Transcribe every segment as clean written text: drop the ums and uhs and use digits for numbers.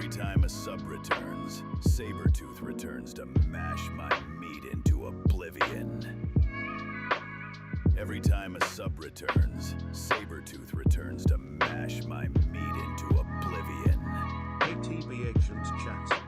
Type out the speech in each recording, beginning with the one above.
Every time a sub returns, Sabretooth returns to mash my meat into oblivion. Every time a sub returns, Sabretooth returns to mash my meat into oblivion. ATB Agent Chat.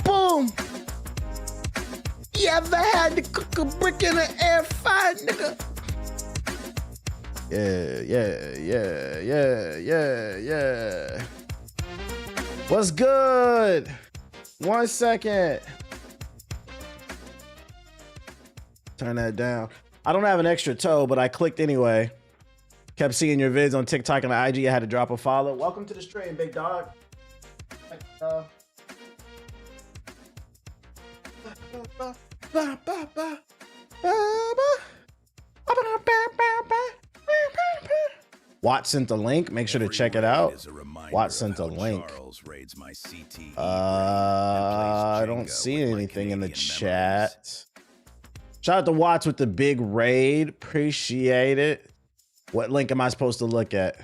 Boom. You ever had to cook a brick in an air fryer, nigga? Yeah. What's good? 1 second. Turn that down. I don't have an extra toe, but I clicked anyway. Kept seeing your vids on TikTok and IG. I had to drop a follow. Welcome to the stream, big dog. Watt sent the link. Make sure to check it out. Watt sent a link. I don't see anything in the chat. Shout out to Watts with the big raid. Appreciate it. What link am I supposed to look at?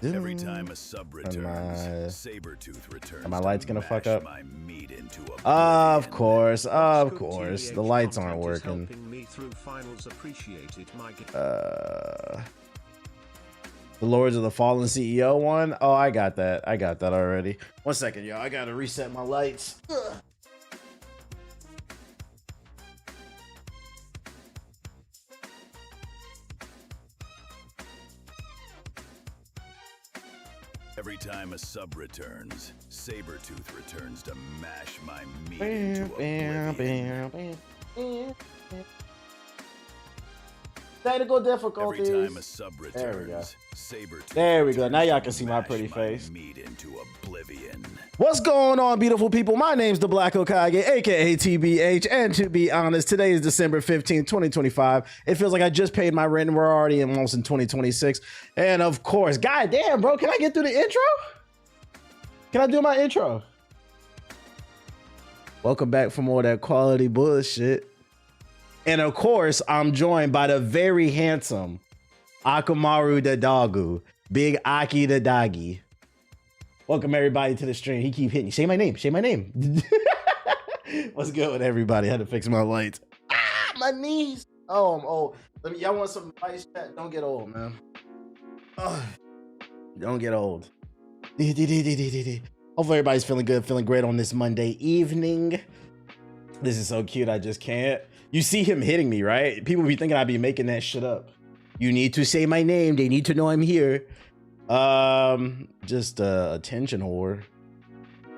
Every time a sub returns, Sabretooth returns. Are my lights gonna fuck up? My meat into Of course. The lights aren't working. The Lords of the Fallen CEO one? Oh, I got that. I got that already. 1 second, y'all. I gotta reset my lights. Ugh. Every time a sub returns, Sabretooth returns to mash my meat into oblivion. Technical difficulties. Every time a sub returns, Sabretooth. There we go. Now y'all can see my pretty face. Meat into oblivion. What's going on, beautiful people? My name's the Black Hokage, aka TBH, and to be honest, today is December 15th, 2025. It feels like I just paid my rent and we're already almost in 2026. And of course, goddamn, bro, can I get through the intro? Can I do my intro? Welcome back for more of that quality bullshit. And of course, I'm joined by the very handsome Akamaru the Dogu, Big Aki the Doggy. Welcome everybody to the stream. He keep hitting. Say my name. Say my name. What's good with everybody? I had to fix my lights. Ah, my knees. Oh, I'm old. Y'all want some advice? Chat? Don't get old, man. Don't get old. Hopefully everybody's feeling good, feeling great on this Monday evening. This is so cute. I just can't. You see him hitting me, right? People be thinking I'd be making that shit up. You need to say my name. They need to know I'm here. Just attention whore.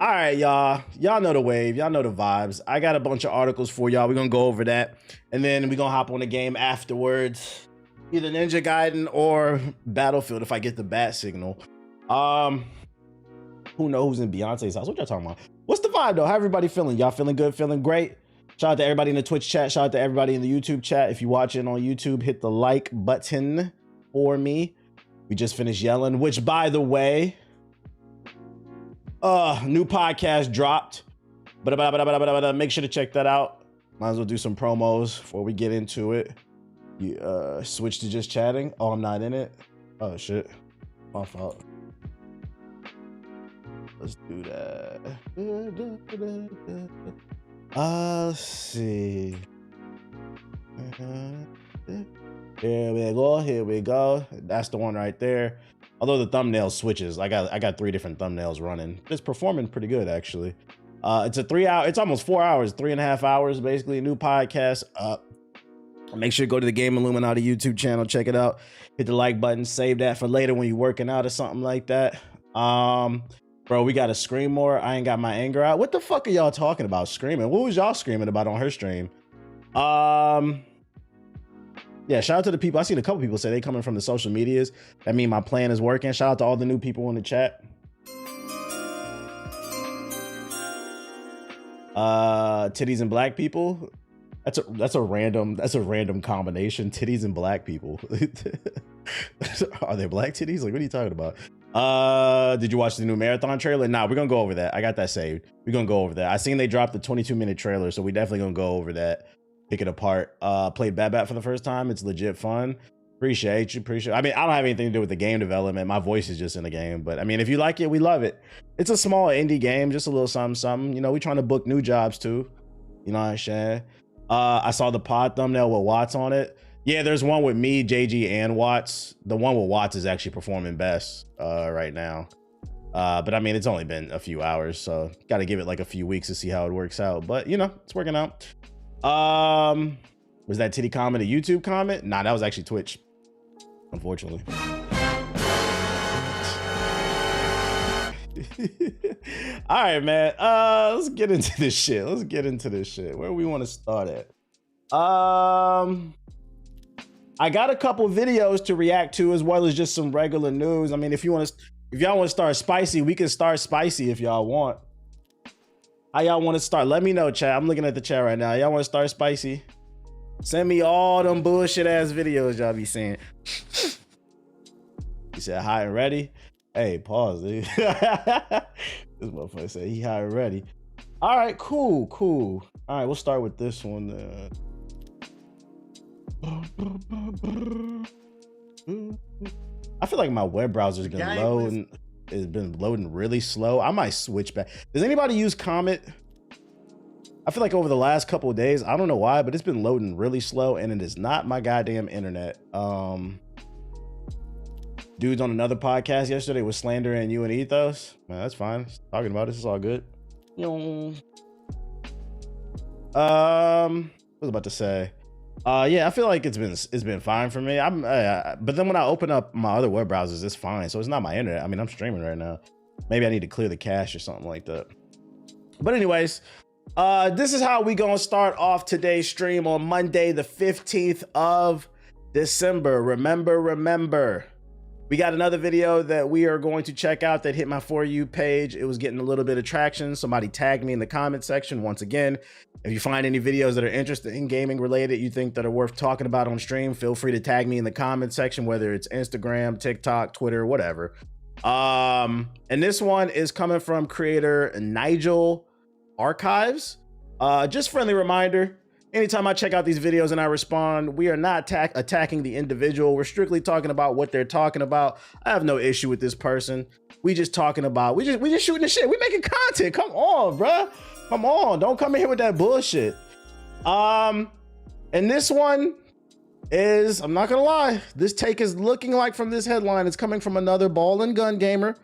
All right, y'all. Y'all know the wave. Y'all know the vibes. I got a bunch of articles for y'all. We're gonna go over that, and then we're gonna hop on the game afterwards. Either Ninja Gaiden or Battlefield if I get the bat signal. Who knows who's in Beyonce's house? What y'all talking about? What's the vibe though? How everybody feeling? Y'all feeling good? Feeling great? Shout out to everybody in the Twitch chat. Shout out to everybody in the YouTube chat. If you're watching on YouTube, hit the like button for me. We just finished yelling, which by the way, new podcast dropped. But make sure to check that out. Might as well do some promos before we get into it. You switch to just chatting. Oh, I'm not in it. Oh shit. My fault. Let's do that. Let's see. Here we go. Here we go. That's the one right there. Although the thumbnail switches, I got 3 different thumbnails running. It's performing pretty good actually. It's a 3 hour. It's almost 4 hours, 3.5 hours basically. A new podcast up. Make sure to go to the Game Illuminati YouTube channel, check it out. Hit the like button, save that for later when you're working out or something like that. Bro, we gotta scream more. I ain't got my anger out. What the fuck are y'all talking about screaming? What was y'all screaming about on her stream? Yeah, shout out to the people. I seen a couple people say they coming from the social medias. That mean my plan is working. Shout out to all the new people in the chat. Titties and black people. That's a random combination. Titties and black people. Are they black titties? Like, what are you talking about? Did you watch the new marathon trailer? Nah, we're gonna go over that. I got that saved. We're gonna go over that. I seen they dropped the 22-minute trailer, so we definitely gonna go over that. Pick it apart. Played Bat Bat for the first time. It's legit fun. Appreciate you. I mean, I don't have anything to do with the game development. My voice is just in the game. But I mean, if you like it, we love it. It's a small indie game, just a little something. You know, we trying to book new jobs too. You know what I'm saying? I saw the pod thumbnail with Watts on it. Yeah, there's one with me, JG, and Watts. The one with Watts is actually performing best right now. But I mean, it's only been a few hours, so got to give it like a few weeks to see how it works out. But you know, it's working out. Was that titty comment a YouTube comment? Nah, that was actually Twitch, unfortunately. All right, man. Let's get into this shit. Where do we want to start at? I got a couple videos to react to, as well as just some regular news. I mean, if y'all want to start spicy, we can start spicy if y'all want. How y'all want to start? Let me know, chat. I'm looking at the chat right now. Y'all want to start spicy? Send me all them bullshit ass videos y'all be seeing. He said high and ready. Hey, pause, dude. This motherfucker said he high and ready. All right, cool. All right, we'll start with this one. I feel like my web browser's been loading really slow. I might switch back. Does anybody use Comet? I feel like over the last couple of days, I don't know why, but it's been loading really slow, and it is not my goddamn internet. Dudes on another podcast yesterday was slandering you and Ethos. Man, that's fine. Talking about this is all good. What was I about to say? Yeah, I feel like it's been fine for me. But then when I open up my other web browsers, it's fine. So it's not my internet. I mean, I'm streaming right now. Maybe I need to clear the cache or something like that. But anyways, this is how we gonna start off today's stream on Monday, the 15th of December. Remember, we got another video that we are going to check out that hit my For You page. It was getting a little bit of traction. Somebody tagged me in the comment section. Once again, if you find any videos that are interested in gaming related, you think that are worth talking about on stream, feel free to tag me in the comment section, whether it's Instagram, TikTok, Twitter, whatever. And this one is coming from creator Nigel Archives. Just friendly reminder, anytime I check out these videos and I respond, we are not attacking the individual. We're strictly talking about what they're talking about. I have no issue with this person. We just talking about, we just shooting the shit. We making content. Come on, bruh. Come on. Don't come in here with that bullshit. And this one is, I'm not gonna lie, this take is looking like from this headline, it's coming from another ball and gun gamer.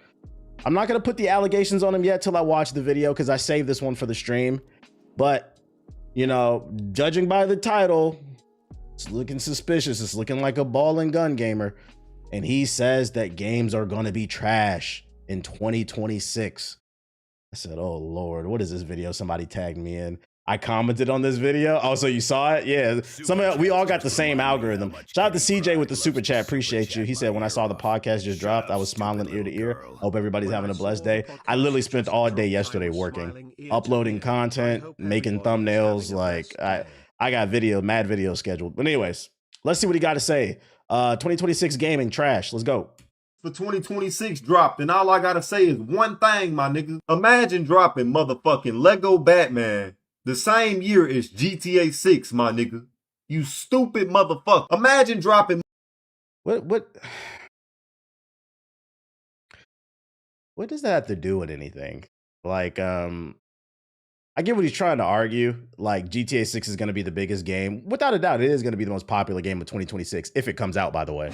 I'm not gonna put the allegations on him yet till I watch the video, because I saved this one for the stream. But you know, judging by the title, it's looking suspicious. It's looking like a ball and gun gamer. And he says that games are going to be trash in 2026. I said, oh, Lord, what is this video? Somebody tagged me in. I commented on this video. Oh, so you saw it? Yeah. We all got the same algorithm. Shout out to CJ with the super chat. Appreciate you. He said, when I saw the podcast just dropped, I was smiling ear to ear. Hope everybody's having a blessed day. I literally spent all day yesterday working, uploading content, making thumbnails. Like I got mad video scheduled. But anyways, let's see what he got to say. 2026 gaming trash. Let's go. For 2026 dropped, and all I gotta say is one thing, my nigga. Imagine dropping motherfucking Lego Batman the same year as GTA 6, my nigga. You stupid motherfucker. Imagine dropping... What does that have to do with anything? Like, I get what he's trying to argue. Like GTA 6 is going to be the biggest game. Without a doubt, it is going to be the most popular game of 2026 if it comes out, by the way.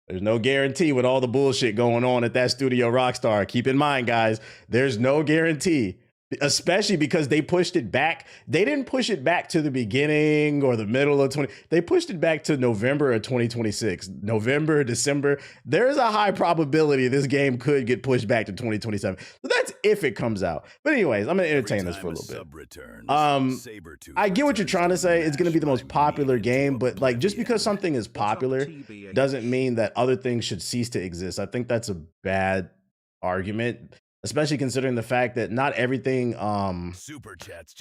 There's no guarantee with all the bullshit going on at that studio Rockstar. Keep in mind, guys, there's no guarantee, especially because they pushed it back. They didn't push it back to the beginning or the middle of 20. They pushed it back to November of 2026. November, December. There's a high probability this game could get pushed back to 2027. But that's if it comes out. But anyways, I'm going to entertain this for a little bit. I get what you're trying to say. It's going to be the most popular game, but like just because something is popular doesn't mean that other things should cease to exist. I think that's a bad argument, especially considering the fact that not everything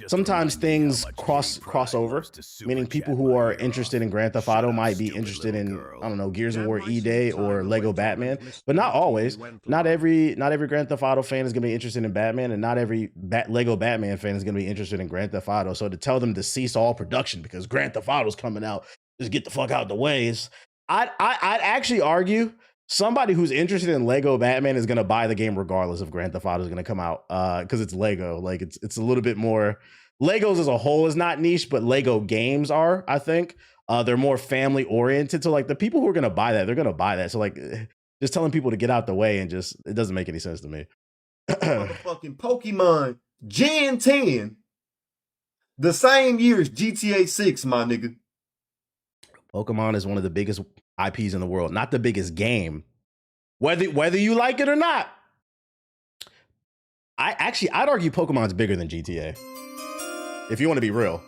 sometimes things cross over, meaning people who are interested in Grand Theft Auto might be interested in, I don't know, Gears of War E-Day or Lego Batman, but not always. Not every Grand Theft Auto fan is going to be interested in Batman, and not every Lego Batman fan is going to be interested in Grand Theft Auto. So to tell them to cease all production because Grand Theft Auto is coming out, just get the fuck out the way. I'd actually argue somebody who's interested in Lego Batman is going to buy the game regardless if Grand Theft Auto is going to come out, because it's Lego. Like it's a little bit more. Legos as a whole is not niche, but Lego games are. I think they're more family oriented. So like the people who are going to buy that, they're going to buy that. So like just telling people to get out the way and just it doesn't make any sense to me. Motherfucking Pokemon Gen 10, the same year as GTA 6, my nigga. Pokemon is one of the biggest IPs in the world, not the biggest game. Whether you like it or not, I'd argue Pokemon's bigger than GTA. If you want to be real,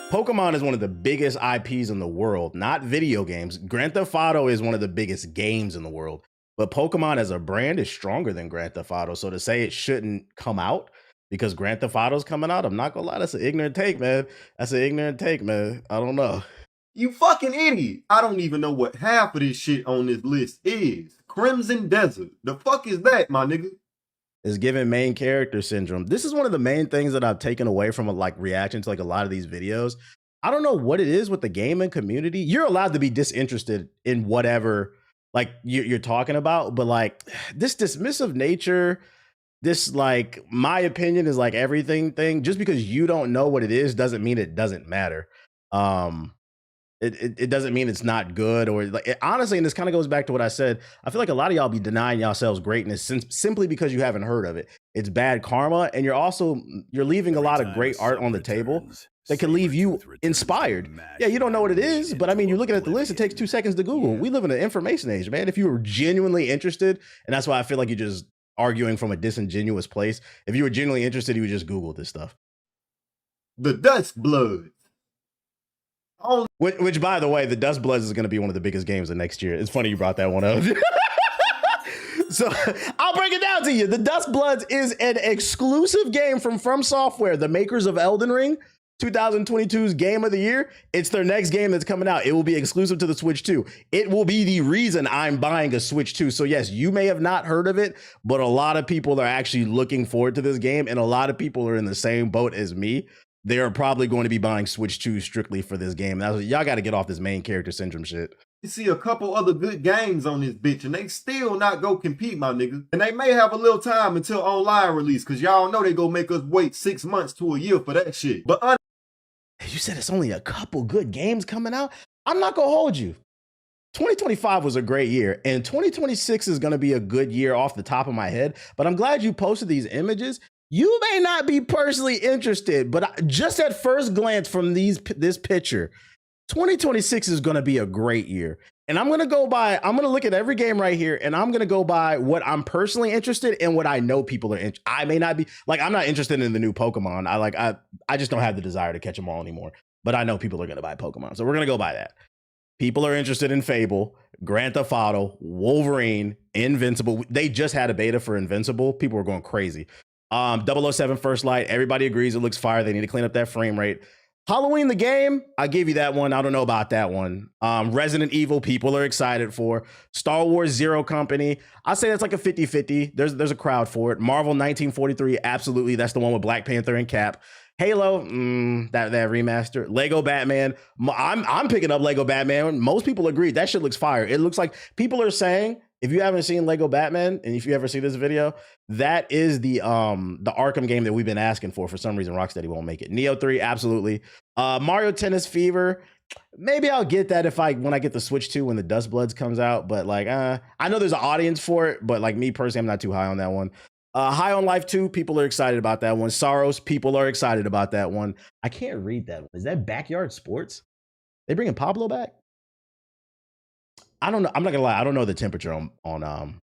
Pokemon is one of the biggest IPs in the world, not video games. Grand Theft Auto is one of the biggest games in the world, but Pokemon as a brand is stronger than Grand Theft Auto. So to say it shouldn't come out because Grand Theft Auto's coming out, I'm not gonna lie, that's an ignorant take, man. That's an ignorant take, man. I don't know. You fucking idiot. I don't even know what half of this shit on this list is. Crimson Desert. The fuck is that, my nigga? Is given main character syndrome. This is one of the main things that I've taken away from a like reaction to like a lot of these videos. I don't know what it is with the gaming community. You're allowed to be disinterested in whatever like you're talking about, but like this dismissive nature, this like my opinion is like everything thing. Just because you don't know what it is doesn't mean it doesn't matter. It doesn't mean it's not good or like honestly, and this kind of goes back to what I said. I feel like a lot of y'all be denying yourselves greatness simply because you haven't heard of it. It's bad karma, and you're leaving a lot of great art on the table that can leave you inspired. Yeah, you don't know what it is, but I mean, you're looking at the list. It takes 2 seconds to Google. We live in an information age, man. If you were genuinely interested, and that's why I feel like you're just arguing from a disingenuous place. If you were genuinely interested, you would just Google this stuff. The Dust Blood. Which, by the way, the Dust Bloods is going to be one of the biggest games of next year. It's funny you brought that one up. So I'll break it down to you. The Dust Bloods is an exclusive game from Software, the makers of Elden Ring, 2022's Game of the Year. It's their next game that's coming out. It will be exclusive to the Switch 2. It will be the reason I'm buying a Switch 2. So yes, you may have not heard of it, but a lot of people are actually looking forward to this game, and a lot of people are in the same boat as me. They're probably going to be buying Switch 2 strictly for this game. Y'all got to get off this main character syndrome shit. You see a couple other good games on this bitch, and they still not go compete, my nigga. And they may have a little time until online release, because y'all know they go make us wait 6 months to a year for that shit. But you said it's only a couple good games coming out? I'm not going to hold you. 2025 was a great year, and 2026 is going to be a good year off the top of my head. But I'm glad you posted these images. You may not be personally interested, but just at first glance from this picture, 2026 is going to be a great year. And I'm going to look at every game right here, and I'm going to go by what I'm personally interested in and what I know people are interested. I may not be, like, I'm not interested in the new Pokemon. I just don't have the desire to catch them all anymore. But I know people are going to buy Pokemon. So we're going to go by that. People are interested in Fable, Grand Theft Auto, Wolverine, Invincible. They just had a beta for Invincible. People were going crazy. 007 First Light, everybody agrees it looks fire. They need to clean up that frame rate. Halloween the game, I gave you that one. I don't know about that one. Resident Evil, people are excited for. Star Wars Zero Company, I say that's like a 50-50. There's a crowd for it. Marvel 1943, absolutely. That's the one with Black Panther and Cap. Halo, that remaster. Lego Batman, I'm picking up Lego Batman. Most people agree that shit looks fire. It looks like people are saying if you haven't seen Lego Batman, and if you ever see this video, that is the Arkham game that we've been asking for some reason. Rocksteady won't make it. Neo 3, absolutely. Mario Tennis Fever. Maybe I'll get that when I get the Switch 2 when the Dust Bloods comes out. But like, I know there's an audience for it, but like me personally, I'm not too high on that one. High on Life 2, people are excited about that one. Sorrows, people are excited about that one. I can't read that one. Is that Backyard Sports? They bringing Pablo back? I don't know. I'm not gonna lie. I don't know the temperature on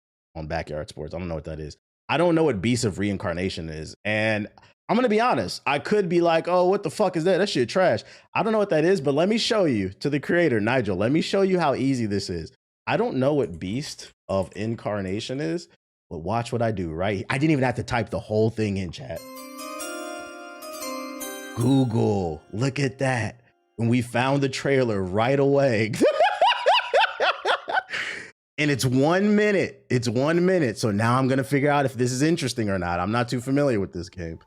Backyard Sports. I don't know what that is. I don't know what Beast of Reincarnation is. And I'm gonna be honest. I could be like, oh, what the fuck is that? That shit trash. I don't know what that is, but let me show you, to the creator, Nigel. Let me show you how easy this is. I don't know what Beast of Incarnation is, but watch what I do, right? I didn't even have to type the whole thing in, chat. Google, look at that. And we found the trailer right away. And it's 1 minute. It's 1 minute. So now I'm going to figure out if this is interesting or not. I'm not too familiar with this game.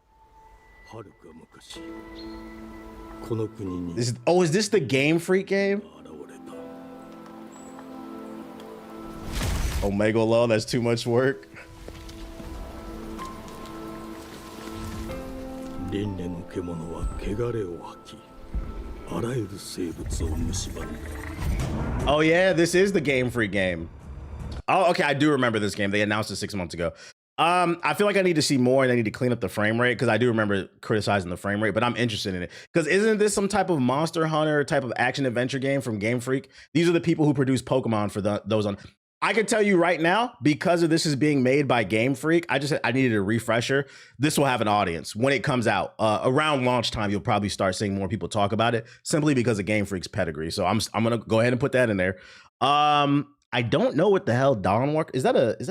Is this the Game Freak game? Omega Law, that's too much work. Oh yeah, this is the Game Freak game. Oh, okay, I do remember this game. They announced it 6 months ago. I feel like I need to see more and I need to clean up the frame rate because I do remember criticizing the frame rate, but I'm interested in it. Because isn't this some type of Monster Hunter type of action adventure game from Game Freak? These are the people who produce Pokemon for those on. I can tell you right now, because of this is being made by Game Freak, I needed a refresher. This will have an audience when it comes out. Around launch time, you'll probably start seeing more people talk about it simply because of Game Freak's pedigree. So I'm gonna go ahead and put that in there. I don't know what the hell Dawn Walker is. Is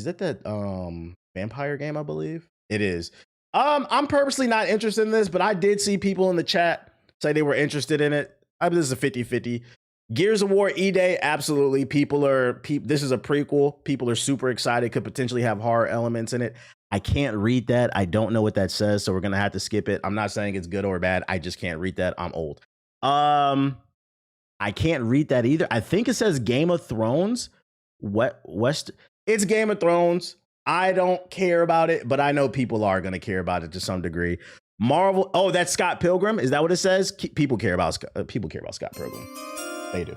that vampire game? I believe it is. I'm purposely not interested in this, but I did see people in the chat say they were interested in it. This is a 50-50. Gears of War E-Day, absolutely. This is a prequel. People are super excited. Could potentially have horror elements in it. I can't read that. I don't know what that says, so we're gonna have to skip it. I'm not saying it's good or bad. I just can't read that. I'm old. I can't read that either. I think it says Game of Thrones. It's Game of Thrones. I don't care about it, but I know people are gonna care about it to some degree. Marvel. Oh, that's Scott Pilgrim. Is that what it says? People care about Scott Pilgrim. They do.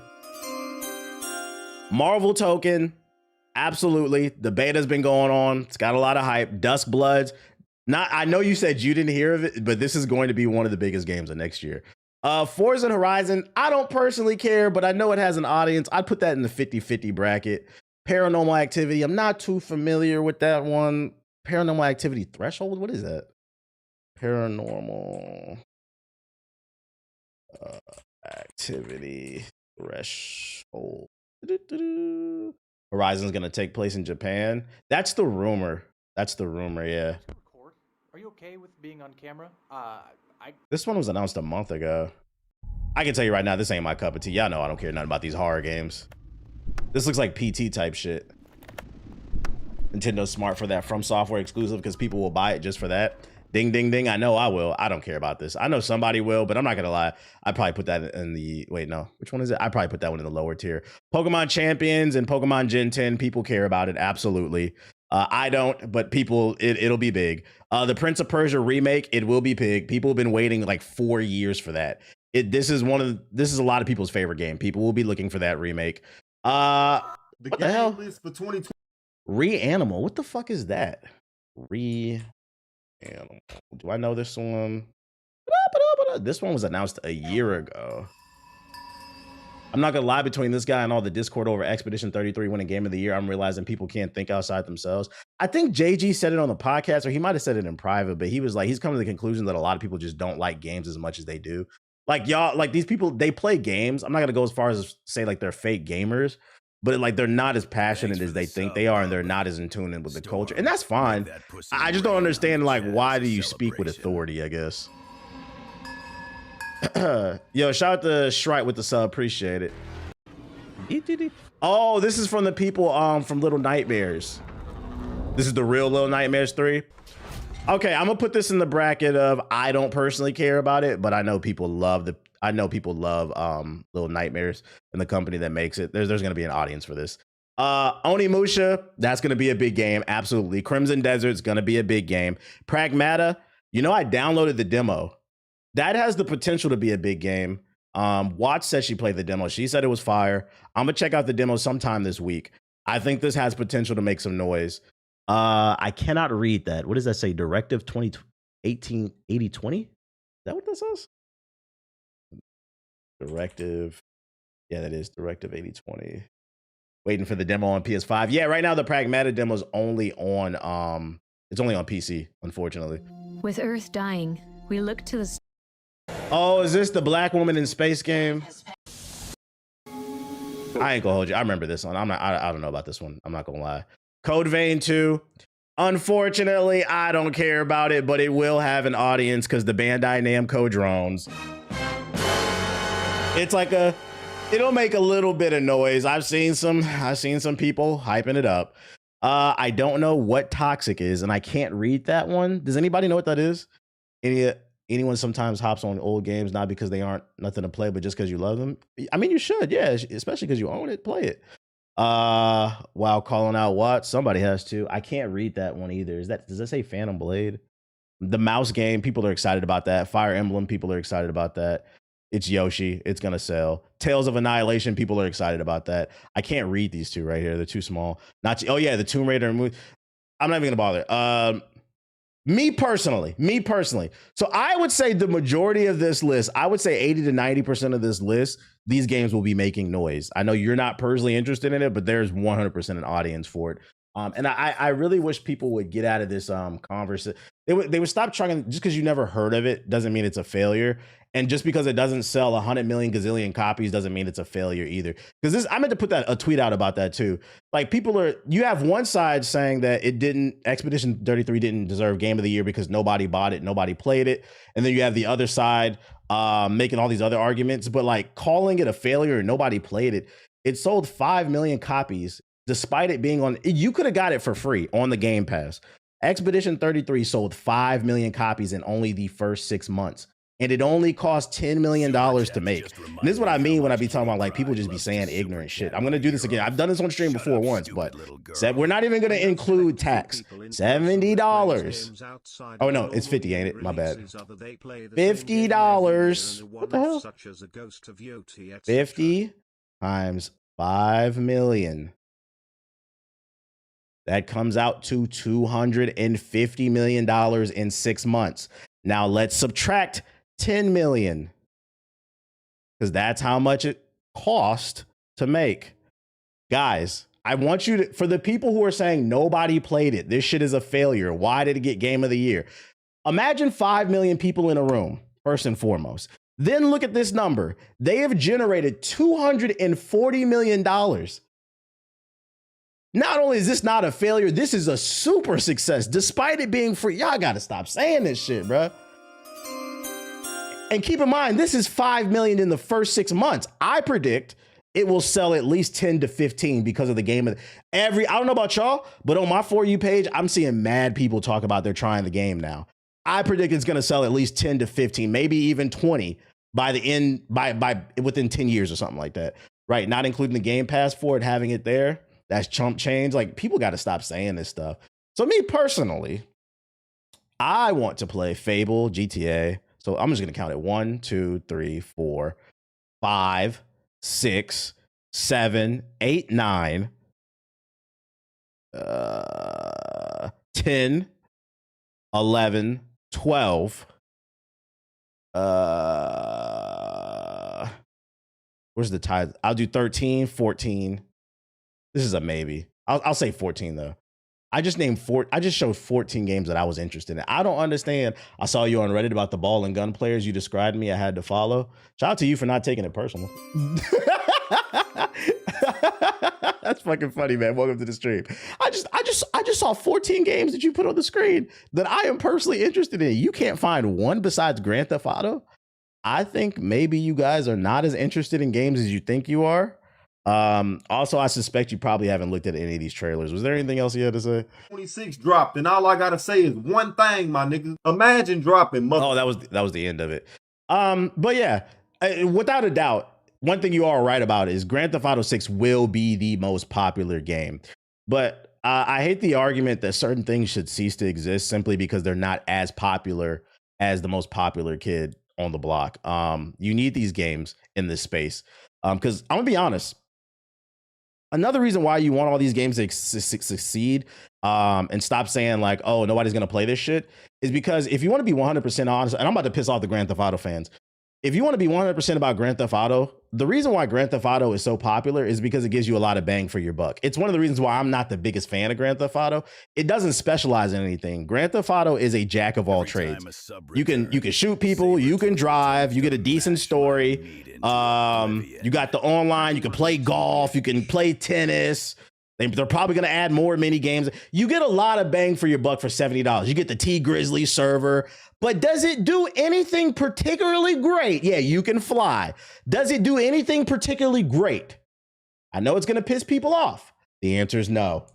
Marvel token. Absolutely. The beta's been going on. It's got a lot of hype. Dusk Bloods. I know you said you didn't hear of it, but this is going to be one of the biggest games of next year. Forza Horizon. I don't personally care, but I know it has an audience. I'd put that in the 50-50 bracket. Paranormal Activity. I'm not too familiar with that one. Paranormal Activity Threshold. What is that? Paranormal Activity Threshold. Horizon's gonna take place in Japan. That's the rumor. Yeah. Are you okay with being on camera? This one was announced a month ago. I can tell you right now, this ain't my cup of tea. Y'all know I don't care nothing about these horror games. This looks like PT type shit. Nintendo's smart for that From Software exclusive because people will buy it just for that. Ding, ding, ding. I know I will. I don't care about this. I know somebody will, but I'm not going to lie. I'd probably put that in the... Wait, no. Which one is it? I'd probably put that one in the lower tier. Pokemon Champions and Pokemon Gen 10. People care about it. Absolutely. I don't, but people... It'll be big. The Prince of Persia remake. It will be big. People have been waiting like 4 years for that. This is a lot of people's favorite game. People will be looking for that remake. The what game the hell? list for 2020. Reanimal. What the fuck is that? Reanimal. Do I know this one? This one was announced a year ago. I'm not gonna lie, between this guy and all the Discord over Expedition 33 winning game of the year, I'm realizing people can't think outside themselves. I think JG said it on the podcast, or he might have said it in private, but he was like, he's coming to the conclusion that a lot of people just don't like games as much as they do. Like y'all, like these people, they play games. I'm not gonna go as far as say like they're fake gamers, but like they're not as passionate as they think they are, and they're not as in tune with the culture, and that's fine. I just don't understand like why do you speak with authority? I guess. Yo, shout out to Shrite with the sub, appreciate it. Oh, this is from the people from Little Nightmares. This is the real Little Nightmares 3. Okay, I'm gonna put this in the bracket of I don't personally care about it, but I know people love I know people love Little Nightmares and the company that makes it. There's going to be an audience for this. Onimusha, that's going to be a big game. Absolutely. Crimson Desert's going to be a big game. Pragmata, I downloaded the demo. That has the potential to be a big game. Watch said she played the demo. She said it was fire. I'm going to check out the demo sometime this week. I think this has potential to make some noise. I cannot read that. What does that say? Directive 2018 8020? Is that what that says? Directive. Yeah, that is Directive 8020. Waiting for the demo on PS5. Yeah, right now the Pragmata demo is only on it's only on PC, unfortunately. With Earth dying, we look to the... Oh, is this the Black Woman in Space game? I ain't gonna hold you. I remember this one. I don't know about this one. I'm not gonna lie. Code Vein 2. Unfortunately, I don't care about it, but it will have an audience because the Bandai Namco drones. It's like it'll make a little bit of noise. I've seen some people hyping it up. I don't know what Toxic is, and I can't read that one. Does anybody know what that is? Anyone sometimes hops on old games, not because they aren't nothing to play, but just because you love them. I mean, you should, yeah, especially because you own it, play it. While calling out what? Somebody has to. I can't read that one either. Does that say Phantom Blade? The mouse game, people are excited about that. Fire Emblem, people are excited about that. It's Yoshi. It's going to sell. Tales of Annihilation. People are excited about that. I can't read these two right here. They're too small. Oh, yeah, the Tomb Raider movie. I'm not even going to bother. Me personally. So I would say the majority of this list, I would say 80 to 90% of this list, these games will be making noise. I know you're not personally interested in it, but there's 100% an audience for it. And I really wish people would get out of this conversation. They would stop trying. Just because you never heard of it doesn't mean it's a failure. And just because it doesn't sell 100 million gazillion copies doesn't mean it's a failure either. Because I meant to put a tweet out about that too. Like you have one side saying that Expedition 33 didn't deserve Game of the Year because nobody bought it, nobody played it. And then you have the other side making all these other arguments, but like calling it a failure and nobody played it. It sold 5 million copies despite it being you could have got it for free on the Game Pass. Expedition 33 sold 5 million copies in only the first 6 months. And it only cost $10 million to make. And this is what I mean when I be talking about like people just be saying ignorant shit. I'm going to do this again. I've done this on stream before once, but we're not even going to include tax. $70. Oh, no, it's 50, ain't it? My bad. $50. What the hell? 50 times 5 million. That comes out to $250 million in 6 months. Now let's subtract 10 million because that's how much it cost to make. Guys, I want you to, for the people who are saying nobody played it, this shit is a failure. Why did it get Game of the Year? Imagine 5 million people in a room, first and foremost. Then look at this number. They have generated $240 million. Not only is this not a failure, this is a super success, despite it being free. Y'all got to stop saying this shit, bro. And keep in mind, this is 5 million in the first 6 months. I predict it will sell at least 10 to 15 because of the game. I don't know about y'all, but on my For You page, I'm seeing mad people talk about they're trying the game now. I predict it's going to sell at least 10 to 15, maybe even 20 by the end, by within 10 years or something like that. Right? Not including the Game Pass for it, having it there. That's chump change. Like, people got to stop saying this stuff. So me personally, I want to play Fable, GTA. So I'm just going to count it 1, 2, 3, 4, 5, 6, 7, 8, 9, 10, 11, 12. Where's the tie? I'll do 13, 14. This is a maybe. I'll say 14 though. I just showed 14 games that I was interested in. I don't understand. I saw you on Reddit about the ball and gun players. You described me. I had to follow. Shout out to you for not taking it personal. That's fucking funny, man. Welcome to the stream. I just saw 14 games that you put on the screen that I am personally interested in. You can't find one besides Grand Theft Auto. I think maybe you guys are not as interested in games as you think you are. Also, I suspect you probably haven't looked at any of these trailers. Was there anything else you had to say? 26 dropped, and all I gotta say is one thing, my nigga. Imagine dropping Oh, that was the end of it. But yeah, Without a doubt, one thing you are right about is Grand Theft Auto 6 will be the most popular game. But I hate the argument that certain things should cease to exist simply because they're not as popular as the most popular kid on the block. You need these games in this space. Because I'm going to be honest, another reason why you want all these games to succeed and stop saying like, oh, nobody's going to play this shit is because if you want to be 100% honest, and I'm about to piss off the Grand Theft Auto fans, if you want to be 100% about Grand Theft Auto, the reason why Grand Theft Auto is so popular is because it gives you a lot of bang for your buck. It's one of the reasons why I'm not the biggest fan of Grand Theft Auto. It doesn't specialize in anything. Grand Theft Auto is a jack of all trades. You can shoot people, you can drive, you get a decent story. You got the online, you can play golf, you can play tennis. They're probably going to add more mini games. You get a lot of bang for your buck for $70. You get the T Grizzly server. But does it do anything particularly great? Yeah, you can fly. Does it do anything particularly great? I know it's going to piss people off. The answer is no.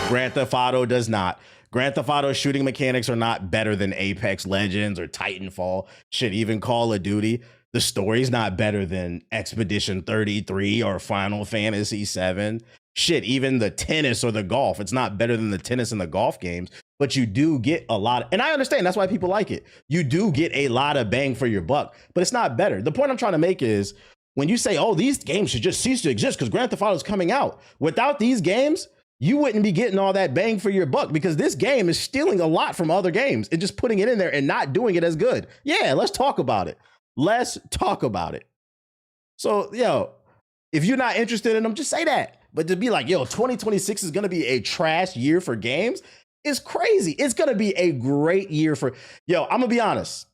Grand Theft Auto does not. Grand Theft Auto shooting mechanics are not better than Apex Legends or Titanfall. Shit, even Call of Duty. The story's not better than Expedition 33 or Final Fantasy 7. Shit, even the tennis or the golf, it's not better than the tennis and the golf games, but you do get a lot. And I understand that's why people like it. You do get a lot of bang for your buck, but it's not better. The point I'm trying to make is when you say, oh, these games should just cease to exist because Grand Theft Auto is coming out. Without these games, you wouldn't be getting all that bang for your buck because this game is stealing a lot from other games and just putting it in there and not doing it as good. Yeah, let's talk about it. Let's talk about it. So, yo, if you're not interested in them, just say that. But to be like, yo, 2026 is going to be a trash year for games is crazy. It's going to be a great year for, yo, I'm going to be honest.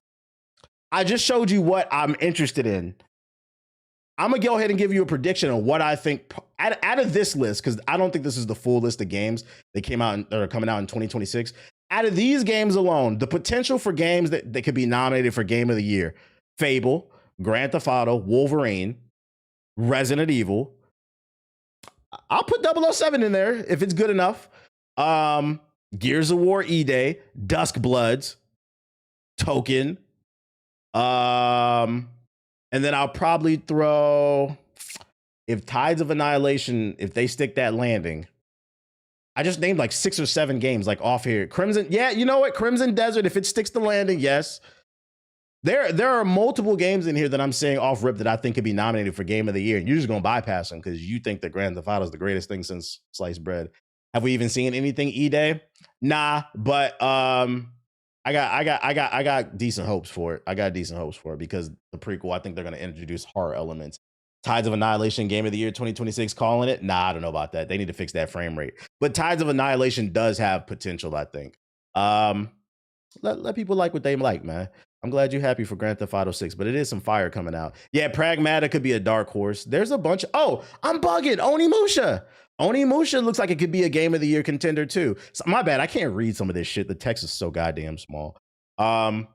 I just showed you what I'm interested in. I'm going to go ahead and give you a prediction on what I think out of this list, because I don't think this is the full list of games that came out or are coming out in 2026. Out of these games alone, the potential for games that could be nominated for Game of the Year: Fable, Grand Theft Auto, Wolverine, Resident Evil. I'll put 007 in there if it's good enough. Gears of War E-Day, Dusk Bloods, Token. And then I'll probably throw, if Tides of Annihilation, if they stick that landing. I just named like 6 or 7 games like off here. Crimson, yeah, you know what? Crimson Desert, if it sticks the landing, yes. There are multiple games in here that I'm saying off rip that I think could be nominated for Game of the Year, and you're just gonna bypass them because you think that Grand Theft Auto is the greatest thing since sliced bread. Have we even seen anything E-Day? Nah, but I got decent hopes for it. I got decent hopes for it because the prequel, I think they're gonna introduce horror elements. Tides of Annihilation, Game of the Year 2026, calling it? Nah, I don't know about that. They need to fix that frame rate. But Tides of Annihilation does have potential, I think. Let people like what they like, man. I'm glad you're happy for Grand Theft Auto 6, but it is some fire coming out. Yeah, Pragmata could be a dark horse. There's a bunch of, oh, I'm bugging. Onimusha. Onimusha looks like it could be a Game of the Year contender too. So, my bad, I can't read some of this shit. The text is so goddamn small. You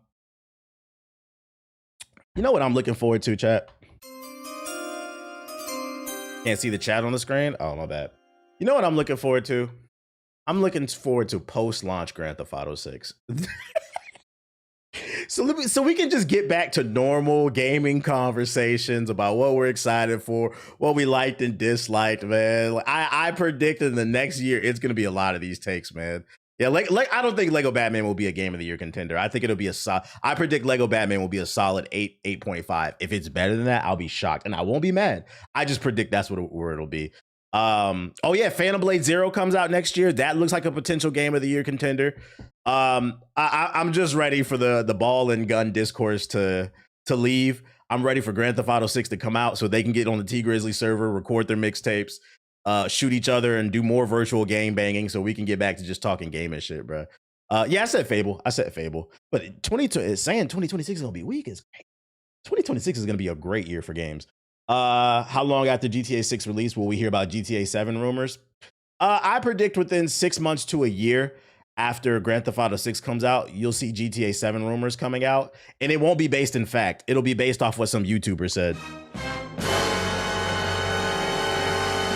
know what I'm looking forward to, chat? Can't see the chat on the screen? Oh, my bad. You know what I'm looking forward to? I'm looking forward to post-launch Grand Theft Auto 6. So we can just get back to normal gaming conversations about what we're excited for, what we liked and disliked, man. I predict in the next year it's going to be a lot of these takes, man. Yeah, like I don't think Lego Batman will be a Game of the Year contender. I think it'll be I predict Lego Batman will be a solid 8.5. If it's better than that, I'll be shocked and I won't be mad. I just predict that's where it'll be. Oh yeah, Phantom Blade Zero comes out next year. That looks like a potential Game of the Year contender. I'm just ready for the ball and gun discourse to leave. I'm ready for Grand Theft Auto 6 to come out so they can get on the T Grizzly server, record their mixtapes, shoot each other, and do more virtual game banging so we can get back to just talking game and shit, bro. Yeah, I said Fable, but 2026 is gonna be weak. Is great. 2026 is gonna be a great year for games. How long after GTA 6 release will we hear about GTA 7 rumors? I predict within 6 months to a year after Grand Theft Auto 6 comes out, you'll see GTA 7 rumors coming out, and it won't be based in fact. It'll be based off what some YouTuber said.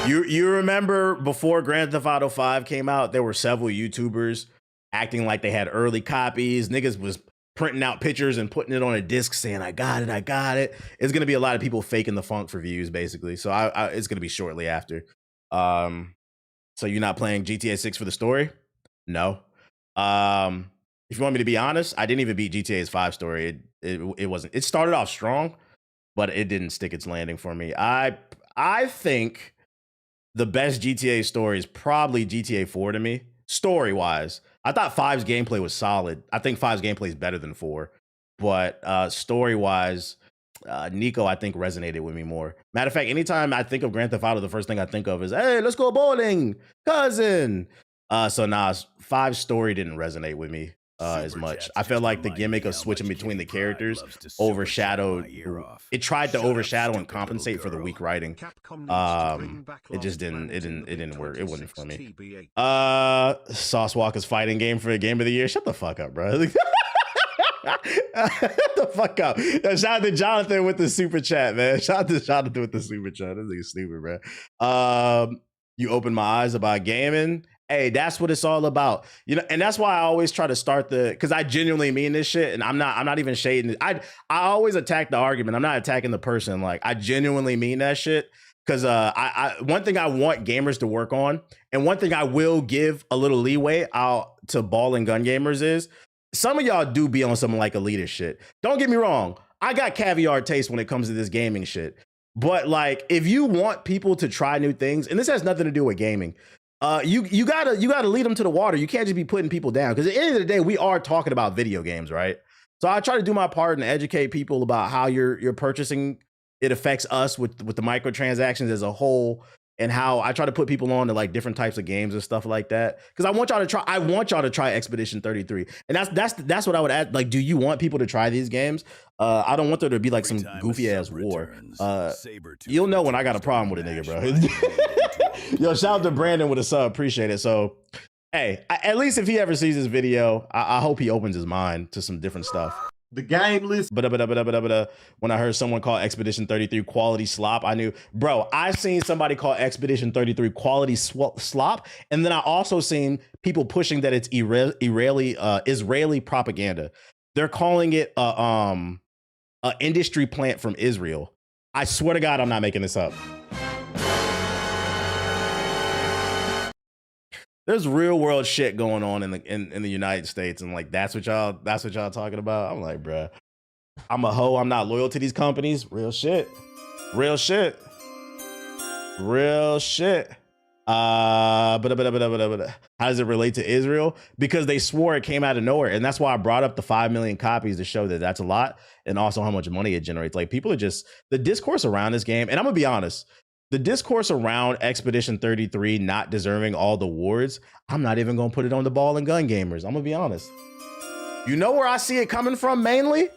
You remember before Grand Theft Auto 5 came out, there were several YouTubers acting like they had early copies. Niggas was printing out pictures and putting it on a disc saying, I got it. It's going to be a lot of people faking the funk for views, basically. So it's going to be shortly after. So you're not playing GTA 6 for the story? No. If you want me to be honest, I didn't even beat GTA's 5 story. It wasn't. It started off strong, but it didn't stick its landing for me. I think the best GTA story is probably GTA 4 to me, story-wise. I thought 5's gameplay was solid. I think 5's gameplay is better than 4. But story-wise, Nico, I think, resonated with me more. Matter of fact, anytime I think of Grand Theft Auto, the first thing I think of is, hey, let's go bowling, cousin. So nah, 5's story didn't resonate with me as much. I felt like the gimmick of switching between the characters overshadowed. It tried to overshadow and compensate for the weak writing. It just didn't. It didn't work. It wasn't for me. Sauce Walker's fighting game for a game of the year. Shut the fuck up, bro. Shut the fuck up. Shout out to Jonathan with the super chat, man. Shout out to Jonathan with the super chat. This nigga's stupid, bro. You opened my eyes about gaming. Hey, that's what it's all about. You know, and that's why I always try to start because I genuinely mean this shit, and I'm not even shading it. I always attack the argument. I'm not attacking the person. Like, I genuinely mean that shit. Because one thing I want gamers to work on, and one thing I will give a little leeway out to ball and gun gamers is, some of y'all do be on some like elitist shit. Don't get me wrong. I got caviar taste when it comes to this gaming shit. But like, if you want people to try new things, and this has nothing to do with gaming, you gotta lead them to the water. You can't just be putting people down, because at the end of the day, we are talking about video games, right? So I try to do my part and educate people about how you're purchasing. It affects us with the microtransactions as a whole, and how I try to put people on to like different types of games and stuff like that. Because I want y'all to try Expedition 33, and that's what I would add. Like, do you want people to try these games? I don't want there to be like some goofy ass war. You'll know when I got a problem with a nigga, bro. Yo, shout out to Brandon with a sub, appreciate it. So, hey, at least if he ever sees this video, I hope he opens his mind to some different stuff. The game list. When I heard someone call Expedition 33 quality slop, I knew, bro, I seen somebody call Expedition 33 quality slop. And then I also seen people pushing that it's Israeli propaganda. They're calling it a industry plant from Israel. I swear to God, I'm not making this up. There's real world shit going on in the United States, and like that's what y'all talking about. I'm like, bruh, I'm a hoe. I'm not loyal to these companies. Real shit. How does it relate to Israel? Because they swore it came out of nowhere, and that's why I brought up the 5 million copies to show that that's a lot, and also how much money it generates. Like, people are just, the discourse around this game, and I'm gonna be honest. The discourse around Expedition 33 not deserving all the awards, I'm not even going to put it on the ball and gun gamers. I'm going to be honest. You know where I see it coming from mainly?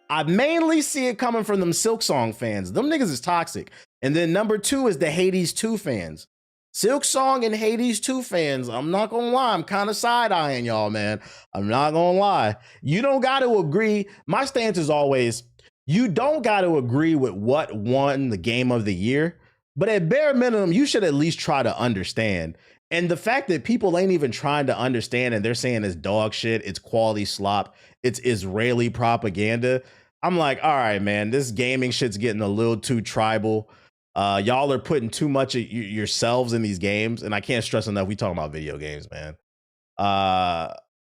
I mainly see it coming from them Silk Song fans. Them niggas is toxic. And then number 2 is the Hades 2 fans. Silk Song and Hades 2 fans, I'm not going to lie, I'm kind of side-eyeing y'all, man. I'm not going to lie. You don't got to agree. My stance is always, you don't got to agree with what won the game of the year, but at bare minimum, you should at least try to understand. And the fact that people ain't even trying to understand and they're saying it's dog shit, it's quality slop, it's Israeli propaganda. I'm like, all right, man, this gaming shit's getting a little too tribal. Y'all are putting too much of yourselves in these games. And I can't stress enough, we talking about video games, man.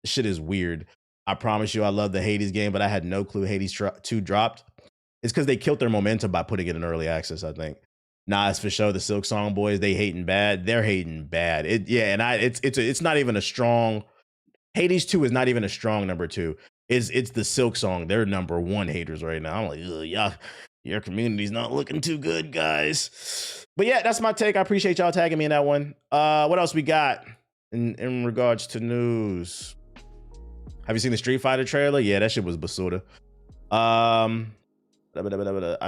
Shit is weird. I promise you, I love the Hades game, but I had no clue Hades 2 dropped. It's because they killed their momentum by putting it in early access, I think. Nah, it's for sure the Silk Song boys, they hating bad. They're hating bad. It's not even a strong, Hades 2 is not even a strong number 2. It's the Silk Song. They're number 1 haters right now. I'm like, yeah, your community's not looking too good, guys. But yeah, that's my take. I appreciate y'all tagging me in that one. What else we got in regards to news? Have you seen the Street Fighter trailer? Yeah, that shit was basura. I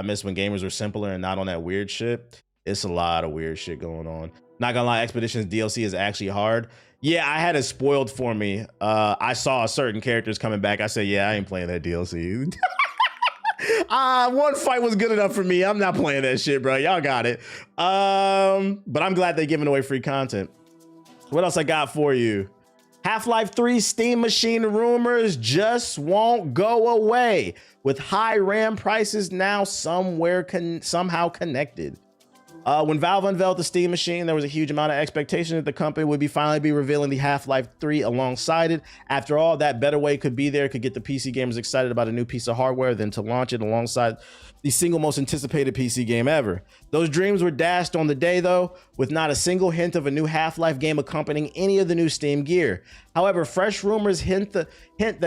miss when gamers were simpler and not on that weird shit. It's a lot of weird shit going on. Not gonna lie, Expeditions DLC is actually hard. Yeah, I had it spoiled for me. I saw certain characters coming back. I said, yeah, I ain't playing that DLC. One fight was good enough for me. I'm not playing that shit, bro. Y'all got it. But I'm glad they're giving away free content. What else I got for you? Half-Life 3 Steam Machine rumors just won't go away, with high RAM prices now somehow connected. When Valve unveiled the Steam Machine, there was a huge amount of expectation that the company would finally be revealing the Half-Life 3 alongside it. After all, that better way could get the PC gamers excited about a new piece of hardware than to launch it alongside the single most anticipated PC game ever. Those dreams were dashed on the day, though, with not a single hint of a new Half-Life game accompanying any of the new Steam gear. However, fresh rumors hint that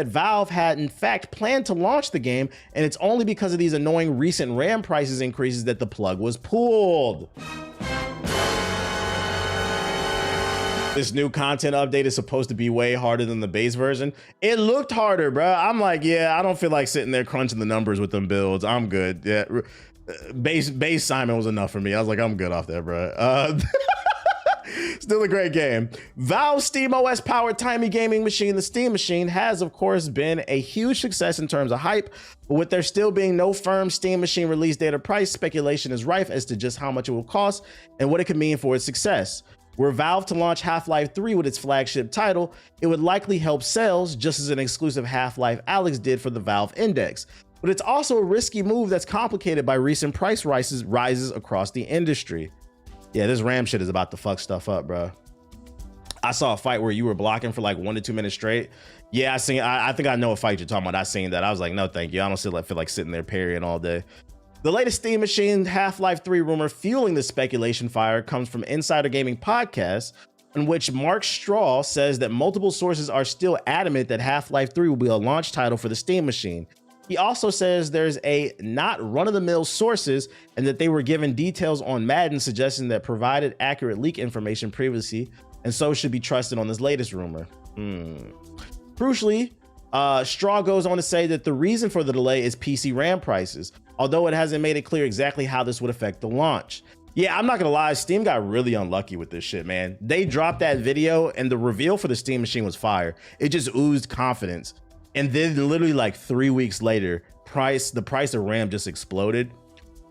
Valve had in fact planned to launch the game, and it's only because of these annoying recent RAM prices increases that the plug was pulled. This new content update is supposed to be way harder than the base version. It looked harder, bro. I'm like, yeah, I don't feel like sitting there crunching the numbers with them builds. I'm good. Yeah, base Simon was enough for me. I was like, I'm good off there, bro. Still a great game. Valve's SteamOS powered timey gaming machine, the Steam Machine, has of course been a huge success in terms of hype, but with there still being no firm Steam Machine release date or price, speculation is rife as to just how much it will cost and what it could mean for its success. Were Valve to launch Half-Life 3 with its flagship title, it would likely help sales, just as an exclusive Half-Life Alyx did for the Valve Index. But it's also a risky move that's complicated by recent price rises across the industry. Yeah, this RAM shit is about to fuck stuff up, bro. I saw a fight where you were blocking for like 1 to 2 minutes straight. Yeah, I think I know a fight you're talking about. I seen that. I was like, no, thank you. I don't feel like sitting there parrying all day. The latest Steam Machine Half-Life 3 rumor fueling the speculation fire comes from Insider Gaming Podcast, in which Mark Straw says that multiple sources are still adamant that Half-Life 3 will be a launch title for the Steam Machine. He also says there's not run-of-the-mill sources and that they were given details on Madden suggesting that provided accurate leak information previously and so should be trusted on this latest rumor. Crucially, Straw goes on to say that the reason for the delay is PC RAM prices, although it hasn't made it clear exactly how this would affect the launch. Yeah, I'm not gonna lie, Steam got really unlucky with this shit, man. They dropped that video and the reveal for the Steam Machine was fire. It just oozed confidence. And then literally like 3 weeks later, the price of RAM just exploded.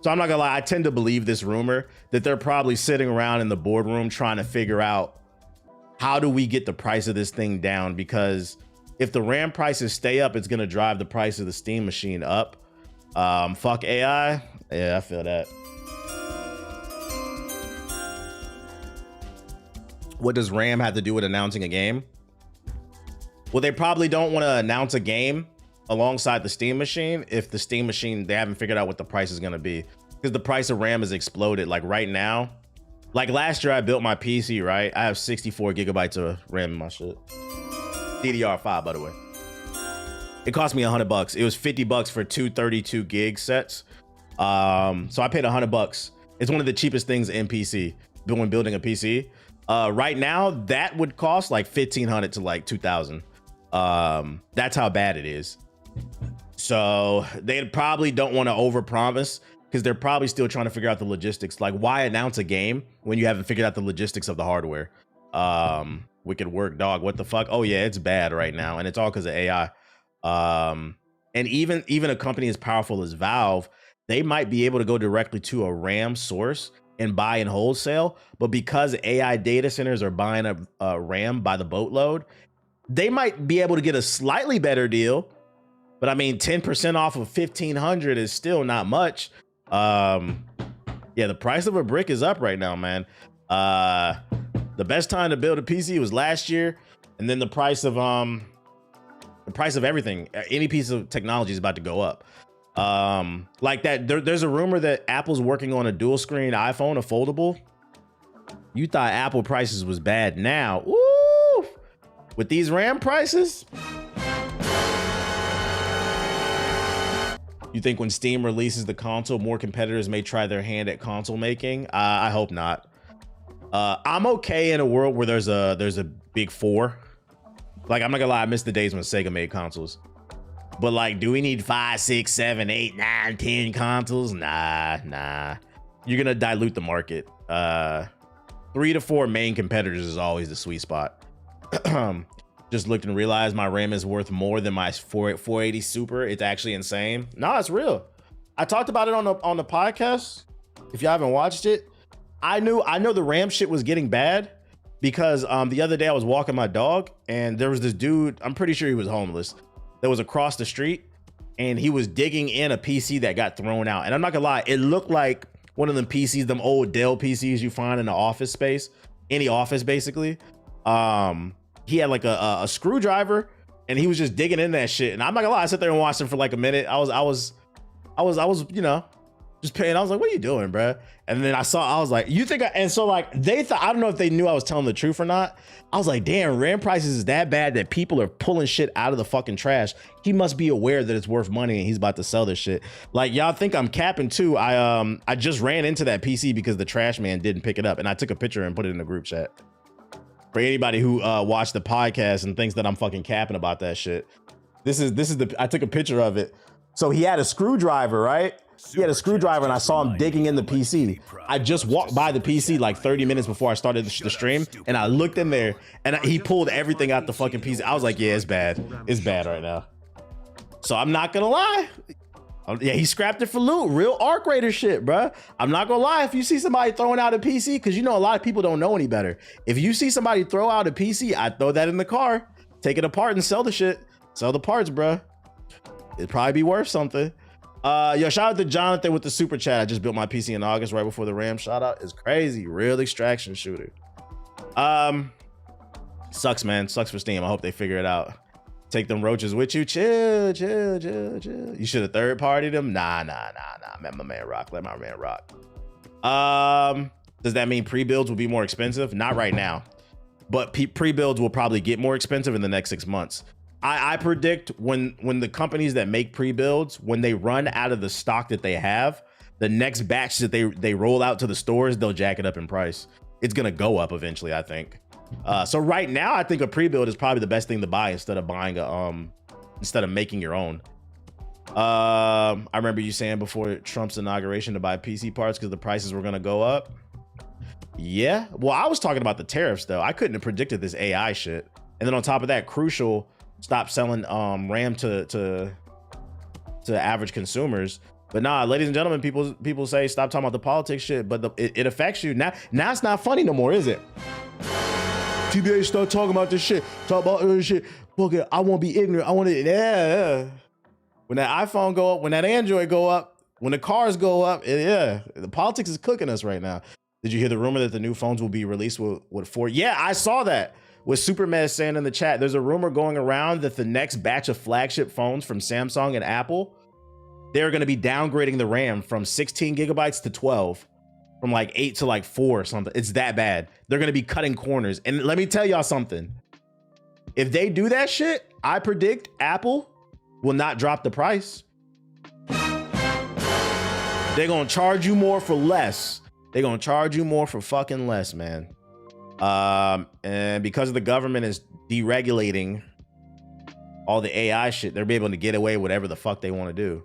So I'm not gonna lie, I tend to believe this rumor that they're probably sitting around in the boardroom trying to figure out how do we get the price of this thing down, because if the RAM prices stay up, it's gonna drive the price of the Steam Machine up. Fuck AI. Yeah, I feel that. What does RAM have to do with announcing a game? Well, they probably don't want to announce a game alongside the Steam Machine if the Steam Machine, they haven't figured out what the price is going to be, because the price of RAM has exploded. Like right now, like last year I built my PC, right? I have 64 gigabytes of RAM in my shit. DDR5, by the way. It cost me $100. It was $50 for two 32 gig sets. So I paid $100. It's one of the cheapest things in PC when building a PC. Right now that would cost like $1,500 to like $2,000. That's how bad it is. So they probably don't want to overpromise, because they're probably still trying to figure out the logistics. Like, why announce a game when you haven't figured out the logistics of the hardware? Wicked work, dog. What the fuck? Oh yeah, it's bad right now, and it's all because of AI. And even a company as powerful as Valve, they might be able to go directly to a RAM source and buy in wholesale, but because AI data centers are buying a RAM by the boatload, they might be able to get a slightly better deal. But I mean, 10% off of 1,500 is still not much. Yeah, the price of a brick is up right now, man. The best time to build a PC was last year, and then the price of everything, any piece of technology, is about to go up. Like that, there's a rumor that Apple's working on a dual screen iPhone, a foldable. You thought Apple prices was bad. Now, woo, with these RAM prices, you think when Steam releases the console, more competitors may try their hand at console making? I hope not. I'm okay in a world where there's a big four. Like, I'm not gonna lie, I miss the days when Sega made consoles. But like, do we need 5, 6, 7, 8, 9, 10 consoles? Nah. You're gonna dilute the market. 3 to 4 main competitors is always the sweet spot. Just looked and realized my RAM is worth more than my 480 Super. It's actually insane. No, it's real. I talked about it on the podcast. If you haven't watched it, I know the RAM shit was getting bad because the other day I was walking my dog and there was this dude, I'm pretty sure he was homeless, that was across the street, and he was digging in a PC that got thrown out. And I'm not gonna lie, it looked like one of them PCs, them old Dell PCs you find in the office space, any office basically. He had like a screwdriver and he was just digging in that shit. And I'm not gonna lie, I sat there and watched him for like a minute. I was, you know, just paying. I was like, what are you doing, bro? And then I was like, you think and so like they thought, I don't know if they knew I was telling the truth or not. I was like, damn, RAM prices is that bad that people are pulling shit out of the fucking trash. He must be aware that it's worth money and he's about to sell this shit. Like, y'all think I'm capping too. I just ran into that PC because the trash man didn't pick it up, and I took a picture and put it in the group chat. For anybody who watched the podcast and thinks that I'm fucking capping about that shit, this is I took a picture of it. So he had a screwdriver, right? He had a screwdriver and I saw him digging in the PC. I just walked by the PC like 30 minutes before I started the stream, and I looked in there and he pulled everything out the fucking PC. I was like, yeah, it's bad. It's bad right now. So I'm not gonna lie. Yeah, he scrapped it for loot. Real Arc Raider shit, bruh. I'm not gonna lie. If you see somebody throwing out a PC, because you know a lot of people don't know any better. If you see somebody throw out a PC, I'd throw that in the car, take it apart and sell the shit. Sell the parts, bruh. It'd probably be worth something. Yo, shout out to Jonathan with the super chat. I just built my PC in August right before the RAM shout out. It's crazy. Real extraction shooter. Sucks, man. Sucks for Steam. I hope they figure it out. Take them roaches with you. Chill. You should have third partied them. Nah. Let my man rock. Let my man rock. Does that mean pre-builds will be more expensive? Not right now, but pre-builds will probably get more expensive in the next 6 months. I predict when the companies that make pre-builds, when they run out of the stock that they have, the next batch that they roll out to the stores, they'll jack it up in price. It's gonna go up eventually, I think. So right now, I think a pre-build is probably the best thing to buy instead of buying instead of making your own. I remember you saying before Trump's inauguration to buy PC parts because the prices were gonna go up. Yeah, well, I was talking about the tariffs though. I couldn't have predicted this AI shit. And then on top of that, Crucial stopped selling RAM to average consumers. But nah, ladies and gentlemen, people say stop talking about the politics shit, but it affects you. Now it's not funny no more, is it? TBA, start talking about this shit. Talk about this shit. Fuck it, I won't be ignorant. I want to, yeah. When that iPhone go up, when that Android go up, when the cars go up, yeah. The politics is cooking us right now. Did you hear the rumor that the new phones will be released with 4? Yeah, I saw that. With Superman saying in the chat, there's a rumor going around that the next batch of flagship phones from Samsung and Apple, they're going to be downgrading the RAM from 16 gigabytes to 12, from like 8 to like 4 or something. It's that bad. They're going to be cutting corners. And let me tell y'all something. If they do that shit, I predict Apple will not drop the price. They're going to charge you more for less. They're going to charge you more for fucking less, man. And because the government is deregulating all the AI shit, they'll be able to get away with whatever the fuck they want to do.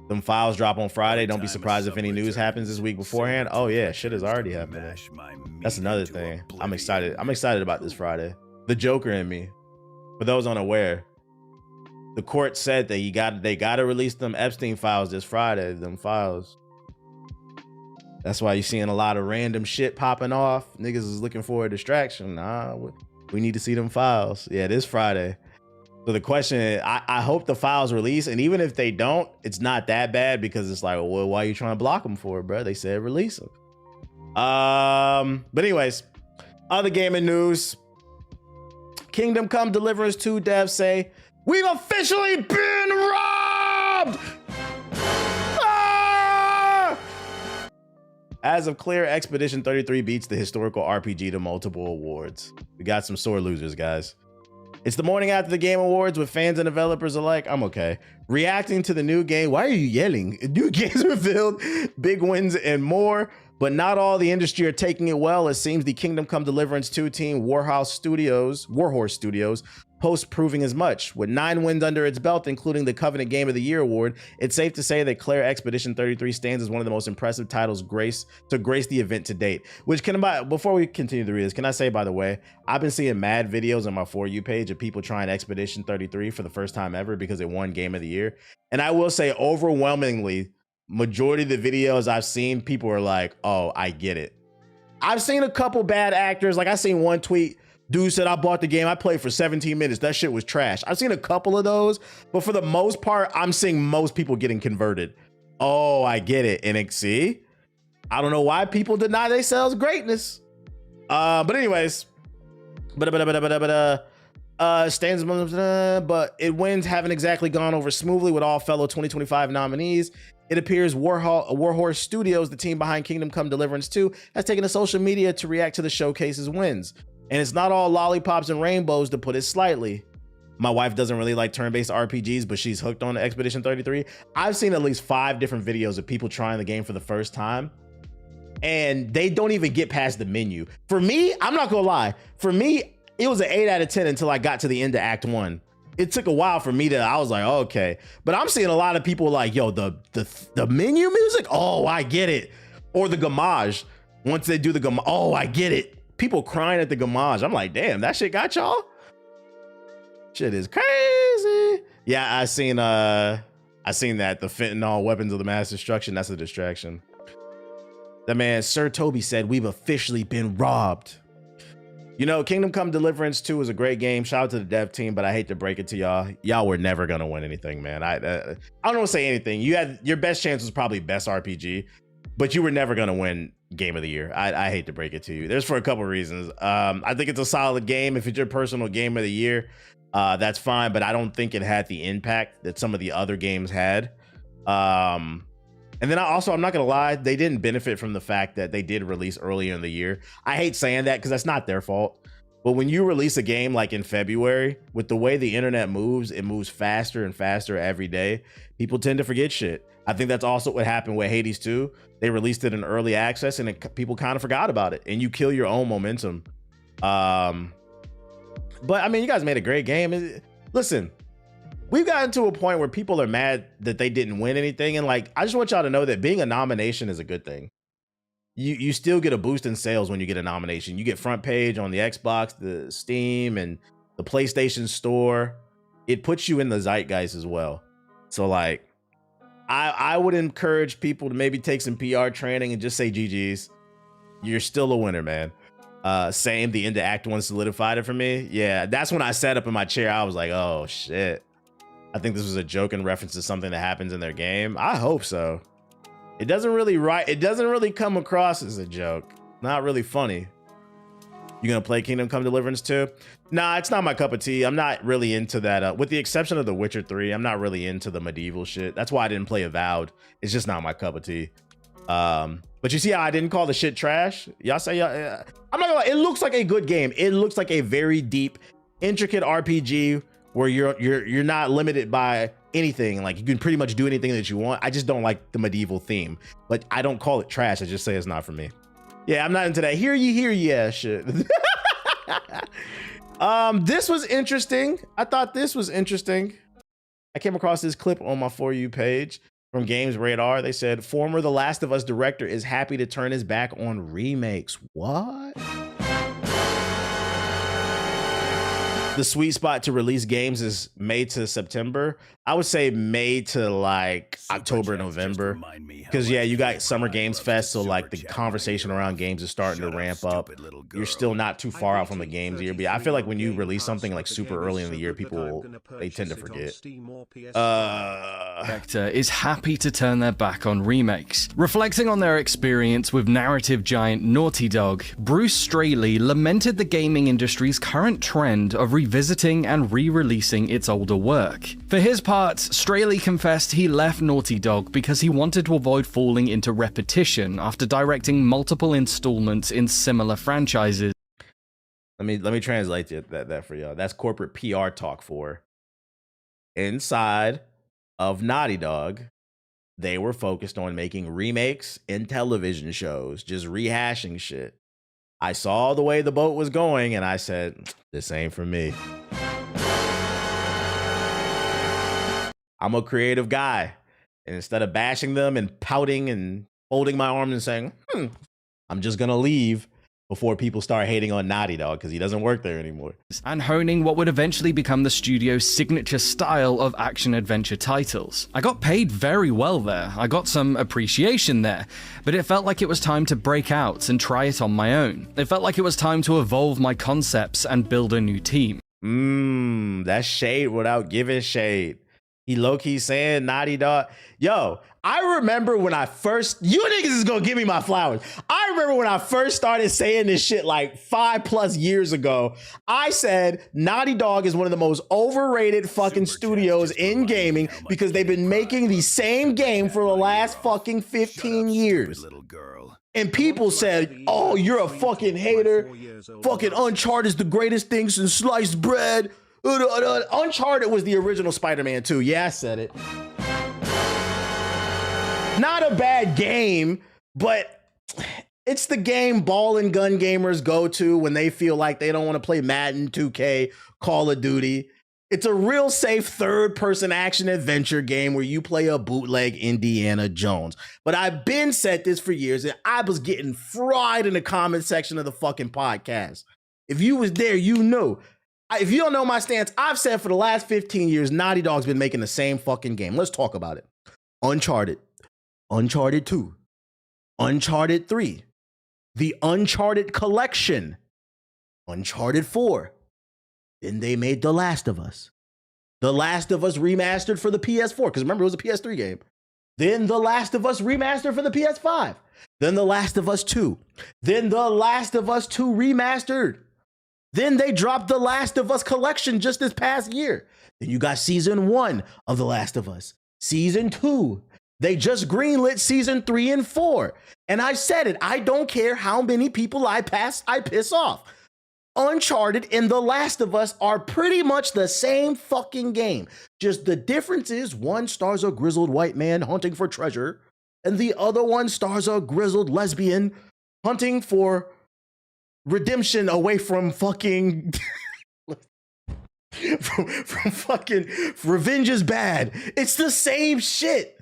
Them files drop on Friday. Don't be surprised if any news happens this week beforehand. Oh yeah, shit is already happening. That's another thing. I'm excited. I'm excited about this Friday. The Joker in me. For those unaware, the court said that they gotta release them Epstein files this Friday. Them files. That's why you're seeing a lot of random shit popping off. Niggas is looking for a distraction. Nah, we need to see them files. Yeah, this Friday. So the question is, I hope the files release. And even if they don't, it's not that bad because it's like, well, why are you trying to block them for, bro? They said release them. But anyways, other gaming news. Kingdom Come Deliverance 2 devs say, we've officially been robbed! As of clear, Expedition 33 beats the historical RPG to multiple awards. We got some sore losers, guys. It's the morning after the Game Awards with fans and developers alike. I'm okay. Reacting to the new game. Why are you yelling? New games revealed, big wins, and more. But not all the industry are taking it well. It seems the Kingdom Come Deliverance 2 team, Warhorse Studios, post proving as much. With 9 wins under its belt, including the Covenant Game of the Year award, it's safe to say that Claire Expedition 33 stands as one of the most impressive titles to grace the event to date. Which before we continue to read this, can I say, by the way, I've been seeing mad videos on my For You page of people trying Expedition 33 for the first time ever because it won Game of the Year. And I will say overwhelmingly, majority of the videos I've seen, people are like, oh, I get it. I've seen a couple bad actors. Like I seen one tweet, dude said I bought the game, I played for 17 minutes. That shit was trash. I've seen a couple of those, but for the most part, I'm seeing most people getting converted. Oh, I get it. And see, I don't know why people deny themselves greatness. But anyways, stands, but it wins haven't exactly gone over smoothly with all fellow 2025 nominees. It appears Warhorse Studios, the team behind Kingdom Come Deliverance 2, has taken to social media to react to the showcase's wins. And it's not all lollipops and rainbows, to put it slightly. My wife doesn't really like turn-based RPGs, but she's hooked on Expedition 33. I've seen at least 5 different videos of people trying the game for the first time, and they don't even get past the menu. For me, I'm not gonna lie. For me, it was an 8 out of 10 until I got to the end of Act 1. It took a while for me to, I was like, okay. But I'm seeing a lot of people like, yo, the menu music, oh, I get it. Or the gamage. Once they do the gamage, oh, I get it. People crying at the gamage. I'm like, damn, that shit got y'all? Shit is crazy. Yeah, I seen that, the fentanyl weapons of the mass destruction. That's a distraction. That man, Sir Toby said, we've officially been robbed. You know, Kingdom Come Deliverance 2 is a great game. Shout out to the dev team, but I hate to break it to y'all. Y'all were never gonna win anything, man. I don't want to say anything. You had your best chance was probably best RPG, but you were never gonna win Game of the Year. I hate to break it to you. There's for a couple reasons. I think it's a solid game. If it's your personal Game of the Year, that's fine, but I don't think it had the impact that some of the other games had. And then I'm not gonna lie, they didn't benefit from the fact that they did release earlier in the year. I hate saying that because that's not their fault. But when you release a game like in February, with the way the internet moves, it moves faster and faster every day. People tend to forget shit. I think that's also what happened with Hades 2. They released it in early access and people kind of forgot about it, and you kill your own momentum. But I mean, you guys made a great game. Listen, we've gotten to a point where people are mad that they didn't win anything. And like, I just want y'all to know that being a nomination is a good thing. You still get a boost in sales when you get a nomination. You get front page on the Xbox, the Steam, and the PlayStation Store. It puts you in the zeitgeist as well. So like, I would encourage people to maybe take some PR training and just say GG's. You're still a winner, man. Same, the end of Act 1 solidified it for me. Yeah, that's when I sat up in my chair. I was like, oh shit. I think this was a joke in reference to something that happens in their game. I hope so. It doesn't really come across as a joke. Not really funny. You gonna play Kingdom Come Deliverance 2? Nah, it's not my cup of tea. I'm not really into that. With the exception of The Witcher 3, I'm not really into the medieval shit. That's why I didn't play Avowed. It's just not my cup of tea. But you see how I didn't call the shit trash? Y'all say, I'm not gonna lie, it looks like a good game. It looks like a very deep, intricate RPG where you're not limited by anything. Like, you can pretty much do anything that you want. I just don't like the medieval theme, but I don't call it trash. I just say it's not for me. Yeah, I'm not into that. Hear ye, yeah, shit. This was interesting. I thought this was interesting. I came across this clip on my For You page from Games Radar. They said, former The Last of Us director is happy to turn his back on remakes. What? The sweet spot to release games is May to September. I would say May to like October, November. Because yeah, you got Summer Games Fest, so like the conversation around games is starting to ramp up. You're still not too far out from the games year, but I feel like when you release something like super early in the year, people, they tend to forget. Director is happy to turn their back on remakes. Reflecting on their experience with narrative giant Naughty Dog, Bruce Straley lamented the gaming industry's current trend of revisiting and re-releasing its older work. For his part, Straley confessed he left Naughty Dog because he wanted to avoid falling into repetition after directing multiple installments in similar franchises. Let me translate that for y'all. That's corporate PR talk for inside of Naughty Dog. They were focused on making remakes and television shows, just rehashing shit. I saw the way the boat was going and I said, this ain't for me. I'm a creative guy. And instead of bashing them and pouting and folding my arms and saying, I'm just gonna leave, before people start hating on Naughty Dog because he doesn't work there anymore. And honing what would eventually become the studio's signature style of action-adventure titles. I got paid very well there, I got some appreciation there, but it felt like it was time to break out and try it on my own. It felt like it was time to evolve my concepts and build a new team. That's shade without giving shade. He low-key saying Naughty Dog. Yo, I remember when I first, you niggas is gonna give me my flowers. I remember when I first started saying this shit like 5+ years ago. I said Naughty Dog is one of the most overrated fucking studios in gaming because they've been making the same game for the last fucking 15 years. Little girl. And people said, oh, you're a fucking hater. Fucking Uncharted is the greatest thing since sliced bread. Uncharted was the original Spider-Man 2. Yeah, I said it. Not a bad game, but it's the game ball and gun gamers go to when they feel like they don't want to play Madden, 2K, Call of Duty. It's a real safe third-person action adventure game where you play a bootleg Indiana Jones. But I've been said this for years, and I was getting fried in the comment section of the fucking podcast. If you was there, you knew. If you don't know my stance, I've said for the last 15 years, Naughty Dog's been making the same fucking game. Let's talk about it. Uncharted, Uncharted 2, Uncharted 3, the Uncharted Collection, Uncharted 4. Then they made The Last of Us. The Last of Us remastered for the PS4, because remember, it was a PS3 game. Then The Last of Us remastered for the PS5. Then The Last of Us 2. Then The Last of Us 2 remastered. Then they dropped The Last of Us Collection just this past year. Then you got Season 1 of The Last of Us. Season 2. They just greenlit Season 3 and 4. And I said it, I don't care how many people I piss off. Uncharted and The Last of Us are pretty much the same fucking game. Just the difference is one stars a grizzled white man hunting for treasure, and the other one stars a grizzled lesbian hunting for redemption away from fucking from fucking revenge is bad. It's the same shit.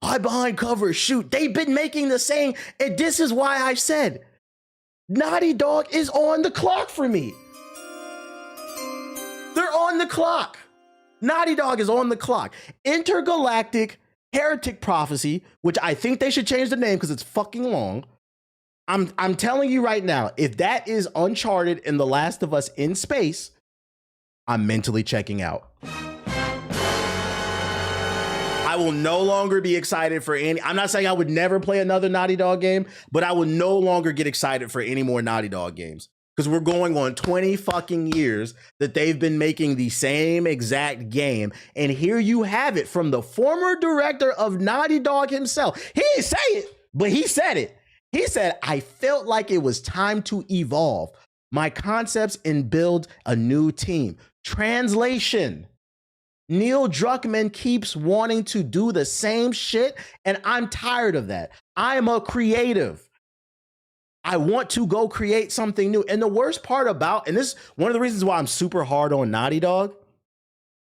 Hide behind cover, shoot. They've been making the same, and this is why I said Naughty Dog is on the clock for me. They're on the clock. Naughty Dog is on the clock. Intergalactic Heretic Prophecy, which I think they should change the name because it's fucking long. I'm telling you right now, if that is Uncharted and The Last of Us in space, I'm mentally checking out. I will no longer be excited for any. I'm not saying I would never play another Naughty Dog game, but I would no longer get excited for any more Naughty Dog games. Because we're going on 20 fucking years that they've been making the same exact game. And here you have it from the former director of Naughty Dog himself. He didn't say it, but he said it. He said, I felt like it was time to evolve my concepts and build a new team. Translation. Neil Druckmann keeps wanting to do the same shit, and I'm tired of that. I'm a creative. I want to go create something new. And the worst part about, and this is one of the reasons why I'm super hard on Naughty Dog,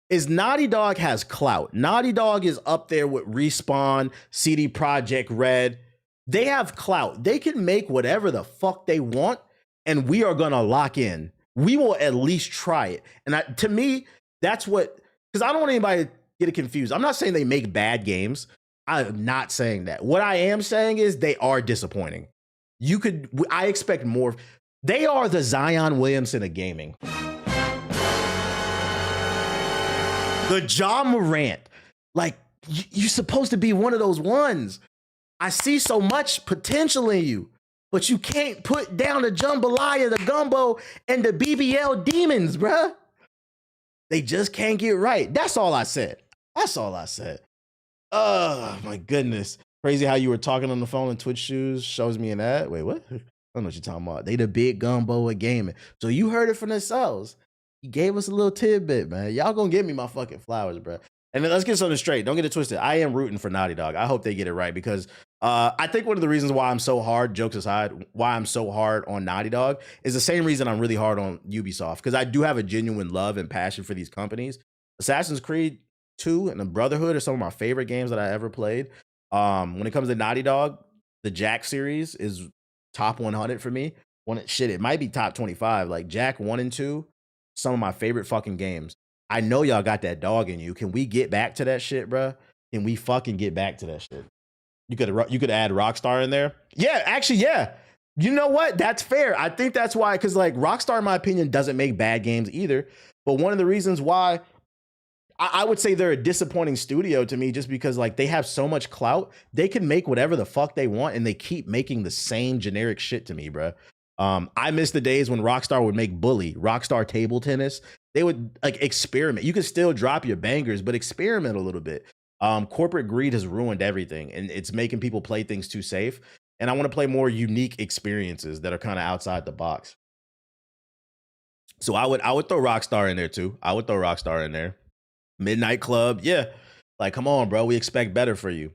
is Naughty Dog has clout. Naughty Dog is up there with Respawn, CD Projekt Red. They have clout. They can make whatever the fuck they want, and we are gonna lock in. We will at least try it. And to me, that's what, because I don't want anybody to get it confused. I'm not saying they make bad games. I'm not saying that. What I am saying is they are disappointing. I expect more. They are the Zion Williamson of gaming. The John Morant. Like, you're supposed to be one of those ones. I see so much potential in you, but you can't put down the jambalaya, the gumbo, and the BBL demons, bruh. They just can't get right. That's all I said. That's all I said. Oh, my goodness. Crazy how you were talking on the phone in Twitch shoes shows me an ad. Wait, what? I don't know what you're talking about. They the big gumbo of gaming. So you heard it from themselves. He gave us a little tidbit, man. Y'all gonna give me my fucking flowers, bro. And then let's get something straight. Don't get it twisted. I am rooting for Naughty Dog. I hope they get it right because I think one of the reasons why I'm so hard, jokes aside, why I'm so hard on Naughty Dog is the same reason I'm really hard on Ubisoft, because I do have a genuine love and passion for these companies. Assassin's Creed 2 and the Brotherhood are some of my favorite games that I ever played. When it comes to Naughty Dog, the Jack series is top 100 for me. Shit, it might be top 25. Like Jack 1 and 2, some of my favorite fucking games. I know y'all got that dog in you. Can we get back to that shit, bro? Can we fucking get back to that shit? You could add Rockstar in there. Yeah, actually, yeah. You know what? That's fair. I think that's why, because like Rockstar, in my opinion, doesn't make bad games either. But one of the reasons why I would say they're a disappointing studio to me, just because like they have so much clout, they can make whatever the fuck they want, and they keep making the same generic shit to me, bro. I miss the days when Rockstar would make Bully, Rockstar Table Tennis. They would like experiment. You could still drop your bangers, but experiment a little bit. Corporate greed has ruined everything, and it's making people play things too safe. And I want to play more unique experiences that are kind of outside the box. So I would throw Rockstar in there too. I would throw Rockstar in there. Midnight Club, yeah. Like, come on, bro. We expect better for you.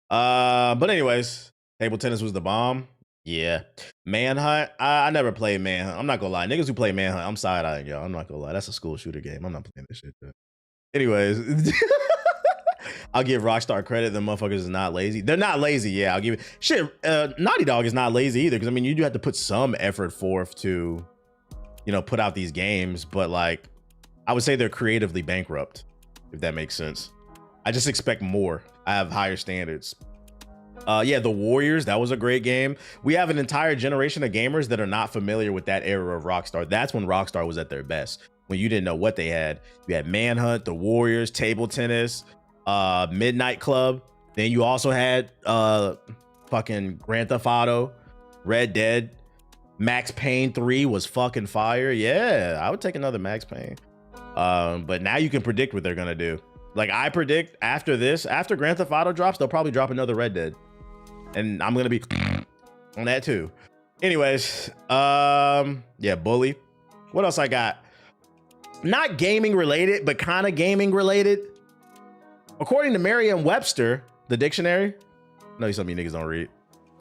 But anyways, Table Tennis was the bomb. Yeah. Manhunt. I never played Manhunt. I'm not gonna lie. Niggas who play Manhunt, I'm side-eyeing y'all. I'm not gonna lie. That's a school shooter game. I'm not playing this shit. Though. Anyways. I'll give Rockstar credit. The motherfuckers is not lazy. They're not lazy. Yeah, I'll give it. Shit, Naughty Dog is not lazy either. Because I mean, you do have to put some effort forth to, you know, put out these games. But like, I would say they're creatively bankrupt, if that makes sense. I just expect more. I have higher standards. Yeah, The Warriors. That was a great game. We have an entire generation of gamers that are not familiar with that era of Rockstar. That's when Rockstar was at their best. When you didn't know what they had. You had Manhunt, The Warriors, Table Tennis, Midnight Club. Then you also had fucking Grand Theft Auto, Red Dead, Max Payne 3 was fucking fire. Yeah, I would take another Max Payne. But now you can predict what they're gonna do. Like I predict after this, after Grand Theft Auto drops, they'll probably drop another Red Dead, and I'm gonna be on that too. Anyways, yeah, Bully. What else I got? Not gaming related, but kind of gaming related. According to Merriam-Webster, the dictionary, I know some of you niggas don't read.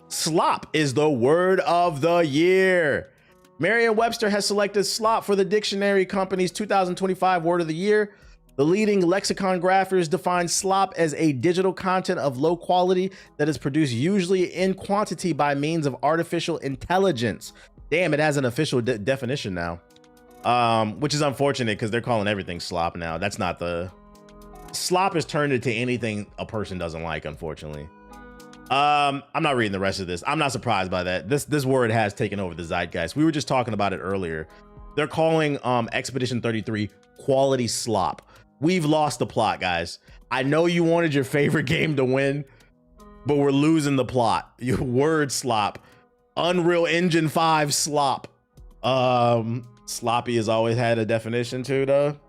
Slop is the word of the year. Merriam-Webster has selected slop for the dictionary company's 2025 word of the year. The leading lexicon graphers define slop as a digital content of low quality that is produced usually in quantity by means of artificial intelligence. Damn, it has an official definition now. Which is unfortunate because they're calling everything slop now. That's not the... Slop has turned into anything a person doesn't like, unfortunately. I'm not reading the rest of this. I'm not surprised by that. This word has taken over the zeitgeist. We were just talking about it earlier. They're calling Expedition 33 quality slop. We've lost the plot, guys. I know you wanted your favorite game to win, but we're losing the plot. Your word slop. Unreal Engine 5 slop. Sloppy has always had a definition too, though.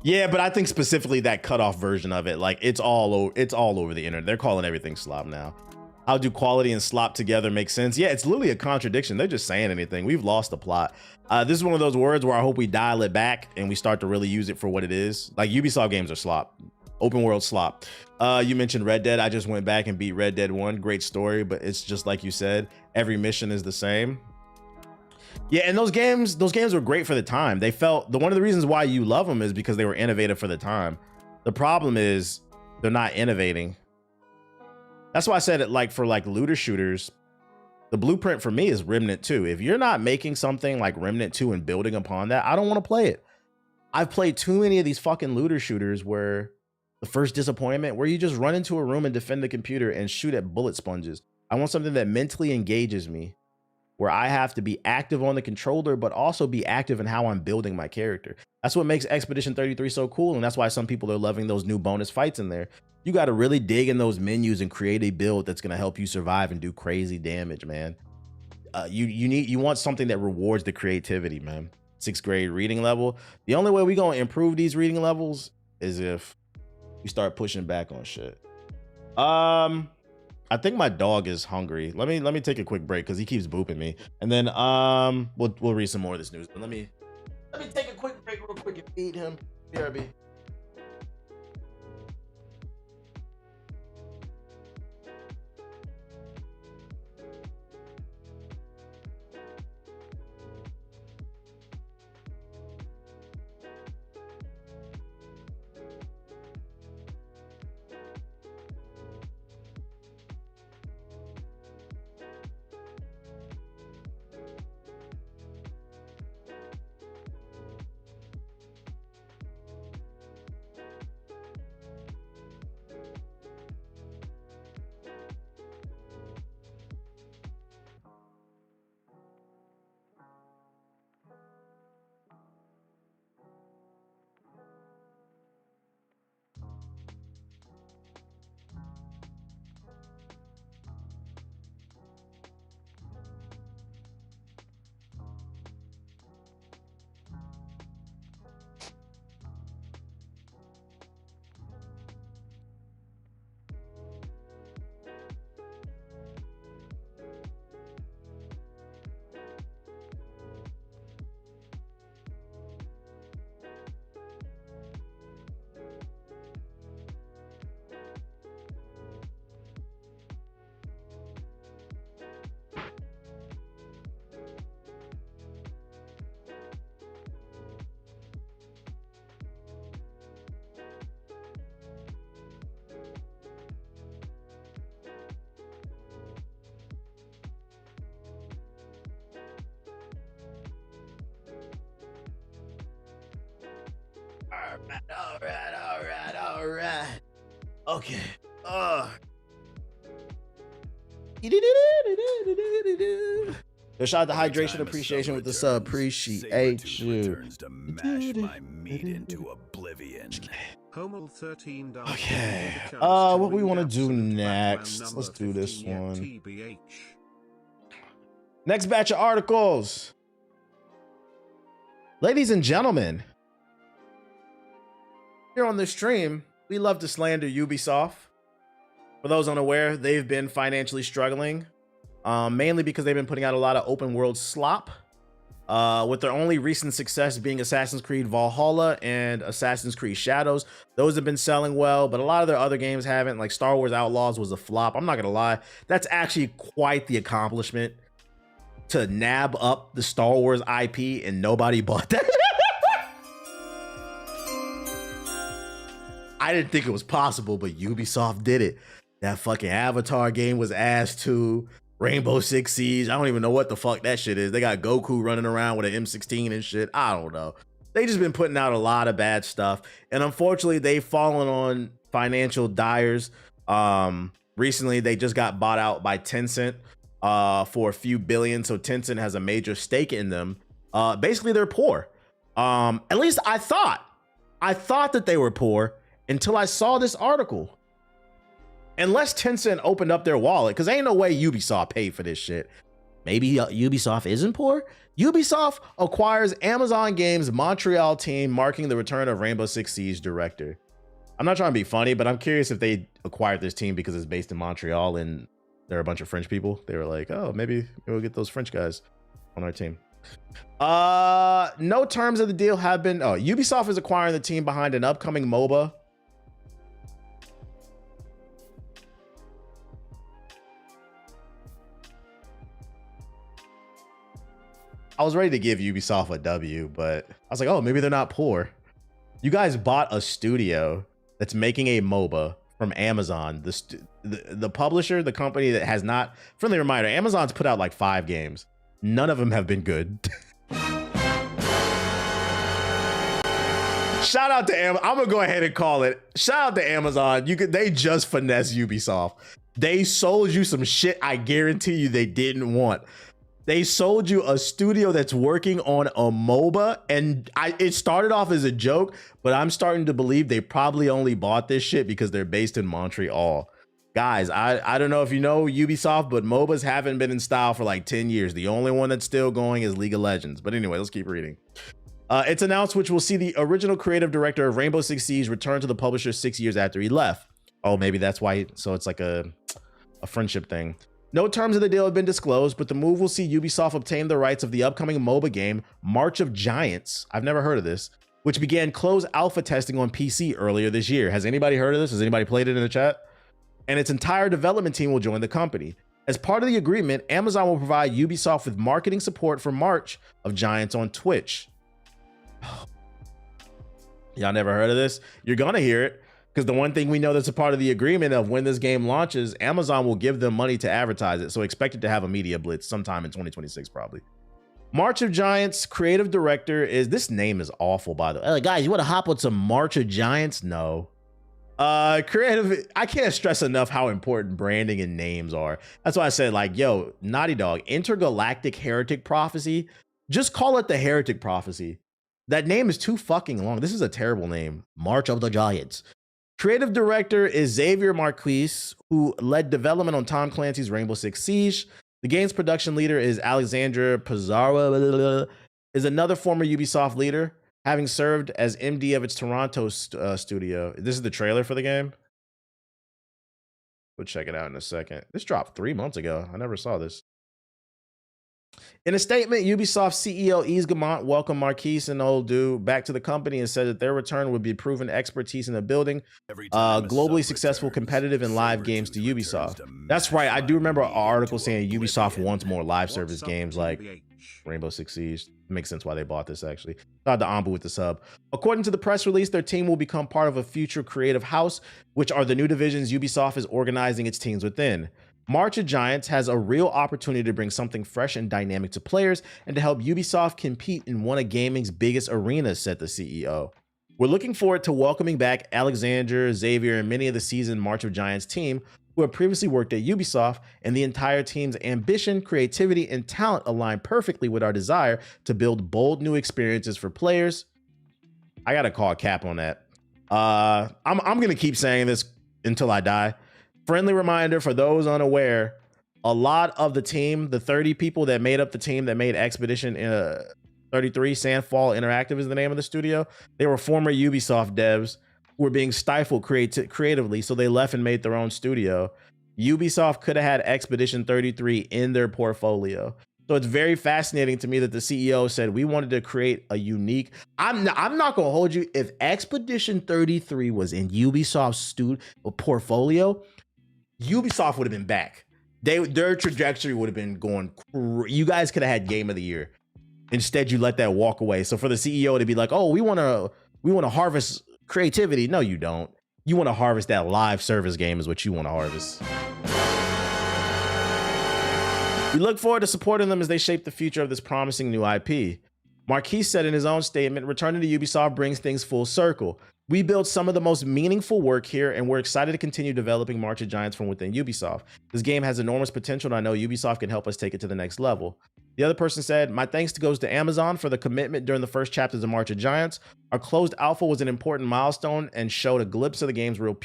Yeah, but I think specifically that cutoff version of it, like it's all over the internet. They're calling everything slop now. How do quality and slop together make sense? Yeah, it's literally a contradiction. They're just saying anything. We've lost the plot. This is one of those words where I hope we dial it back and we start to really use it for what it is. Like Ubisoft games are slop, open world slop. You mentioned Red Dead. I just went back and beat Red Dead 1. Great story, but it's just like you said, every mission is the same. Yeah, and those games were great for the time. They felt one of the reasons why you love them is because they were innovative for the time. The problem is they're not innovating. That's why I said it, like for like looter shooters, the blueprint for me is Remnant 2. If you're not making something like Remnant 2 and building upon that, I don't want to play it. I've played too many of these fucking looter shooters where the first disappointment, where you just run into a room and defend the computer and shoot at bullet sponges. I want something that mentally engages me, where I have to be active on the controller, but also be active in how I'm building my character. That's what makes Expedition 33 so cool. And that's why some people are loving those new bonus fights in there. You got to really dig in those menus and create a build that's going to help you survive and do crazy damage, man. You want something that rewards the creativity, man. 6th grade reading level. The only way we going to improve these reading levels is if we start pushing back on shit. I think my dog is hungry. Let me take a quick break because he keeps booping me, and then we'll read some more of this news. But let me take a quick break real quick and feed him. BRB. All right. Okay. Shout out to Hydration Appreciation with the sub. Appreciate you. Returns to mash my meat into oblivion. Okay. What we want to do next? Let's do this one. Next batch of articles. Ladies and gentlemen, here on the stream, we love to slander Ubisoft. For those unaware, they've been financially struggling, mainly because they've been putting out a lot of open world slop, with their only recent success being Assassin's Creed Valhalla and Assassin's Creed Shadows. Those have been selling well, but a lot of their other games haven't. Like Star Wars Outlaws was a flop. I'm not gonna lie, that's actually quite the accomplishment to nab up the Star Wars IP and nobody bought that. I didn't think it was possible, but Ubisoft did it. That fucking Avatar game was ass too. Rainbow Six Siege, I don't even know what the fuck that shit is. They got Goku running around with an M16 and shit. I don't know. They just been putting out a lot of bad stuff. And unfortunately, they've fallen on financial dyers. Recently, they just got bought out by Tencent for a few billion. So Tencent has a major stake in them. Basically, they're poor. At least I thought that they were poor until I saw this article. Unless Tencent opened up their wallet, because ain't no way Ubisoft paid for this shit. Maybe Ubisoft isn't poor? Ubisoft acquires Amazon Games Montreal team, marking the return of Rainbow Six Siege director. I'm not trying to be funny, but I'm curious if they acquired this team because it's based in Montreal and they're a bunch of French people. They were like, oh, maybe we'll get those French guys on our team. No terms of the deal have been. Oh, Ubisoft is acquiring the team behind an upcoming MOBA. I was ready to give Ubisoft a W, but I was like, oh, maybe they're not poor. You guys bought a studio that's making a MOBA from Amazon. The publisher, the company that has not, friendly reminder, Amazon's put out like 5 games. None of them have been good. Shout out to Amazon. I'm gonna go ahead and call it. Shout out to Amazon. They just finessed Ubisoft. They sold you some shit I guarantee you they didn't want. They sold you a studio that's working on a MOBA, and it started off as a joke, but I'm starting to believe they probably only bought this shit because they're based in Montreal. Guys, I don't know if you know Ubisoft, but MOBAs haven't been in style for like 10 years. The only one that's still going is League of Legends. But anyway, let's keep reading. It's announced which will see the original creative director of Rainbow Six Siege return to the publisher 6 years after he left. Oh, maybe that's why. So it's like a friendship thing. No terms of the deal have been disclosed, but the move will see Ubisoft obtain the rights of the upcoming MOBA game, March of Giants. I've never heard of this, which began closed alpha testing on PC earlier this year. Has anybody heard of this? Has anybody played it in the chat? And its entire development team will join the company. As part of the agreement, Amazon will provide Ubisoft with marketing support for March of Giants on Twitch. Y'all never heard of this? You're gonna hear it. Because the one thing we know that's a part of the agreement of when this game launches, Amazon will give them money to advertise it. So expect it to have a media blitz sometime in 2026, probably. March of Giants creative director is, this name is awful, by the way. Like, guys, you want to hop on some March of Giants? No. Creative, I can't stress enough how important branding and names are. That's why I said, like, yo, Naughty Dog, Intergalactic Heretic Prophecy. Just call it the Heretic Prophecy. That name is too fucking long. This is a terrible name. March of the Giants. Creative director is Xavier Marquise, who led development on Tom Clancy's Rainbow Six Siege. The game's production leader is Alexandra Pizarro, is another former Ubisoft leader, having served as MD of its Toronto studio. This is the trailer for the game. We'll check it out in a second. This dropped 3 months ago. I never saw this. In a statement, Ubisoft CEO Yves Guillemot welcomed Marquise and old dude back to the company and said that their return would be proven expertise in the building globally successful competitive and live games to Ubisoft. That's right. I do remember an article saying Ubisoft wants more live service games like Rainbow Six Siege. Makes sense why they bought this, actually. Shout out to Ambu with the sub. According to the press release, their team will become part of a future creative house, which are the new divisions Ubisoft is organizing its teams within. March of Giants has a real opportunity to bring something fresh and dynamic to players and to help Ubisoft compete in one of gaming's biggest arenas, said the CEO. We're looking forward to welcoming back Alexander, Xavier, and many of the seasoned March of Giants team who have previously worked at Ubisoft, and the entire team's ambition, creativity, and talent align perfectly with our desire to build bold new experiences for players. I gotta call a cap on that. I'm gonna keep saying this until I die. Friendly reminder for those unaware, a lot of the team, the 30 people that made up the team that made Expedition 33, Sandfall Interactive is the name of the studio. They were former Ubisoft devs who were being stifled creatively, so they left and made their own studio. Ubisoft could have had Expedition 33 in their portfolio. So it's very fascinating to me that the CEO said we wanted to create a unique. I'm not gonna hold you. If Expedition 33 was in Ubisoft's portfolio, Ubisoft would have been back. Their trajectory would have been going. You guys could have had Game of the Year. Instead, you let that walk away. So for the CEO to be like, "Oh, we want to harvest creativity," no, you don't. You want to harvest that live service game is what you want to harvest. We look forward to supporting them as they shape the future of this promising new IP. Marquis said in his own statement, returning to Ubisoft brings things full circle. We built some of the most meaningful work here, and we're excited to continue developing March of Giants from within Ubisoft. This game has enormous potential, and I know Ubisoft can help us take it to the next level. The other person said, my thanks goes to Amazon for the commitment during the first chapters of March of Giants. Our closed alpha was an important milestone and showed a glimpse of the game's real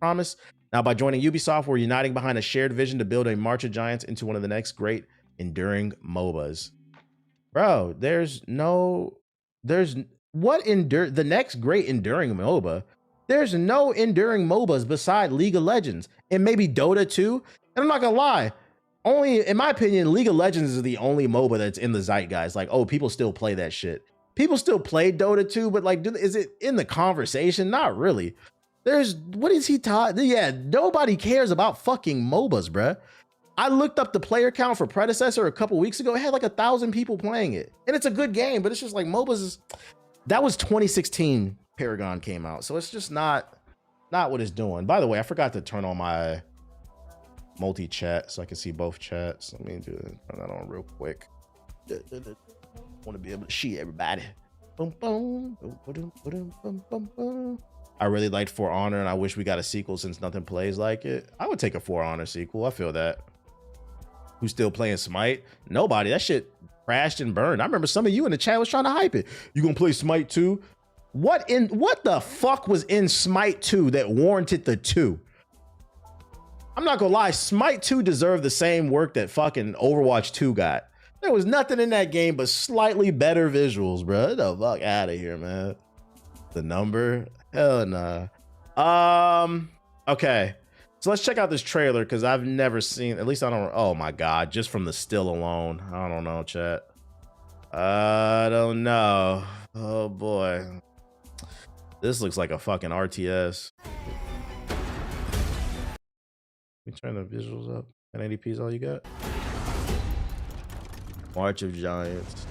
promise. Now, by joining Ubisoft, we're uniting behind a shared vision to build a March of Giants into one of the next great enduring MOBAs. Bro, the next great enduring MOBA? There's no enduring MOBAs beside League of Legends and maybe Dota 2. And I'm not gonna lie, only in my opinion, League of Legends is the only MOBA that's in the zeitgeist. Like, oh, people still play that shit. People still play Dota 2, but like, is it in the conversation? Not really. What is he taught? Yeah, nobody cares about fucking MOBAs, bruh. I looked up the player count for Predecessor a couple weeks ago. It had like 1,000 people playing it. And it's a good game, but it's just like MOBAs that was 2016 Paragon came out. So it's just not what it's doing. By the way, I forgot to turn on my multi-chat so I can see both chats. Let me turn that on real quick. Want to be able to see everybody. Boom, boom, boom, boom, boom, boom, boom. I really liked For Honor, and I wish we got a sequel since nothing plays like it. I would take a For Honor sequel. I feel that. Who's still playing Smite? Nobody. That shit crashed and burned. I remember some of you in the chat was trying to hype it. You gonna play Smite 2? What the fuck was in Smite 2 that warranted the 2? I'm not gonna lie, Smite 2 deserved the same work that fucking Overwatch 2 got. There was nothing in that game but slightly better visuals, bro. Get the fuck out of here, man. The number? Hell nah. Okay. So let's check out this trailer because I've never seen, at least I don't, oh my God, just from the still alone. I don't know, chat. I don't know. Oh boy. This looks like a fucking RTS. We turn the visuals up. 1080p is all you got? March of Giants.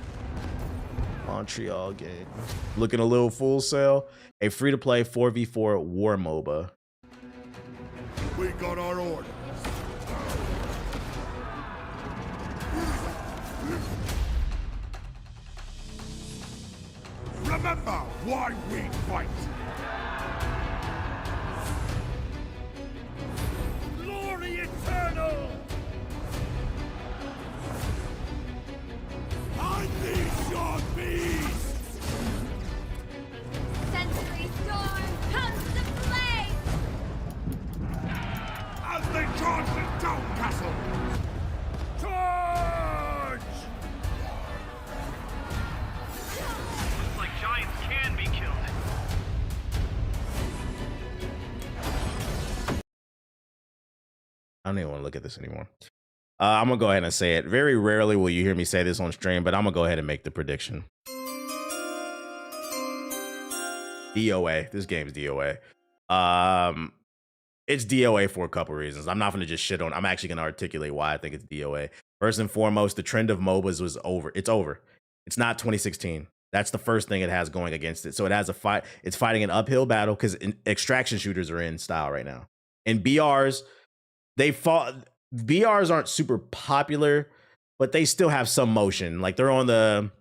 Montreal game. Looking a little full sale. A free-to-play 4v4 war MOBA. We got our orders. Remember why we fight. Glory eternal. Unleash your beast. Sensory storm comes to play! As they charge the town castle. Charge! Looks like giants can be killed. I don't even want to look at this anymore. I'm gonna go ahead and say it. Very rarely will you hear me say this on stream, but I'm gonna go ahead and make the prediction. DOA. This game's DOA. It's DOA for a couple reasons. I'm not gonna just shit on. I'm actually gonna articulate why I think it's DOA. First and foremost, the trend of MOBAs was over. It's over. It's not 2016. That's the first thing it has going against it. So it has a fight. It's fighting an uphill battle because extraction shooters are in style right now. And BRs, BRs aren't super popular, but they still have some motion. Like they're on the,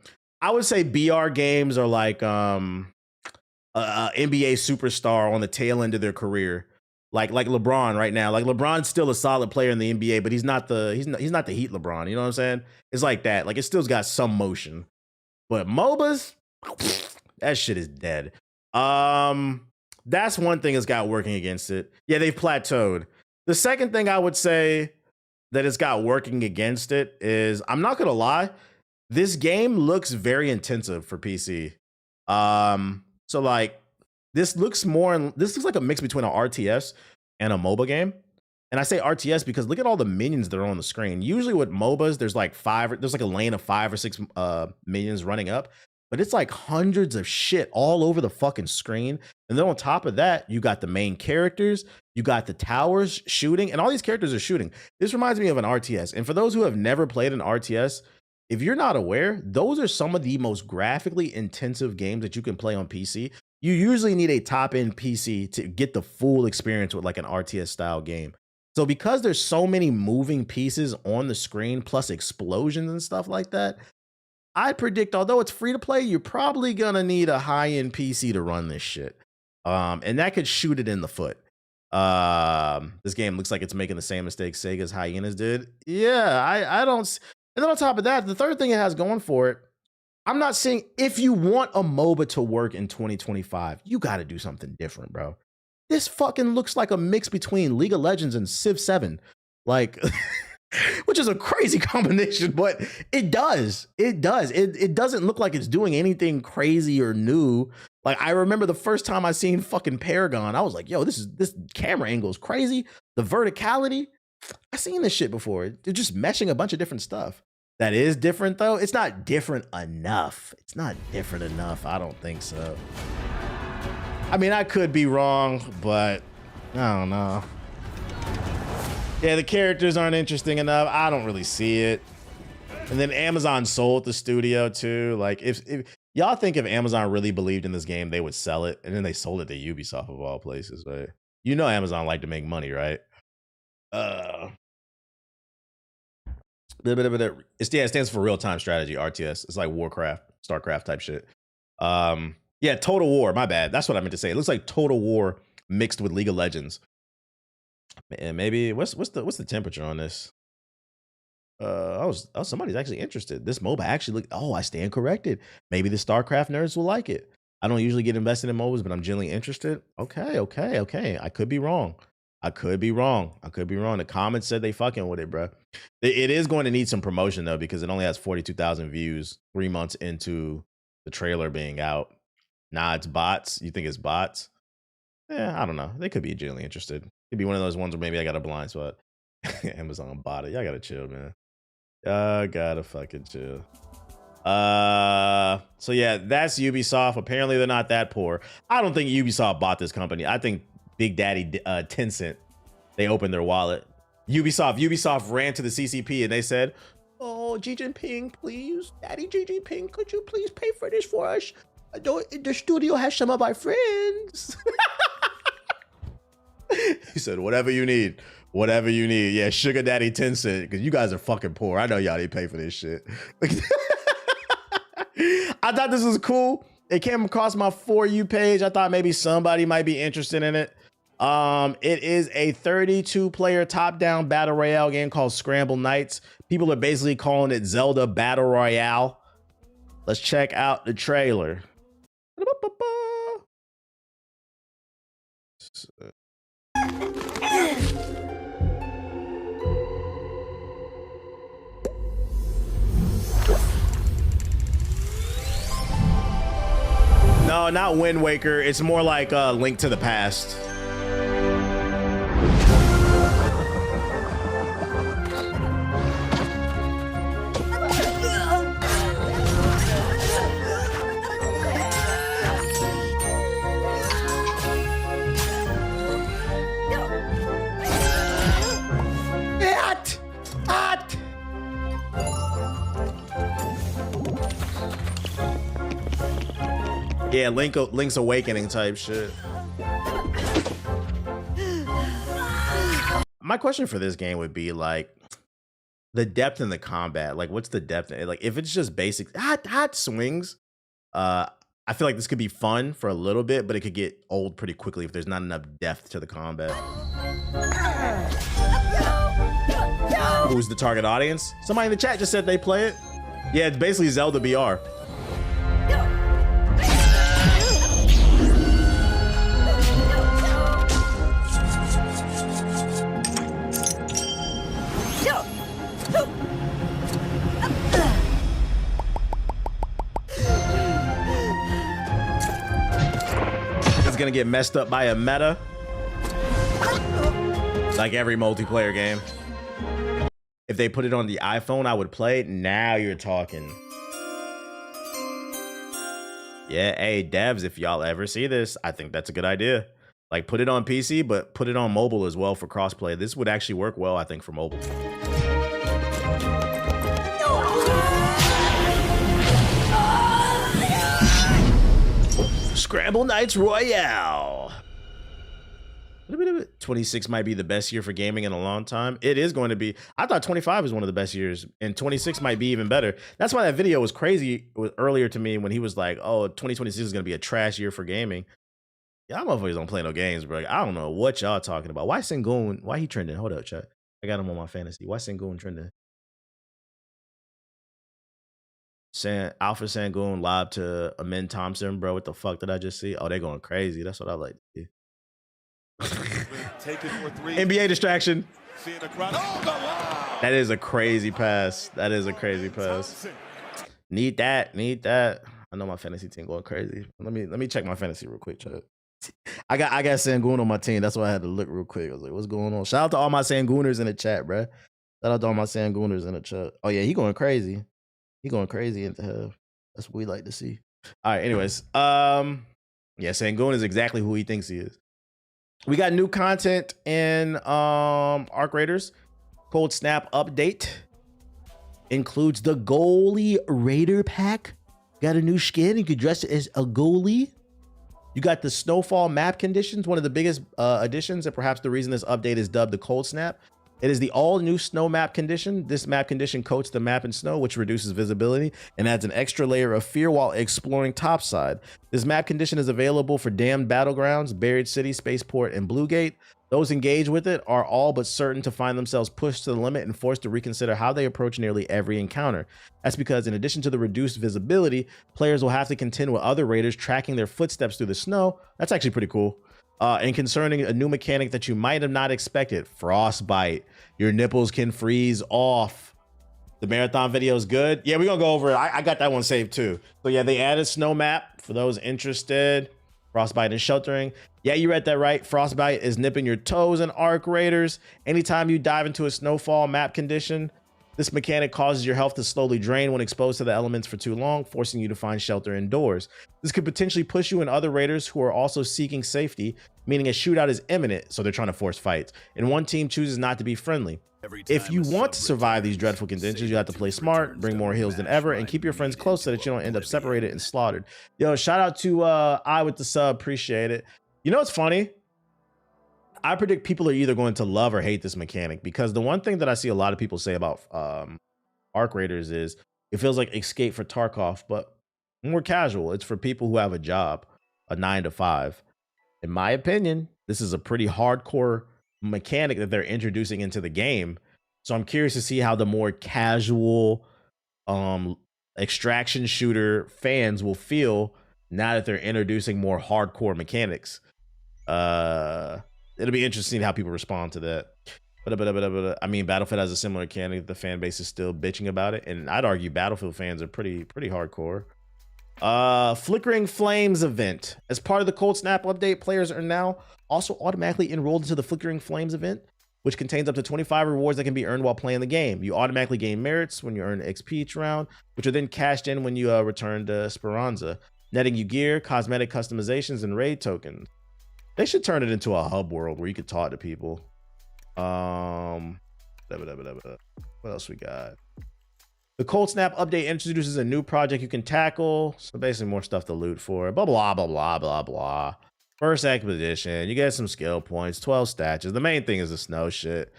I would say BR games are like NBA superstar on the tail end of their career, like LeBron right now. Like LeBron's still a solid player in the NBA, but he's not the Heat LeBron. You know what I'm saying? It's like that. Like it still's got some motion, but MOBAs, that shit is dead. That's one thing that's got working against it. Yeah, they've plateaued. The second thing I would say that it's got working against it is, I'm not gonna lie, this game looks very intensive for PC. So like this looks like a mix between an RTS and a MOBA game. And I say RTS because look at all the minions that are on the screen. Usually with MOBAs, there's like a lane of 5 or 6 minions running up, but it's like hundreds of shit all over the fucking screen. And then on top of that, you got the main characters, you got the towers shooting, and all these characters are shooting. This reminds me of an RTS. And for those who have never played an RTS, if you're not aware, those are some of the most graphically intensive games that you can play on PC. You usually need a top-end PC to get the full experience with like an RTS style game. So because there's so many moving pieces on the screen, plus explosions and stuff like that, I predict, although it's free to play, you're probably gonna need a high-end PC to run this shit. And that could shoot it in the foot. This game looks like it's making the same mistakes Sega's Hyenas did. Yeah, I don't. And then on top of that, the third thing it has going for it, I'm not saying if you want a MOBA to work in 2025, you got to do something different, bro. This fucking looks like a mix between League of Legends and Civ 7. Like, which is a crazy combination, but it does. It does. It doesn't look like it's doing anything crazy or new. Like, I remember the first time I seen fucking Paragon, I was like, yo, this camera angle is crazy. The verticality, I've seen this shit before. They're just meshing a bunch of different stuff. That is different, though. It's not different enough. It's not different enough. I don't think so. I mean, I could be wrong, but I don't know. Yeah, the characters aren't interesting enough. I don't really see it. And then Amazon sold the studio too. Like, if y'all think if Amazon really believed in this game, they would sell it, and then they sold it to Ubisoft of all places, right? You know Amazon like to make money, right? It stands for real time strategy, RTS. It's like Warcraft, StarCraft type shit. Yeah, Total War. My bad. That's what I meant to say. It looks like Total War mixed with League of Legends. And maybe what's the temperature on this? Somebody's actually interested. This MOBA actually I stand corrected. Maybe the StarCraft nerds will like it. I don't usually get invested in MOBAs, but I'm genuinely interested. Okay. I could be wrong. The comments said they fucking with it, bro. It is going to need some promotion though, because it only has 42,000 views 3 months into the trailer being out. Nah, it's bots. You think it's bots? Yeah, I don't know. They could be genuinely interested. It'd be one of those ones where maybe I got a blind spot. Amazon bought it. Y'all gotta chill, man. Y'all gotta fucking chill. So yeah, that's Ubisoft. Apparently they're not that poor. I don't think Ubisoft bought this company. I think Big Daddy Tencent, they opened their wallet. Ubisoft ran to the CCP and they said, "Oh, Xi Jinping, please, Daddy Xi Jinping, could you please pay for this for us? The studio has some of our friends." He said, whatever you need. Yeah, Sugar Daddy Tencent, because you guys are fucking poor. I know y'all didn't pay for this shit. I thought this was cool. It came across my For You page. I thought maybe somebody might be interested in it. It is a 32-player top-down battle royale game called Scramble Knights. People are basically calling it Zelda Battle Royale. Let's check out the trailer. No, not Wind Waker. It's more like Link to the Past. Yeah, Link's Awakening type shit. My question for this game would be like the depth in the combat. Like, what's the depth? Like, if it's just basic hot swings, I feel like this could be fun for a little bit, but it could get old pretty quickly if there's not enough depth to the combat. Who's the target audience? Somebody in the chat just said they play it. Yeah, it's basically Zelda BR. It's gonna get messed up by a meta. Like every multiplayer game. If they put it on the iPhone, I would play it. Now you're talking. Yeah, hey, devs, if y'all ever see this, I think that's a good idea. Like, put it on PC, but put it on mobile as well for crossplay. This would actually work well, I think, for mobile. Scramble Knights Royale. 26 might be the best year for gaming in a long time. It is going to be. I thought 25 was one of the best years, and 26 might be even better. That's why that video was crazy earlier to me when he was like, oh, 2026 is going to be a trash year for gaming. Y'all motherfuckers don't play no games, bro. I don't know what y'all talking about. Why Sengun? Why he trending? Hold up, chat. I got him on my fantasy. Why Sengun trending? Alpha Sengun live to Amin Thompson, bro. What the fuck did I just see? Oh, they going crazy. That's what I like to see. NBA distraction. That is a crazy pass. That is a crazy pass. Need that. Need that. I know my fantasy team going crazy. Let me check my fantasy real quick, chat. I got Sangoon on my team. That's why I had to look real quick. I was like, what's going on? Shout out to all my Sangooners in the chat, bro. Shout out to all my Sangooners in the chat. Oh yeah, he going crazy. He going crazy into hell. That's what we like to see. All right, anyways. Yeah, Sangoon is exactly who he thinks he is. We got new content in Arc Raiders. Cold Snap update includes the goalie Raider pack. Got a new skin. You could dress it as a goalie. You got the snowfall map conditions, one of the biggest additions, and perhaps the reason this update is dubbed the Cold Snap. It is the all-new snow map condition. This map condition coats the map in snow, which reduces visibility and adds an extra layer of fear while exploring topside. This map condition is available for Damned Battlegrounds, Buried City, Spaceport, and Bluegate. Those engaged with it are all but certain to find themselves pushed to the limit and forced to reconsider how they approach nearly every encounter. That's because in addition to the reduced visibility, players will have to contend with other raiders tracking their footsteps through the snow. That's actually pretty cool. And concerning a new mechanic that you might have not expected, frostbite. Your nipples can freeze off. The marathon video is good. Yeah, we're gonna go over it. I got that one saved too. So yeah, they added snow map for those interested. Frostbite and sheltering. Yeah, you read that right. Frostbite is nipping your toes in Arc Raiders. Anytime you dive into a snowfall map condition, this mechanic causes your health to slowly drain when exposed to the elements for too long, forcing you to find shelter indoors. This could potentially push you and other raiders who are also seeking safety, meaning a shootout is imminent, so they're trying to force fights, and one team chooses not to be friendly. If you want to survive these dreadful conditions, you have to play smart, bring more heals than ever, and keep your friends close so that you don't end up separated and slaughtered. Yo, shout out to I with the sub, appreciate it. You know what's funny? I predict people are either going to love or hate this mechanic, because the one thing that I see a lot of people say about Arc Raiders is it feels like Escape for Tarkov, but more casual. It's for people who have a job, a 9-to-5. In my opinion, this is a pretty hardcore mechanic that they're introducing into the game. So I'm curious to see how the more casual extraction shooter fans will feel now that they're introducing more hardcore mechanics. It'll be interesting how people respond to that. But I mean, Battlefield has a similar mechanic. The fan base is still bitching about it, and I'd argue Battlefield fans are pretty hardcore. Flickering Flames event. As part of the Cold Snap update, players are now also automatically enrolled into the Flickering Flames event, which contains up to 25 rewards that can be earned while playing the game. You automatically gain merits when you earn XP each round, which are then cashed in when you return to Speranza, netting you gear, cosmetic customizations, and raid tokens. They should turn it into a hub world where you could talk to people. What else we got? The Cold Snap update introduces a new project you can tackle. So basically more stuff to loot for. Blah, blah, blah, blah, blah, blah. First expedition. You get some skill points, 12 statues. The main thing is the snow shit.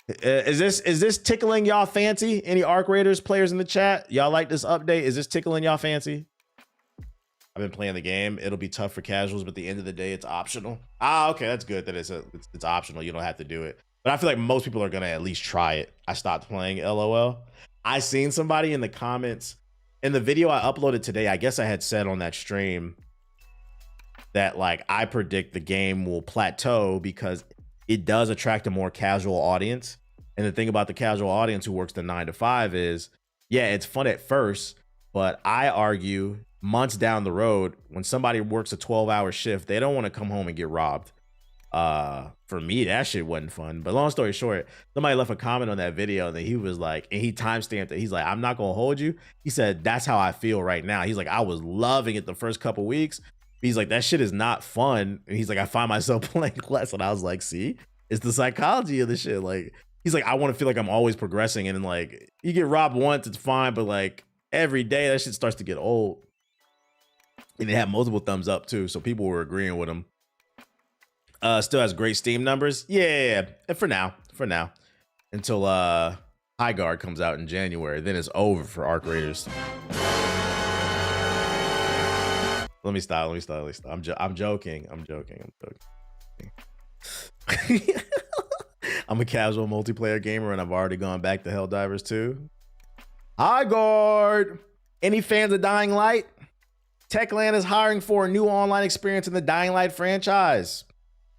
Is this tickling y'all fancy? Any Arc Raiders players in the chat? Y'all like this update? Is this tickling y'all fancy? I've been playing the game. It'll be tough for casuals, but at the end of the day, it's optional. Ah, okay, that's good that it's optional. You don't have to do it. But I feel like most people are gonna at least try it. I stopped playing LOL. I seen somebody in the comments in the video I uploaded today. I guess I had said on that stream that like I predict the game will plateau because it does attract a more casual audience. And the thing about the casual audience who works the 9 to 5 is, yeah, it's fun at first, but I argue months down the road, when somebody works a 12-hour shift, they don't want to come home and get robbed. For me, that shit wasn't fun. But long story short, somebody left a comment on that video that he was like, and he timestamped it. He's like, I'm not gonna hold you. He said, that's how I feel right now. He's like, I was loving it the first couple weeks. He's like, that shit is not fun. And he's like, I find myself playing less. And I was like, see, it's the psychology of the shit. Like, he's like, I want to feel like I'm always progressing. And then like, you get robbed once, it's fine. But like every day, that shit starts to get old. And it had multiple thumbs up too. So people were agreeing with him. Still has great Steam numbers. Yeah. And for now, until High Guard comes out in January, then it's over for Arc Raiders. Let me stop. I'm joking. I'm a casual multiplayer gamer, and I've already gone back to Helldivers 2. High Guard. Any fans of Dying Light? Techland is hiring for a new online experience in the Dying Light franchise.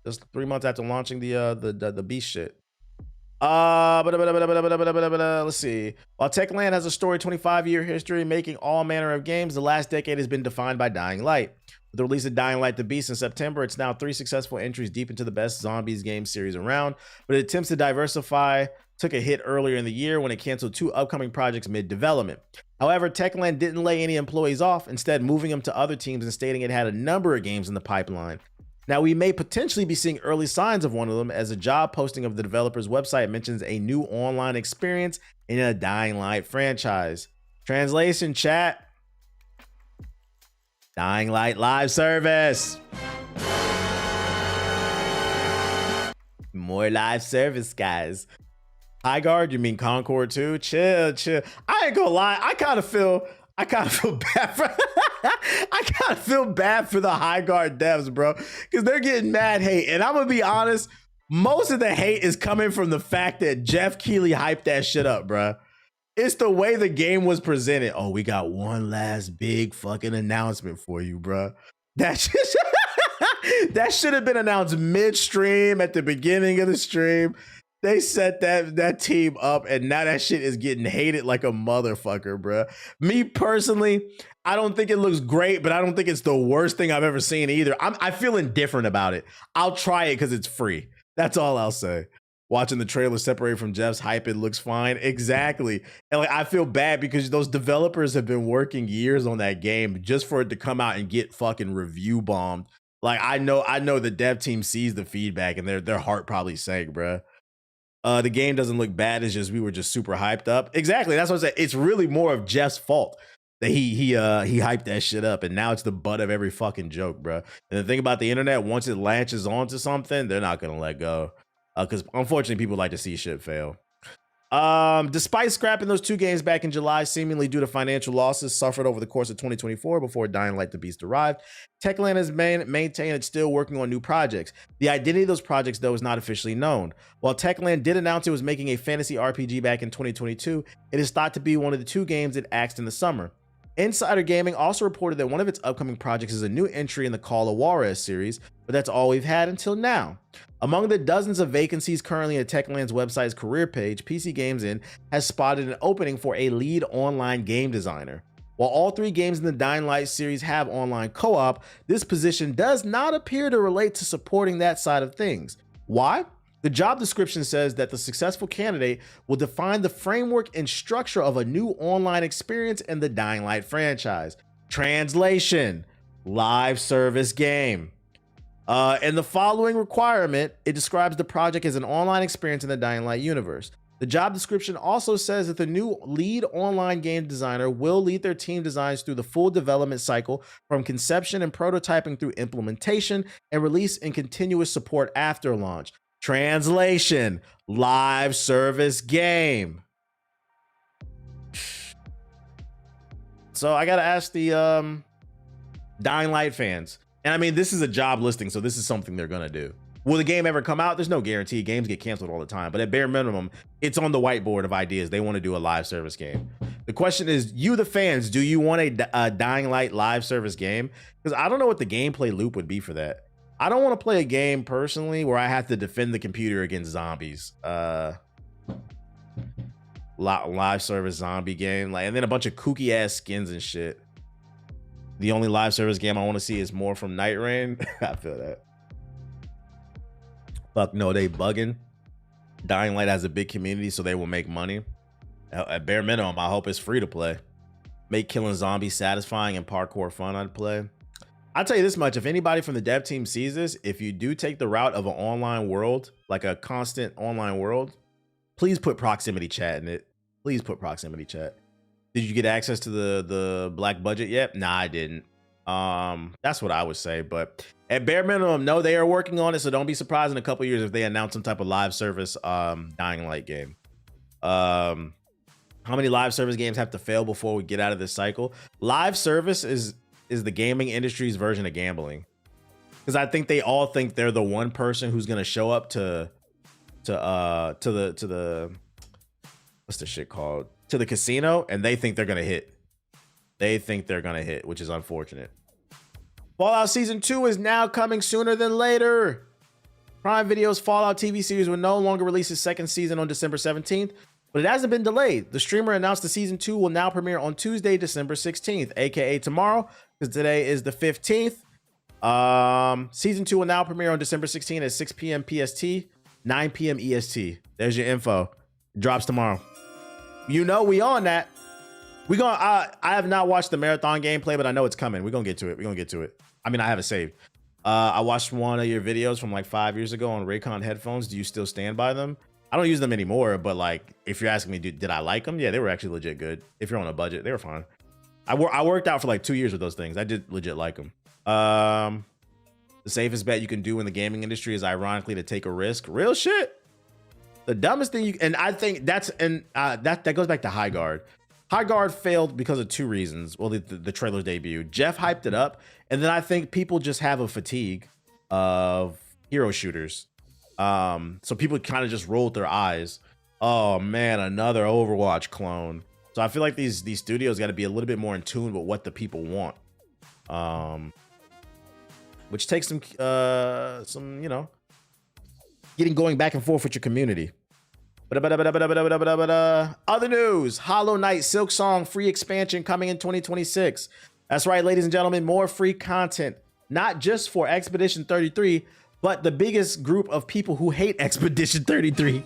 Just 3 months after launching the Beast shit. Let's see. While Techland has a storied 25-year history making all manner of games, the last decade has been defined by Dying Light. With the release of Dying Light the Beast in September, it's now 3 successful entries deep into the best zombies game series around, but it attempts to diversify took a hit earlier in the year when it canceled 2 upcoming projects mid-development. However, Techland didn't lay any employees off, instead moving them to other teams and stating it had a number of games in the pipeline. Now, we may potentially be seeing early signs of one of them, as a job posting of the developer's website mentions a new online experience in a Dying Light franchise. Translation, chat. Dying Light live service. More live service, guys. High Guard, you mean Concord too? Chill. I ain't gonna lie, I kind of feel bad for I kind of feel bad for the High Guard devs, bro, because they're getting mad hate. And I'm gonna be honest, most of the hate is coming from the fact that Jeff Keighley hyped that shit up, bro. It's the way the game was presented. Oh, we got one last big fucking announcement for you, bro. That should have been announced midstream at the beginning of the stream. They set that team up, and now that shit is getting hated like a motherfucker, bro. Me personally, I don't think it looks great, but I don't think it's the worst thing I've ever seen either. I feel indifferent about it. I'll try it because it's free. That's all I'll say. Watching the trailer separate from Jeff's hype, it looks fine. Exactly. And like, I feel bad because those developers have been working years on that game just for it to come out and get fucking review bombed. Like, I know the dev team sees the feedback and their heart probably sank, bro. The game doesn't look bad. It's just we were just super hyped up. Exactly. That's what I said. It's really more of Jeff's fault that he hyped that shit up, and now it's the butt of every fucking joke, bro. And the thing about the internet, once it latches onto something, they're not gonna let go. Because unfortunately, people like to see shit fail. Despite scrapping those 2 games back in July, seemingly due to financial losses suffered over the course of 2024 before Dying Light the Beast arrived, Techland has maintained it's still working on new projects. The identity of those projects, though, is not officially known. While Techland did announce it was making a fantasy RPG back in 2022, it is thought to be one of the 2 games it axed in the summer. Insider Gaming also reported that one of its upcoming projects is a new entry in the Call of Juarez series, but that's all we've had until now. Among the dozens of vacancies currently at Techland's website's career page, PC Games In has spotted an opening for a lead online game designer. While all 3 games in the Dying Light series have online co-op, this position does not appear to relate to supporting that side of things. Why? The job description says that the successful candidate will define the framework and structure of a new online experience in the Dying Light franchise. Translation: live service game. In the following requirement, it describes the project as an online experience in the Dying Light universe. The job description also says that the new lead online game designer will lead their team designs through the full development cycle, from conception and prototyping through implementation and release and continuous support after launch. Translation: live service game. So I gotta ask the Dying Light fans. And I mean, this is a job listing, so this is something they're gonna do. Will the game ever come out? There's no guarantee. Games get canceled all the time. But at bare minimum, it's on the whiteboard of ideas. They want to do a live service game. The question is, you the fans, do you want a Dying Light live service game? Because I don't know what the gameplay loop would be for that. I don't want to play a game personally where I have to defend the computer against zombies. Live service zombie game, and then a bunch of kooky ass skins and shit. The only live service game I want to see is more from Night Rain. I feel that. Fuck no, they bugging. Dying Light has a big community, so they will make money. At bare minimum, I hope it's free to play. Make killing zombies satisfying and parkour fun. I'd play. I'll tell you this much: if anybody from the dev team sees this, if you do take the route of an online world, like a constant online world, please put proximity chat in it. Please put proximity chat. Did you get access to the black budget yet? Nah, I didn't. That's what I would say. But at bare minimum, no, they are working on it. So don't be surprised in a couple years if they announce some type of live service Dying Light game. How many live service games have to fail before we get out of this cycle? Live service is the gaming industry's version of gambling, because I think they all think they're the one person who's gonna show up to the what's the shit called, to the casino, and they think they're gonna hit. They think they're gonna hit, which is unfortunate. Fallout Season 2 is now coming sooner than later. Prime Video's Fallout TV series will no longer release its second season on December 17th, but it hasn't been delayed. The streamer announced the Season 2 will now premiere on Tuesday, December 16th, aka tomorrow, because today is the 15th. Season 2 will now premiere on December 16th at 6 p.m. PST, 9 p.m. EST. There's your info. It drops tomorrow. You know we on that. I have not watched the marathon gameplay, but I know it's coming. We're gonna get to it. I mean, I have it saved. I watched one of your videos from like 5 years ago on Raycon headphones. Do you still stand by them? I don't use them anymore, but like, if you're asking me, did I like them? Yeah, they were actually legit good. If you're on a budget, they were fine. I worked out for like 2 years with those things. I did legit like them. The safest bet you can do in the gaming industry is ironically to take a risk. Real shit. The dumbest thing and I think that goes back to High Guard. High Guard failed because of two reasons. Well, the trailer's debut. Jeff hyped it up, and then I think people just have a fatigue of hero shooters. So people kind of just rolled their eyes. Oh man, another Overwatch clone. So I feel like these studios got to be a little bit more in tune with what the people want. Which takes some going back and forth with your community. Other news: Hollow Knight Silksong free expansion coming in 2026. That's right, ladies and gentlemen, more free content, not just for Expedition 33, but the biggest group of people who hate Expedition 33.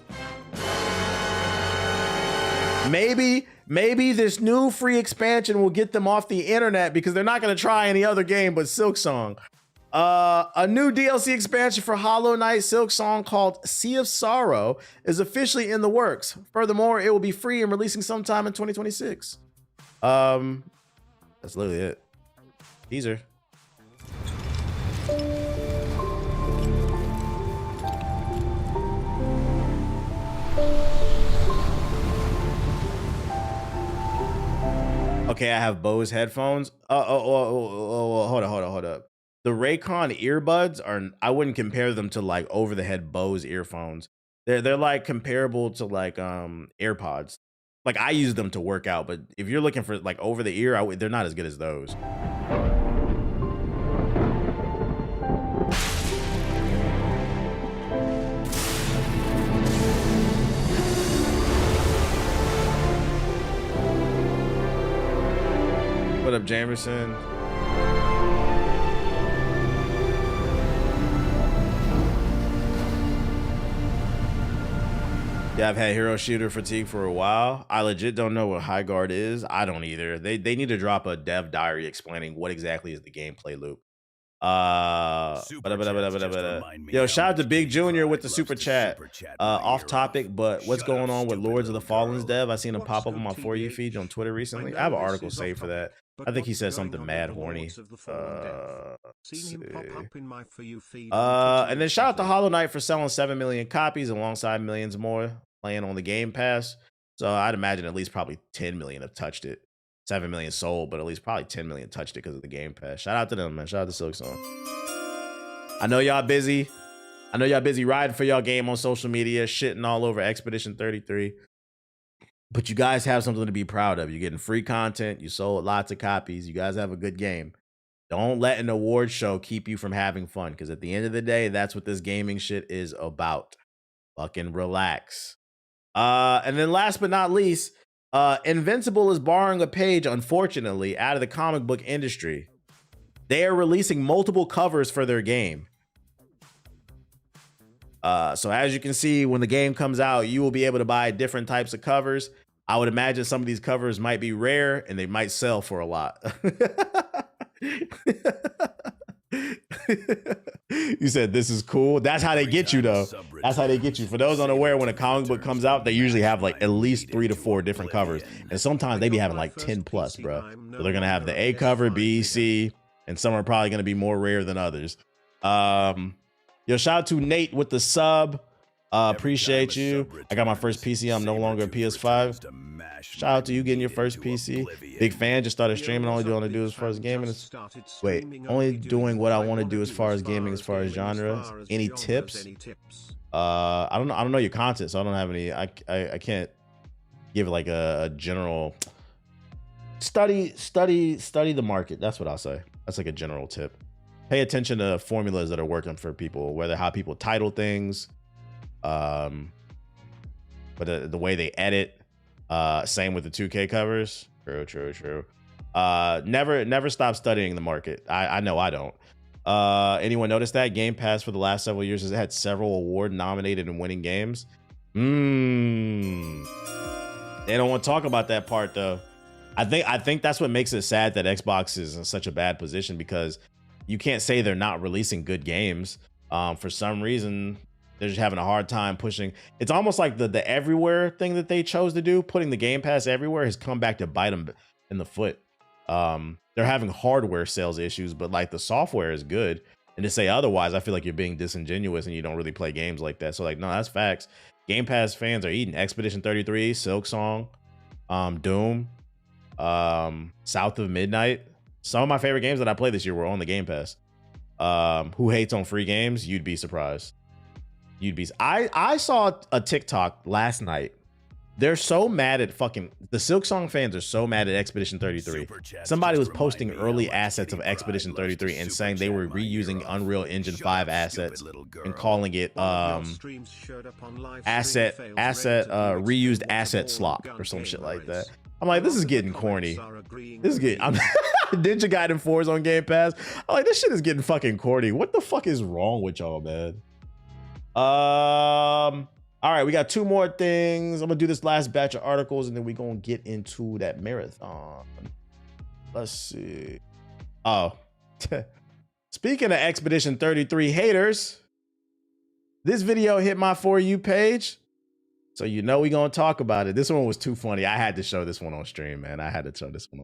Maybe this new free expansion will get them off the internet, because they're not going to try any other game but Silksong. A new DLC expansion for Hollow Knight Silksong called Sea of Sorrow is officially in the works. Furthermore, it will be free and releasing sometime in 2026. That's literally it. Teaser. Okay, I have Bose headphones. Hold up. The Raycon earbuds I wouldn't compare them to like over the head Bose earphones. They're like comparable to like AirPods. Like I use them to work out, but if you're looking for like over the ear, they're not as good as those. What up, Jamerson? Yeah, I've had hero shooter fatigue for a while. I legit don't know what High Guard is. I don't either. They need to drop a dev diary explaining what exactly is the gameplay loop. Yo, shout out to Big Junior with the super chat. Off topic, but what's going on with Lords of the Fallen's dev? I seen him pop up on my For You feed on Twitter recently. I have an article saved for that. I think he said something mad horny. And then shout out to Hollow Knight for selling 7 million copies alongside millions more playing on the Game Pass. So I'd imagine at least probably 10 million have touched it. 7 million sold, but at least probably 10 million touched it because of the Game Pass. Shout out to them, man. Shout out to Silk Song. I know y'all busy. I know y'all busy riding for y'all game on social media, shitting all over Expedition 33. But you guys have something to be proud of. You're getting free content. You sold lots of copies. You guys have a good game. Don't let an award show keep you from having fun, because at the end of the day, that's what this gaming shit is about. Fucking relax. And then last but not least, Invincible is borrowing a page, unfortunately, out of the comic book industry. They are releasing multiple covers for their game. So as you can see, when the game comes out, you will be able to buy different types of covers. I would imagine some of these covers might be rare and they might sell for a lot. You said this is cool. That's how they get you, though. That's how they get you. For those unaware, when a comic book comes out, they usually have like at least 3 to 4 different covers, and sometimes they be having like 10 plus, bro. So they're gonna have the A cover, B, C, and some are probably gonna be more rare than others. Yo, shout out to Nate with the sub. Appreciate you. I got my first PC. I'm no longer a PS5. Shout out to you getting your first PC. Big fan. Just started streaming. Only want to do as far as gaming. Wait, only doing what I want to do as far as gaming, as far as genres. Any tips? I don't know. I don't know your content, so I don't have any. I can't give like a general study the market. That's what I'll say. That's like a general tip. Pay attention to formulas that are working for people, whether how people title things, but the way they edit. Same with the 2K covers. True. Never stop studying the market. I know I don't. Anyone notice that Game Pass for the last several years has had several award nominated and winning games? They don't want to talk about that part though. I think that's what makes it sad that Xbox is in such a bad position, because you can't say they're not releasing good games. For some reason, they're just having a hard time pushing. It's almost like the everywhere thing that they chose to do, putting the Game Pass everywhere, has come back to bite them in the foot. They're having hardware sales issues, but like the software is good. And to say otherwise, I feel like you're being disingenuous and you don't really play games like that. So like, no, that's facts. Game Pass fans are eating. Expedition 33, Silk Song, Doom, South of Midnight. Some of my favorite games that I played this year were on the Game Pass. Who hates on free games? You'd be surprised. I saw a TikTok last night. They're so mad at the Silk Song fans are so mad at Expedition 33. Somebody was posting early assets of Expedition 33 and saying they were reusing Unreal Engine 5 assets and calling it reused asset slop or some shit like that. I'm like, this is getting corny. This is getting Ninja Gaiden 4 is on Game Pass. I'm like, this shit is getting fucking corny. What the fuck is wrong with y'all, man? All right, we got 2 more things. I'm gonna do this last batch of articles and then we're gonna get into that marathon. Let's see. Oh, speaking of Expedition 33 haters, this video hit my For You page, so you know we gonna talk about it. This one was too funny. I had to show this one on stream, man. I had to show this one.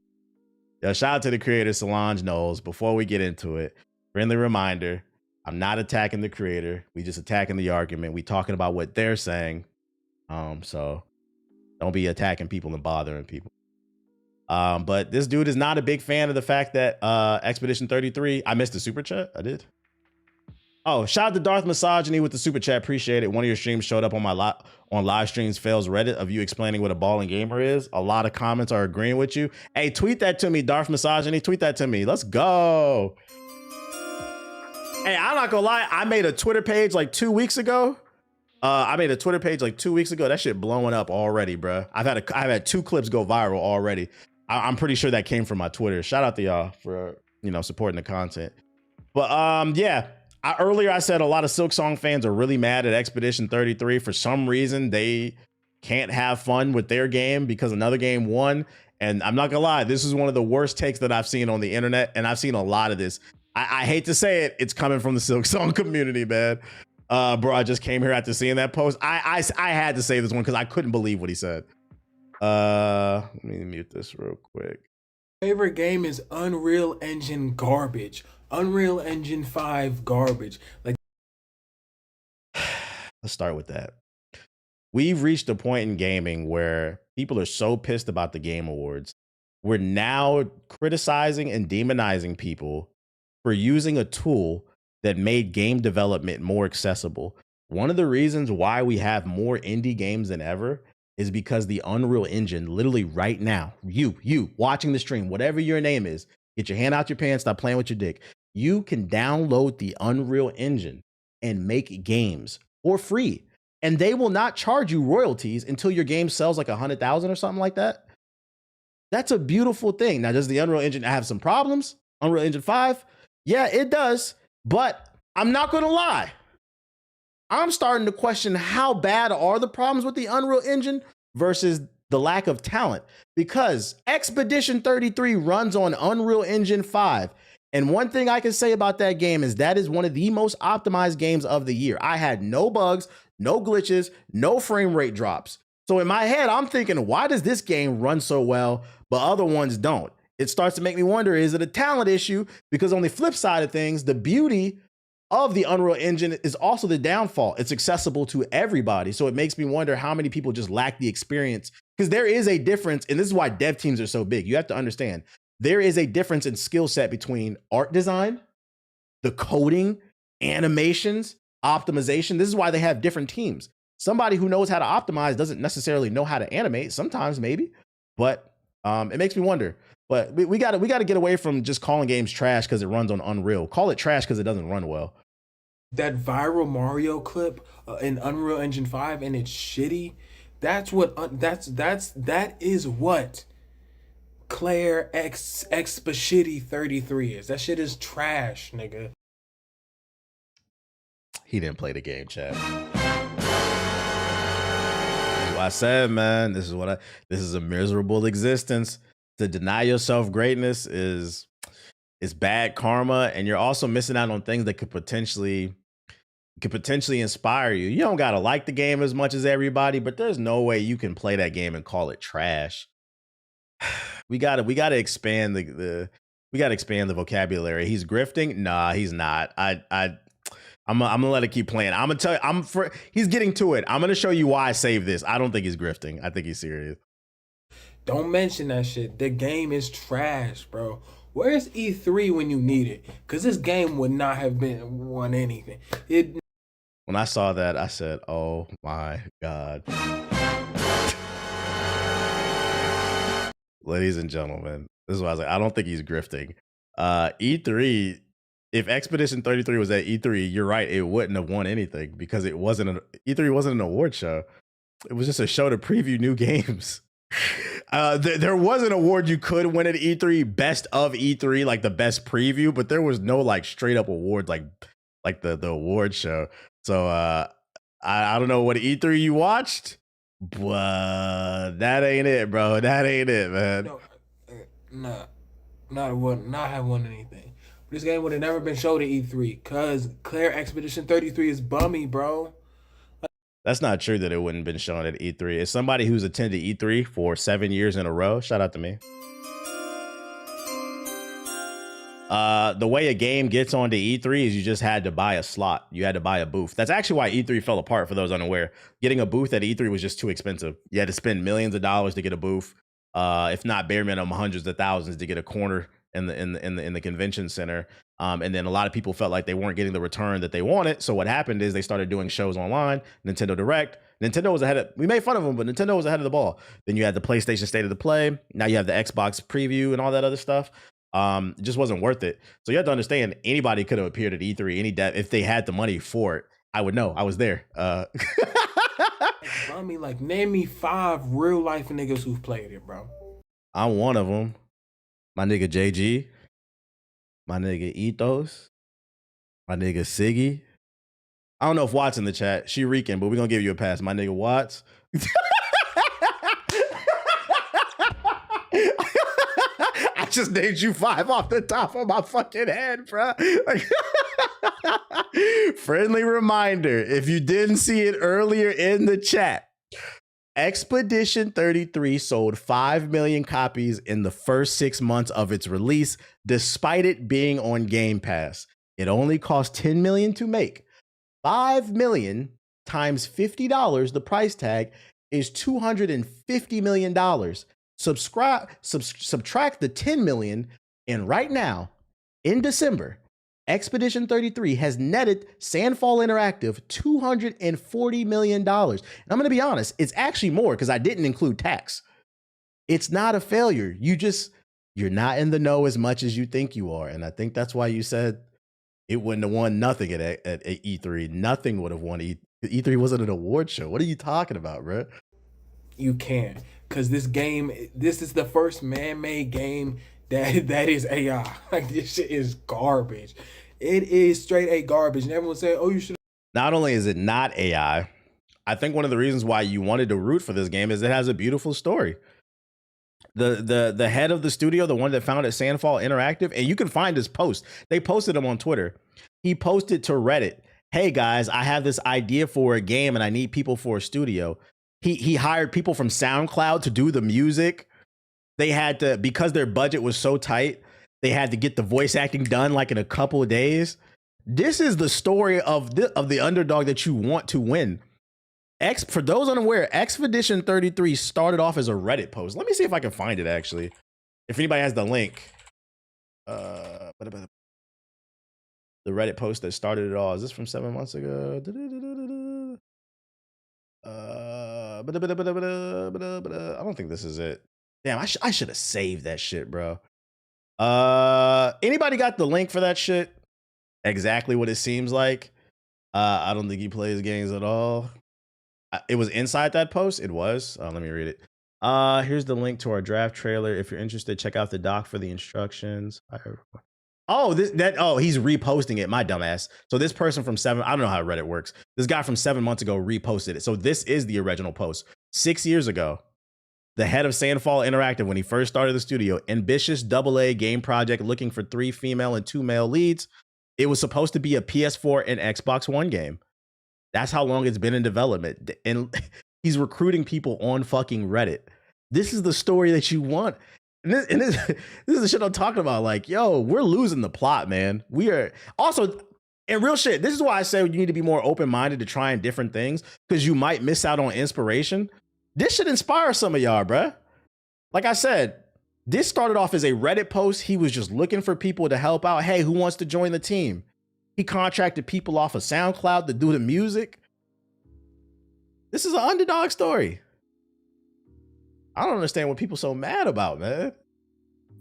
Yo, shout out to the creator Solange Knowles. Before we get into it, friendly reminder, I'm not attacking the creator. We just attacking the argument. We talking about what they're saying. So don't be attacking people and bothering people. But this dude is not a big fan of the fact that Expedition 33. I missed the super chat. I did. Oh, shout out to Darth Misogyny with the super chat. Appreciate it. One of your streams showed up on my on live streams fails Reddit of you explaining what a balling gamer is. A lot of comments are agreeing with you. Hey, tweet that to me, Darth Misogyny. Tweet that to me. Let's go. Hey, I'm not gonna lie. I made a Twitter page like 2 weeks ago. That shit blowing up already, bro. I've had 2 clips go viral already. I'm pretty sure that came from my Twitter. Shout out to y'all for supporting the content. But yeah, earlier I said a lot of Silk Song fans are really mad at Expedition 33. For some reason, they can't have fun with their game because another game won. And I'm not gonna lie, this is one of the worst takes that I've seen on the internet, and I've seen a lot of this. I hate to say it, it's coming from the Silk Song community, man. Bro, I just came here after seeing that post. I had to say this one because I couldn't believe what he said. Let me mute this real quick. Favorite game is Unreal Engine garbage. Unreal Engine 5 garbage. Like, let's start with that. We've reached a point in gaming where people are so pissed about the Game Awards we're now criticizing and demonizing people for using a tool that made game development more accessible. One of the reasons why we have more indie games than ever is because the Unreal Engine, literally right now, you watching the stream, whatever your name is, get your hand out your pants, stop playing with your dick. You can download the Unreal Engine and make games for free. And they will not charge you royalties until your game sells like 100,000 or something like that. That's a beautiful thing. Now, does the Unreal Engine have some problems? Unreal Engine 5? Yeah, it does. But I'm not going to lie. I'm starting to question how bad are the problems with the Unreal Engine versus the lack of talent, because Expedition 33 runs on Unreal Engine 5. And one thing I can say about that game is that is one of the most optimized games of the year. I had no bugs, no glitches, no frame rate drops. So in my head, I'm thinking, why does this game run so well, but other ones don't? It starts to make me wonder, is it a talent issue? Because on the flip side of things, the beauty of the Unreal Engine is also the downfall. It's accessible to everybody. So it makes me wonder how many people just lack the experience, because there is a difference. And this is why dev teams are so big. You have to understand there is a difference in skill set between art design, the coding, animations, optimization. This is why they have different teams. Somebody who knows how to optimize doesn't necessarily know how to animate. Sometimes maybe, but it makes me wonder. But we got to get away from just calling games trash because it runs on Unreal. Call it trash because it doesn't run well. That viral Mario clip in Unreal Engine 5 and it's shitty. That is what Claire Expedition 33 is. That shit is trash, nigga. He didn't play the game, chat. I said, man, this is a miserable existence. To deny yourself greatness is bad karma, and you're also missing out on things that could potentially inspire you. You don't gotta like the game as much as everybody, but there's no way you can play that game and call it trash. We gotta expand the vocabulary. He's grifting? Nah, he's not. I'm gonna let it keep playing. I'm gonna tell you, he's getting to it. I'm gonna show you why I saved this. I don't think he's grifting. I think he's serious. Don't mention that shit. The game is trash, bro. Where's E3 when you need it? Because this game would not have won anything. When I saw that, I said, oh my God. Ladies and gentlemen, this is why I was like, I don't think he's grifting. E3, if Expedition 33 was at E3, you're right, it wouldn't have won anything because E3 wasn't an award show. It was just a show to preview new games. There was an award you could win at E3, best of E3, like the best preview, but there was no like straight up award like the award show. So I don't know what E3 you watched, but that ain't it, bro. That ain't it, man. No, not have won anything. This game would have never been showed at E3 because Claire Expedition 33 is bummy, bro. That's not true that it wouldn't have been shown at E3. As somebody who's attended E3 for 7 years in a row, shout out to me. The way a game gets onto E3 is you just had to buy a slot. You had to buy a booth. That's actually why E3 fell apart for those unaware. Getting a booth at E3 was just too expensive. You had to spend millions of dollars to get a booth. If not bare minimum, hundreds of thousands to get a corner in the convention center. And then a lot of people felt like they weren't getting the return that they wanted. So what happened is they started doing shows online, Nintendo Direct. Nintendo was we made fun of them, but Nintendo was ahead of the ball. Then you had the PlayStation State of the Play. Now you have the Xbox preview and all that other stuff. It just wasn't worth it. So you have to understand, anybody could have appeared at E3, if they had the money for it. I would know. I was there. I mean, like, name me 5 real life niggas who've played it, bro. I'm one of them. My nigga JG. My nigga Ethos. My nigga Siggy. I don't know if Watts in the chat. She reeking, but we're going to give you a pass. My nigga Watts. I just named you 5 off the top of my fucking head, bro. Friendly reminder, if you didn't see it earlier in the chat, Expedition 33 sold 5 million copies in the first 6 months of its release, despite it being on Game Pass. It only cost $10 million to make. 5 million times $50, the price tag, is $250 million. Subtract the 10 million, and right now, in December, Expedition 33 has netted Sandfall Interactive $240 million. And I'm going to be honest, it's actually more because I didn't include tax. It's not a failure. You're not in the know as much as you think you are. And I think that's why you said it wouldn't have won nothing at E3. Nothing would have won. E3 wasn't an award show. What are you talking about, bro? You can't, because this is the first man-made game that is AI. Like, this shit is garbage. It is straight A garbage. And everyone said, oh, you should. Not only is it not AI, I think one of the reasons why you wanted to root for this game is it has a beautiful story. The head of the studio, the one that founded Sandfall Interactive, and you can find his post. They posted him on Twitter. He posted to Reddit, hey guys, I have this idea for a game and I need people for a studio. He hired people from SoundCloud to do the music. They had to, because their budget was so tight, they had to get the voice acting done like in a couple of days. This is the story of the underdog that you want to win. For those unaware, Expedition 33 started off as a Reddit post. Let me see if I can find it, actually. If anybody has the link. The Reddit post that started it all. Is this from 7 months ago? I don't think this is it. Damn, I should have saved that shit, bro. Anybody got the link for that shit? Exactly what it seems like. I don't think he plays games at all. It was inside that post. It was. Let me read it. Here's the link to our draft trailer. If you're interested, check out the doc for the instructions. He's reposting it. My dumbass. So this person from I don't know how Reddit works. This guy from 7 months ago reposted it. So this is the original post. 6 years ago, the head of Sandfall Interactive, when he first started the studio, ambitious AA game project looking for 3 female and 2 male leads. It was supposed to be a PS4 and Xbox One game. That's how long it's been in development. And he's recruiting people on fucking Reddit. This is the story that you want. And this is the shit I'm talking about. Like, yo, we're losing the plot, man. We are also, and real shit, this is why I say you need to be more open-minded to trying different things, because you might miss out on inspiration. This should inspire some of y'all, bruh. Like I said, this started off as a Reddit post. He was just looking for people to help out. Hey, who wants to join the team? He contracted people off of SoundCloud to do the music. This is an underdog story. I don't understand what people so mad about, man.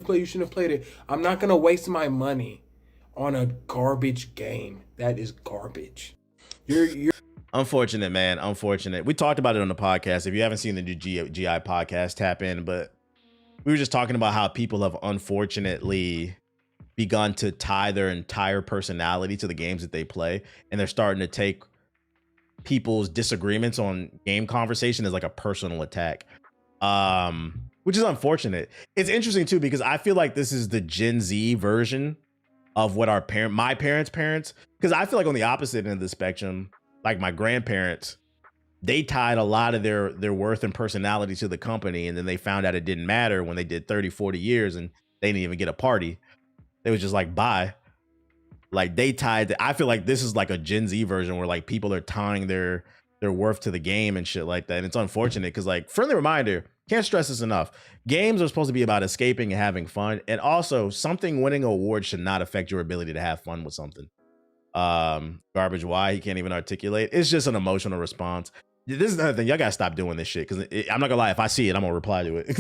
You shouldn't have played it. I'm not gonna waste my money on a garbage game. That is garbage. You're unfortunate, man. Unfortunate. We talked about it on the podcast. If you haven't seen the new GI podcast, tap in. But we were just talking about how people have unfortunately begun to tie their entire personality to the games that they play, and they're starting to take people's disagreements on game conversation as like a personal attack, which is unfortunate. It's interesting too, because I feel like this is the Gen Z version of what my parents, because I feel like on the opposite end of the spectrum, like my grandparents, they tied a lot of their worth and personality to the company, and then they found out it didn't matter when they did 30-40 years and they didn't even get a party. They was just like, bye. Like they tied. I feel like this is like a Gen Z version where like people are tying their worth to the game and shit like that. And it's unfortunate because, like, friendly reminder, can't stress this enough. Games are supposed to be about escaping and having fun. And also, something winning an award should not affect your ability to have fun with something. Garbage why he can't even articulate. It's just an emotional response. This is another thing. Y'all gotta stop doing this shit, because I'm not gonna lie, if I see it, I'm gonna reply to it.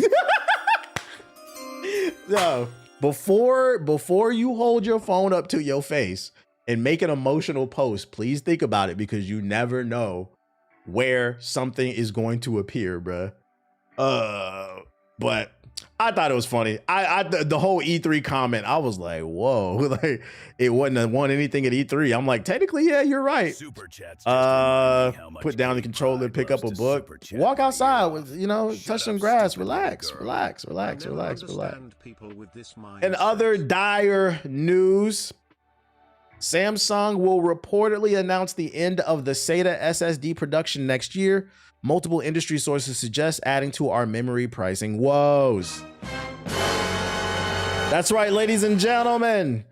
No. Before you hold your phone up to your face and make an emotional post, please think about it, because you never know where something is going to appear, bruh. But I thought it was funny. The whole E3 comment, I was like, whoa, like it wouldn't have won anything at E3. I'm like, technically, yeah, you're right. Super chats. Put down the controller, pick up a book, walk outside with, touch some grass, relax. In other dire news, Samsung will reportedly announce the end of the SATA SSD production next year. Multiple industry sources suggest adding to our memory pricing woes. That's right, ladies and gentlemen.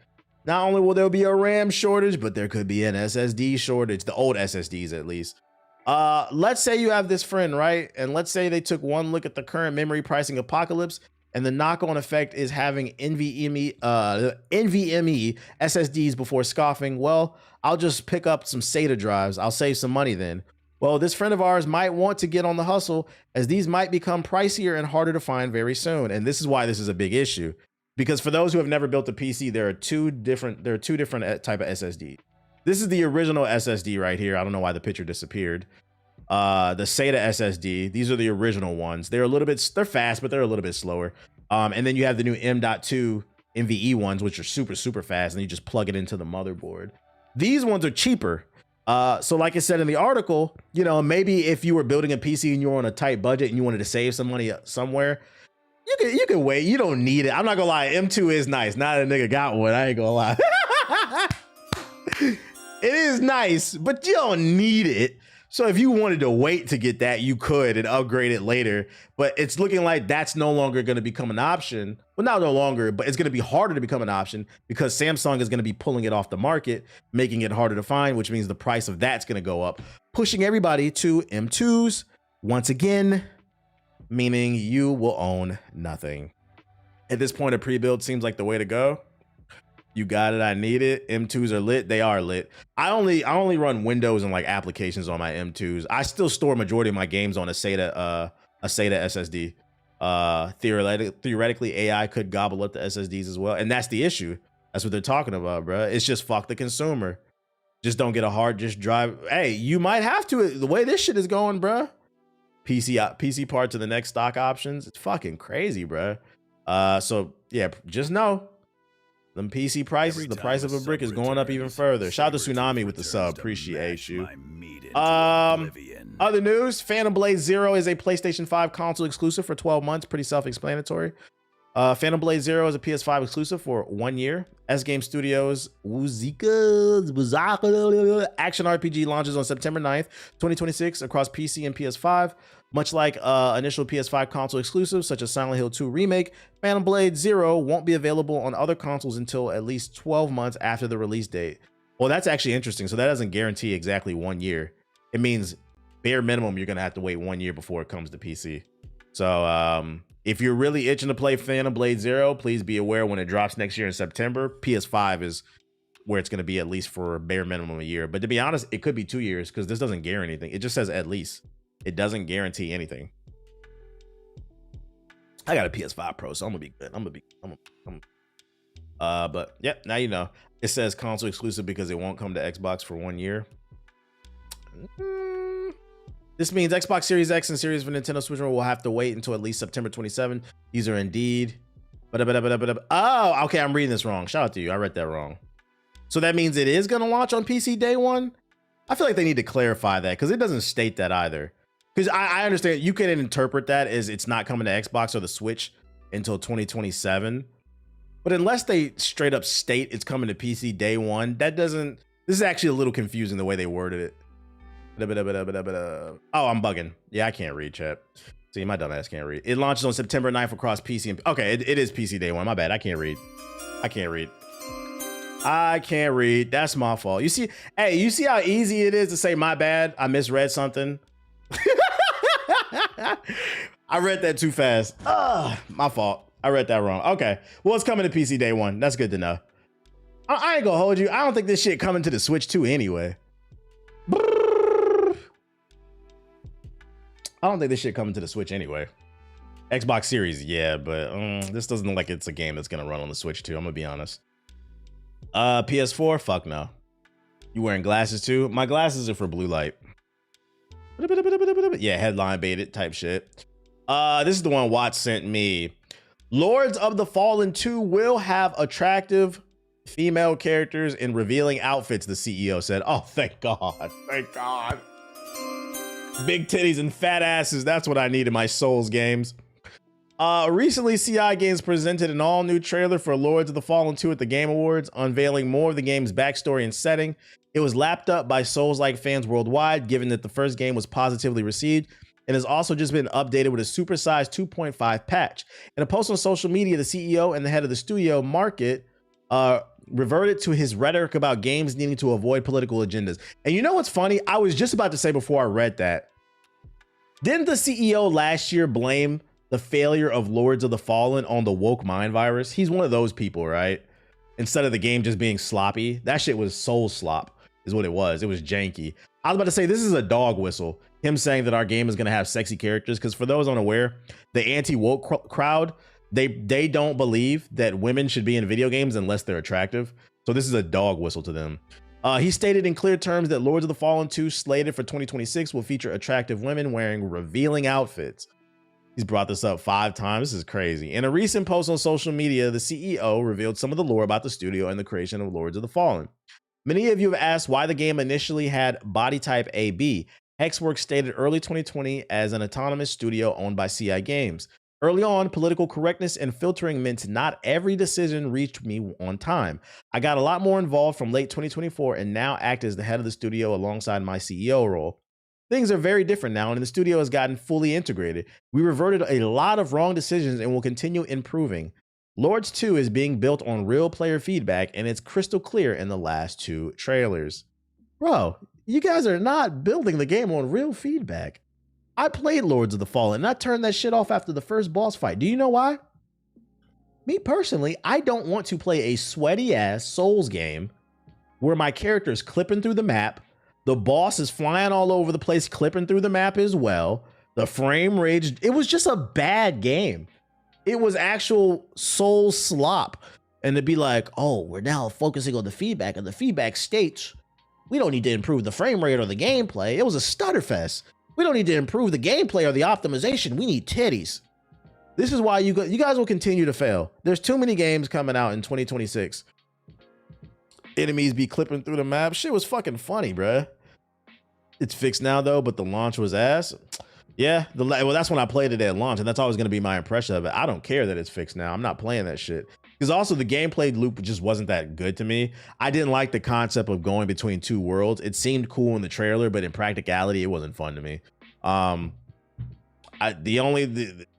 Not only will there be a RAM shortage, but there could be an SSD shortage, the old SSDs at least. Let's say you have this friend, right? And let's say they took one look at the current memory pricing apocalypse, and the knock-on effect is having NVMe SSDs before scoffing. Well, I'll just pick up some SATA drives. I'll save some money then. Well, this friend of ours might want to get on the hustle, as these might become pricier and harder to find very soon. And this is why this is a big issue, because for those who have never built a PC, there are two different type of SSD. This is the original SSD right here. I don't know why the picture disappeared. The SATA SSD. These are the original ones. They're fast, but they're a little bit slower. And then you have the new M.2 NVE ones, which are super, super fast, and you just plug it into the motherboard. These ones are cheaper. So like I said in the article, you know, maybe if you were building a PC and you were on a tight budget and you wanted to save some money somewhere, you can wait. You don't need it. I'm not gonna lie. M2 is nice. Now that a nigga got one, I ain't gonna lie. It is nice, but you don't need it. So if you wanted to wait to get that, you could and upgrade it later. But it's looking like that's no longer going to become an option. Well, not no longer, but it's going to be harder to become an option because Samsung is going to be pulling it off the market, making it harder to find, which means the price of that's going to go up, pushing everybody to M2s once again, meaning you will own nothing. At this point, a pre-build seems like the way to go. You got it. I need it. M2s are lit. They are lit. I only run Windows and like applications on my M2s. I still store majority of my games on a SATA SSD. Theoretically, AI could gobble up the SSDs as well, and that's the issue. That's what they're talking about, bro. It's just fuck the consumer. Just don't get a hard disk drive. Hey, you might have to. The way this shit is going, bro. PC part to the next stock options. It's fucking crazy, bro. So yeah, just know. Them PC prices, the price of a brick is going up even further. Shout out to Tsunami with the sub. Appreciate you. Other news, Phantom Blade Zero is a PlayStation 5 console exclusive for 12 months. Pretty self-explanatory. Phantom Blade Zero is a PS5 exclusive for 1 year. S Game Studios action RPG launches on September 9th, 2026 across PC and PS5. Much like initial PS5 console exclusives such as Silent Hill 2 Remake, Phantom Blade Zero won't be available on other consoles until at least 12 months after the release date. Well, that's actually interesting. So that doesn't guarantee exactly 1 year. It means bare minimum you're going to have to wait 1 year before it comes to PC. So if you're really itching to play Phantom Blade Zero, please be aware when it drops next year in September, PS5 is where it's going to be at least for bare minimum a year. But to be honest, it could be 2 years because this doesn't guarantee anything. It just says at least. It doesn't guarantee anything. I got a PS5 Pro, so I'm gonna be good. But yeah, now you know. It says console exclusive because it won't come to Xbox for 1 year. This means Xbox Series X and Series for Nintendo Switch will have to wait until at least September 27. These are indeed. Oh, okay, I'm reading this wrong. Shout out to you. I read that wrong. So that means it is gonna launch on PC day one? I feel like they need to clarify that because it doesn't state that either. Because I understand you can interpret that as it's not coming to Xbox or the Switch until 2027. But unless they straight up state it's coming to PC day one, that doesn't. This is actually a little confusing the way they worded it. Oh, I'm bugging. Yeah, I can't read, chat. See, my dumb ass can't read. It launches on September 9th across PC and okay, it is PC day one. My bad. I can't read. I can't read. That's my fault. You see, hey, you see how easy it is to say my bad? I misread something. I read that too fast. My fault. I read that wrong. Okay. Well, it's coming to PC day one. That's good to know. I ain't gonna hold you. I don't think this shit coming to the Switch 2 anyway. I don't think this shit coming to the Switch anyway. Xbox Series, yeah, but this doesn't look like it's a game that's gonna run on the Switch 2. I'm gonna be honest. PS4, fuck no. You wearing glasses too? My glasses are for blue light. Yeah, headline baited type shit. This is the one Watts sent me. Lords of the Fallen 2 will have attractive female characters in revealing outfits, the CEO said. Oh, thank God. Thank God. Big titties and fat asses. That's what I need in my Souls games. Recently, CI Games presented an all-new trailer for Lords of the Fallen 2 at the Game Awards, unveiling more of the game's backstory and setting. It was lapped up by Souls-like fans worldwide, given that the first game was positively received, and has also just been updated with a supersized 2.5 patch. In a post on social media, the CEO and the head of the studio, Market, reverted to his rhetoric about games needing to avoid political agendas. And you know what's funny? I was just about to say before I read that, didn't the CEO last year blame the failure of Lords of the Fallen on the woke mind virus? He's one of those people, right? Instead of the game just being sloppy, that shit was soul slop is what it was. It was janky. I was about to say, this is a dog whistle. Him saying that our game is going to have sexy characters. Because for those unaware, the anti-woke crowd, they don't believe that women should be in video games unless they're attractive. So this is a dog whistle to them. He stated in clear terms that Lords of the Fallen 2, slated for 2026, will feature attractive women wearing revealing outfits. He's brought this up 5 times. This is crazy. In a recent post on social media, the CEO revealed some of the lore about the studio and the creation of Lords of the Fallen. Many of you have asked why the game initially had body type AB. Hexworks stated early 2020 as an autonomous studio owned by CI Games. Early on, political correctness and filtering meant not every decision reached me on time. I got a lot more involved from late 2024 and now act as the head of the studio alongside my CEO role. Things are very different now, and the studio has gotten fully integrated. We reverted a lot of wrong decisions and will continue improving. Lords 2 is being built on real player feedback, and it's crystal clear in the last 2 trailers. Bro, you guys are not building the game on real feedback. I played Lords of the Fallen, and I turned that shit off after the first boss fight. Do you know why? Me personally, I don't want to play a sweaty-ass Souls game where my character is clipping through the map, the boss is flying all over the place, clipping through the map as well, the frame rage. It was just a bad game. It was actual soul slop. And to be like, oh, we're now focusing on the feedback, and the feedback states we don't need to improve the frame rate or the gameplay. It was a stutter fest. We don't need to improve the gameplay or the optimization. We need titties. This is why you guys will continue to fail. There's too many games coming out in 2026. Enemies be clipping through the map. Shit was fucking funny, bruh. It's fixed now though, but the launch was ass. Yeah, well, that's when I played it at launch, and that's always going to be my impression of it. I don't care that it's fixed now. I'm not playing that shit. Because also the gameplay loop just wasn't that good to me. I didn't like the concept of going between 2 worlds. It seemed cool in the trailer, but in practicality, it wasn't fun to me.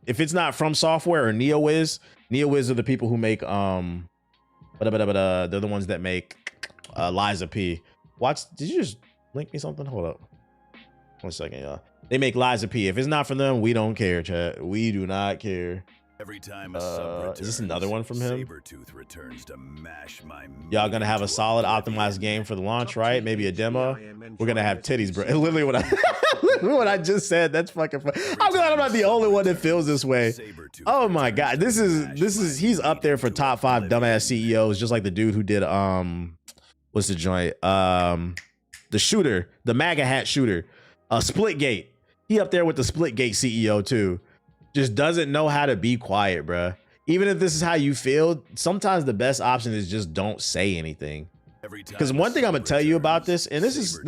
If it's not From Software or NeoWiz are the people who make they're the ones that make Liza P. Did you just link me something? Hold up. 1 second, y'all. They make Liza P. If it's not for them, we don't care, chat. We do not care. Every time a sub returns, is this another one from him? Sabretooth returns to mash my Y'all gonna have a solid optimized game for the launch, right? Maybe a demo. We're gonna have titties, bro. Literally what I just said. That's fucking fun. I'm glad I'm not the only one that feels this way. Oh my god, this is he's up there for top 5 dumbass CEOs, just like the dude who did what's the joint? The shooter, the MAGA hat shooter, Splitgate. He up there with the Splitgate CEO too. Just doesn't know how to be quiet, bruh. Even if this is how you feel, sometimes the best option is just don't say anything. Because one thing I'm gonna tell you about this, and this is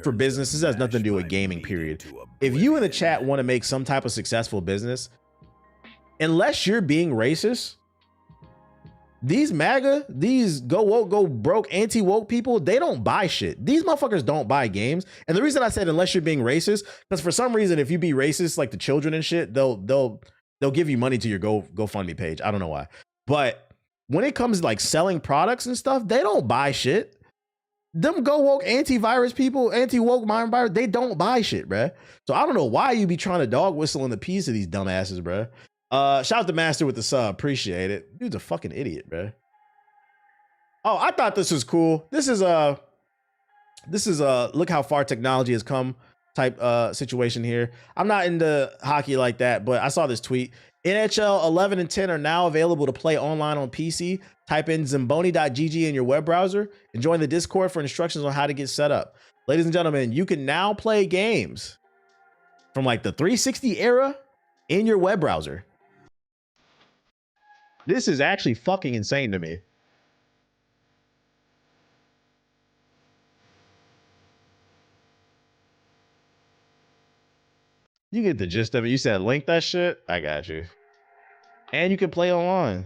for business, this has nothing to do with gaming, period. If you in the chat want to make some type of successful business, unless you're being racist, these MAGA, these go woke, go broke, anti-woke people, they don't buy shit. These motherfuckers don't buy games. And the reason I said unless you're being racist, because for some reason, if you be racist, like the children and shit, they'll give you money to your GoFundMe page. I don't know why. But when it comes to like selling products and stuff, they don't buy shit. Them go woke antivirus people, anti-woke mind virus, they don't buy shit, bruh. So I don't know why you be trying to dog whistle in the piece of these dumbasses, bruh. Shout out to Master with the sub. Appreciate it. Dude's a fucking idiot, bro. Oh, I thought this was cool. This is look how far technology has come type situation here. I'm not into hockey like that, but I saw this tweet. NHL 11 and 10 are now available to play online on PC. Type in zamboni.gg in your web browser and join the Discord for instructions on how to get set up. Ladies and gentlemen, you can now play games from like the 360 era in your web browser. This is actually fucking insane to me. You get the gist of it. You said link that shit. I got you. And you can play online.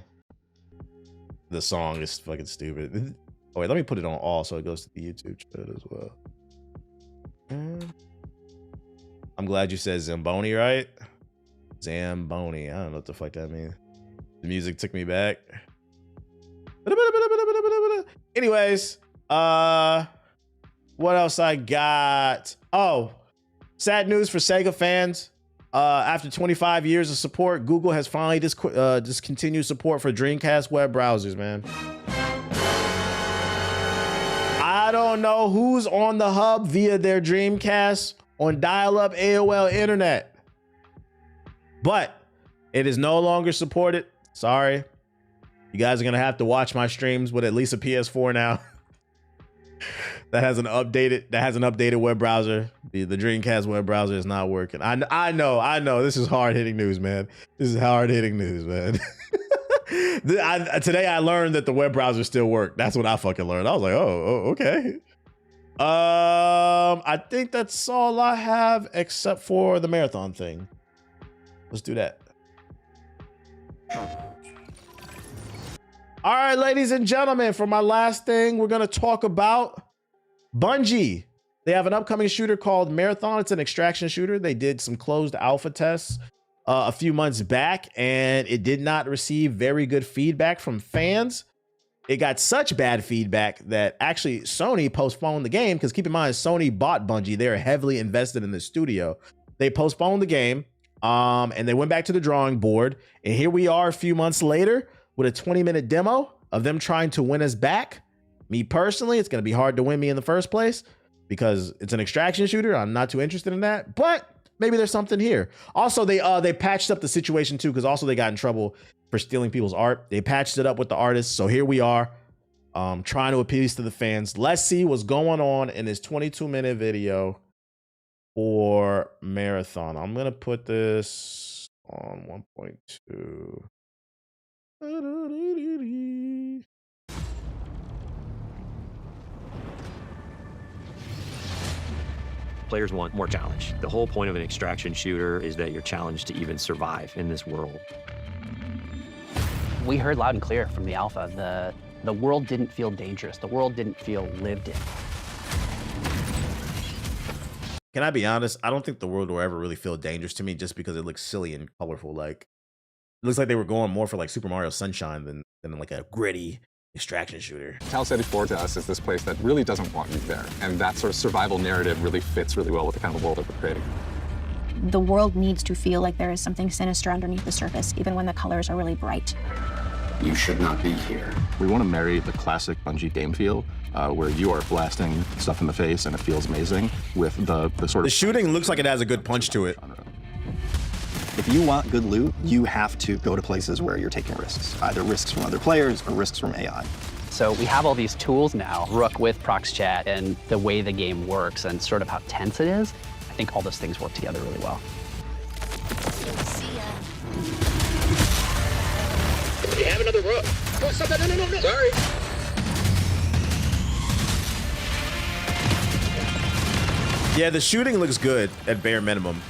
The song is fucking stupid. Oh wait, let me put it on all so it goes to the YouTube chat as well. I'm glad you said Zamboni, right? Zamboni. I don't know what the fuck that means. The music took me back. Anyways, what else I got? Oh, sad news for Sega fans. After 25 years of support, Google has finally discontinued support for Dreamcast web browsers, man. I don't know who's on the hub via their Dreamcast on dial-up AOL internet, but it is no longer supported. Sorry. You guys are gonna have to watch my streams with at least a PS4 now. that has an updated web browser. The Dreamcast web browser is not working. I know. This is hard-hitting news, man. Today I learned that the web browser still worked. That's what I fucking learned. I was like, oh, okay. I think that's all I have except for the marathon thing. Let's do that. All right, ladies and gentlemen, for my last thing, we're going to talk about Bungie. They have an upcoming shooter called Marathon. It's an extraction shooter. They did some closed alpha tests a few months back, and it did not receive very good feedback from fans. It got such bad feedback that actually Sony postponed the game, because keep in mind, Sony bought Bungie. They're heavily invested in the studio. They postponed the game, and they went back to the drawing board. And here we are a few months later with a 20-minute demo of them trying to win us back. Me personally, it's going to be hard to win me in the first place because it's an extraction shooter. I'm not too interested in that, but maybe there's something here. Also, they patched up the situation too, because also they got in trouble for stealing people's art. They patched it up with the artists. So here we are, trying to appease to the fans. Let's see what's going on in this 22-minute video for Marathon. I'm going to put this on 1.2. Players want more challenge. The whole point of an extraction shooter is that you're challenged to even survive in this world. We heard loud and clear from the alpha. The world didn't feel dangerous. The world didn't feel lived in. Can I be honest? I don't think the world will ever really feel dangerous to me just because it looks silly and colorful. Like, it looks like they were going more for like Super Mario Sunshine than like a gritty extraction shooter. Tau Ceti 4 to us is this place that really doesn't want you there. And that sort of survival narrative really fits really well with the kind of world that we're creating. The world needs to feel like there is something sinister underneath the surface, even when the colors are really bright. You should not be here. We want to marry the classic Bungie game feel, where you are blasting stuff in the face and it feels amazing, with the sort of... The shooting looks like it has a good punch to it. If you want good loot, you have to go to places where you're taking risks, either risks from other players or risks from AI. So we have all these tools now, Rook with Prox Chat, and the way the game works and sort of how tense it is. I think all those things work together really well. See ya. You have another Rook. Oh, stop that. No. Sorry. Yeah, the shooting looks good at bare minimum.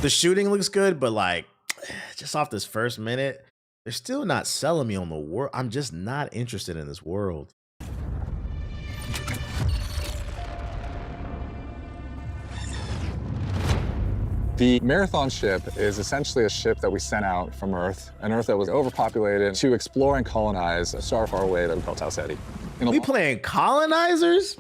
The shooting looks good, but like, just off this first minute, they're still not selling me on the world. I'm just not interested in this world. The Marathon ship is essentially a ship that we sent out from Earth, an Earth that was overpopulated, to explore and colonize a star far away that we call Tau Ceti. We playing colonizers?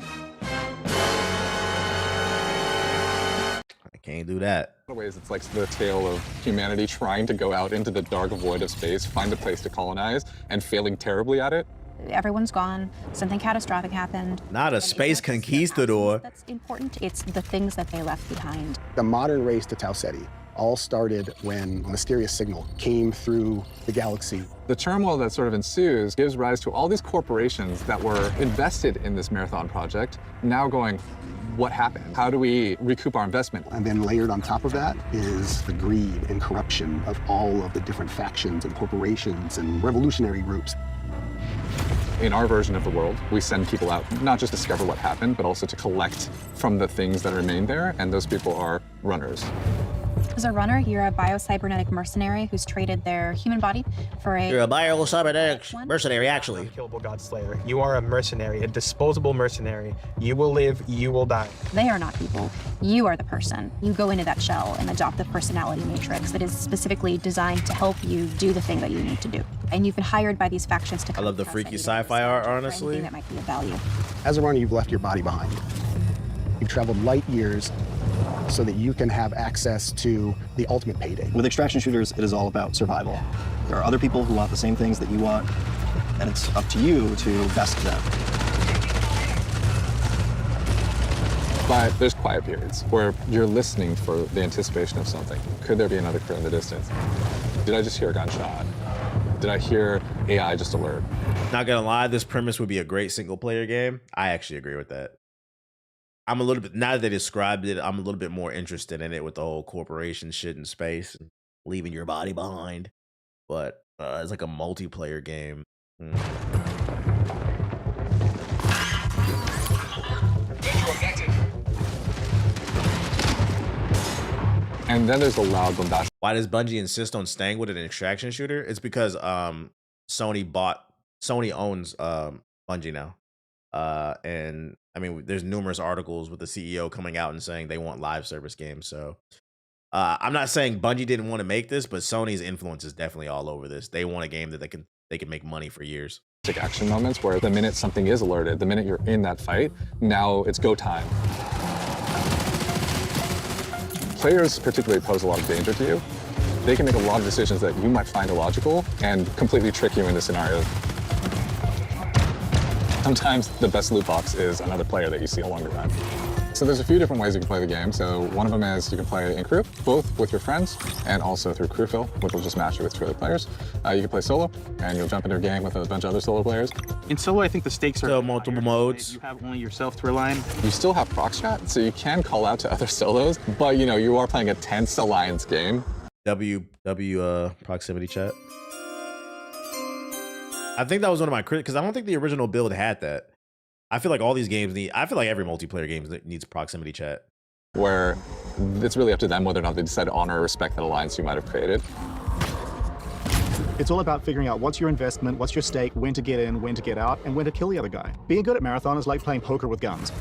Can't do that. In a lot of ways, it's like the tale of humanity trying to go out into the dark void of space, find a place to colonize, and failing terribly at it. Everyone's gone. Something catastrophic happened. Not a space conquistador. That's important. It's the things that they left behind. The modern race to Tau Ceti all started when a mysterious signal came through the galaxy. The turmoil that sort of ensues gives rise to all these corporations that were invested in this Marathon project, now going, what happened? How do we recoup our investment? And then layered on top of that is the greed and corruption of all of the different factions and corporations and revolutionary groups. In our version of the world, we send people out not just to discover what happened, but also to collect from the things that remain there, and those people are runners. As a runner, you're a biocybernetic mercenary who's traded their human body for a... You're a biocybernetic mercenary, actually. Unkillable God Slayer. You are a mercenary, a disposable mercenary. You will live, you will die. They are not people. You are the person. You go into that shell and adopt the personality matrix that is specifically designed to help you do the thing that you need to do. And you've been hired by these factions to... I love the freaky sci-fi art, honestly. That might be of value. As a runner, you've left your body behind. You've traveled light years so that you can have access to the ultimate payday. With extraction shooters, it is all about survival. There are other people who want the same things that you want, and it's up to you to best them. But there's quiet periods where you're listening for the anticipation of something. Could there be another crew in the distance? Did I just hear a gunshot? Did I hear AI just alert? Not gonna lie, this premise would be a great single player game. I actually agree with that. I'm a little bit, now that they described it, I'm a little bit more interested in it with the whole corporation shit in space and leaving your body behind. But it's like a multiplayer game. And then there's the loud bombastic. Why does Bungie insist on staying with an extraction shooter? It's because Sony owns Bungie now. And I mean, there's numerous articles with the CEO coming out and saying they want live service games. So I'm not saying Bungie didn't want to make this, but Sony's influence is definitely all over this. They want a game that they can make money for years. Action moments where the minute something is alerted, the minute you're in that fight, now it's go time. Players particularly pose a lot of danger to you. They can make a lot of decisions that you might find illogical and completely trick you into scenarios. Sometimes the best loot box is another player that you see along the run. So there's a few different ways you can play the game. So one of them is you can play in crew, both with your friends and also through crew fill, which will just match you with two other players. You can play solo, and you'll jump into a game with a bunch of other solo players. In solo, I think the stakes are multiple modes. You have only yourself to rely on. You still have prox chat, so you can call out to other solos, but you know, you are playing a tense alliance game. Proximity chat. I think that was one of my critics, because I don't think the original build had that. I feel like all these games I feel like every multiplayer game needs proximity chat. Where it's really up to them whether or not they decide to honor or respect that alliance you might have created. It's all about figuring out what's your investment, what's your stake, when to get in, when to get out, and when to kill the other guy. Being good at Marathon is like playing poker with guns.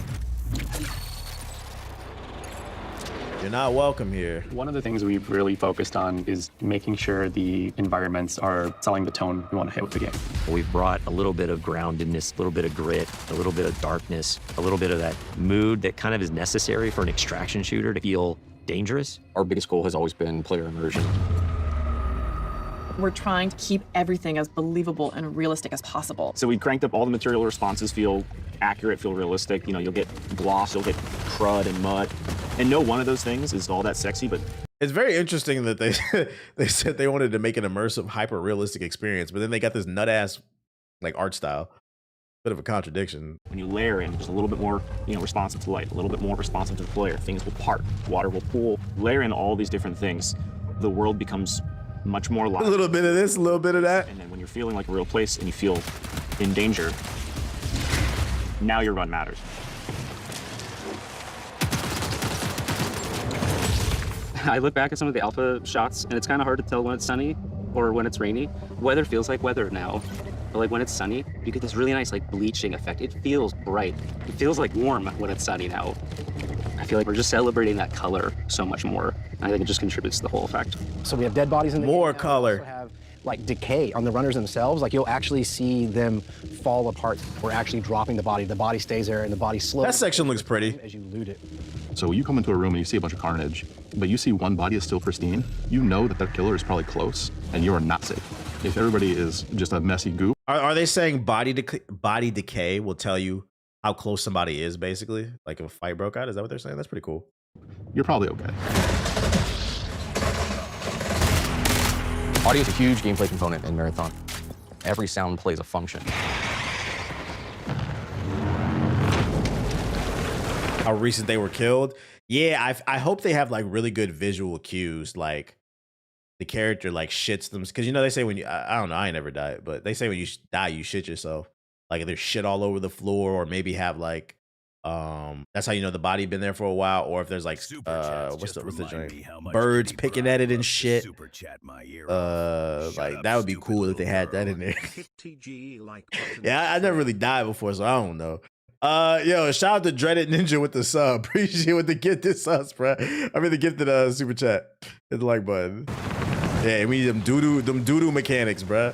You're not welcome here. One of the things we've really focused on is making sure the environments are selling the tone we want to hit with the game. We've brought a little bit of groundedness, a little bit of grit, a little bit of darkness, a little bit of that mood that kind of is necessary for an extraction shooter to feel dangerous. Our biggest goal has always been player immersion. We're trying to keep everything as believable and realistic as possible. So we cranked up all the material responses, feel accurate, feel realistic. You know, you'll get gloss, you'll get crud and mud. And no one of those things is all that sexy, but... It's very interesting that they said they wanted to make an immersive, hyper-realistic experience, but then they got this nut-ass like art style. Bit of a contradiction. When you layer in just a little bit more, you know, responsive to light, a little bit more responsive to the player, things will part, water will pool. Layer in all these different things, the world becomes much more alive. A little bit of this, a little bit of that. And then when you're feeling like a real place and you feel in danger, now your run matters. I look back at some of the alpha shots, and it's kind of hard to tell when it's sunny or when it's rainy. Weather feels like weather now. But like when it's sunny, you get this really nice like bleaching effect. It feels bright. It feels like warm when it's sunny now. I feel like we're just celebrating that color so much more. I think it just contributes to the whole effect. So we have dead bodies in the more game. color. We also have like decay on the runners themselves. Like you'll actually see them fall apart. We're actually dropping the body. The body stays there and the body slowly. That section looks pretty. As you loot it. So you come into a room and you see a bunch of carnage, but you see one body is still pristine. You know that killer is probably close, and you are not safe. If everybody is just a messy goop. Are they saying body decay will tell you how close somebody is, basically? Like if a fight broke out? Is that what they're saying? That's pretty cool. You're probably okay. Audio is a huge gameplay component in Marathon. Every sound plays a function. How recent they were killed? Yeah, I hope they have like really good visual cues, like the character like shits them, because you know they say when you I don't know, I ain't never died, but they say when you die you shit yourself. Like there's shit all over the floor, or maybe have like That's how you know the body been there for a while, or if there's like what's the joint? Birds picking at it and shit. Like that would be cool if they had that in there. Yeah, I never really died before, so I don't know. Yo, shout out to Dreaded Ninja with the sub. Appreciate what the gifted subs, bro. I mean the gifted super chat. Hit the like button. Yeah, we need them doo-doo mechanics, bro.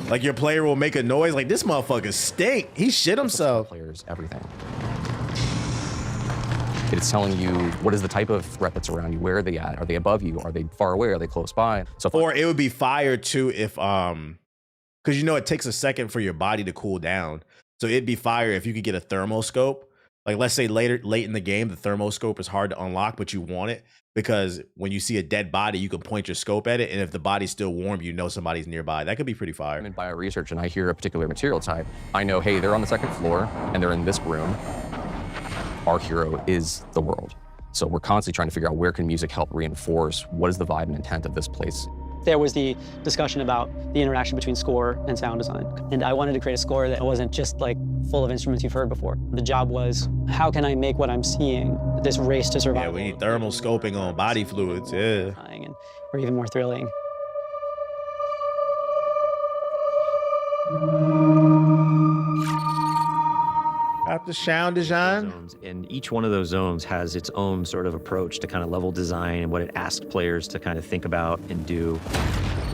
Like your player will make a noise like this motherfucker stink. He shit himself. Players, everything. It's telling you what is the type of threat that's around you. Where are they at? Are they above you? Are they far away? Are they close by? So, or it would be fire too if because you know it takes a second for your body to cool down. So it'd be fire if you could get a thermoscope. Like let's say late in the game, the thermoscope is hard to unlock, but you want it because when you see a dead body, you can point your scope at it, and if the body's still warm, you know somebody's nearby. That could be pretty fire. I'm in bioresearch and I hear a particular material type. I know, hey, they're on the second floor and they're in this room. Our hero is the world. So we're constantly trying to figure out where can music help reinforce what is the vibe and intent of this place. There was the discussion about the interaction between score and sound design. And I wanted to create a score that wasn't just like full of instruments you've heard before. The job was, how can I make what I'm seeing, this race to survival? Yeah, we need thermal scoping on body fluids, yeah. Or even more thrilling. Got the sound design. And each one of those zones has its own sort of approach to kind of level design and what it asks players to kind of think about and do.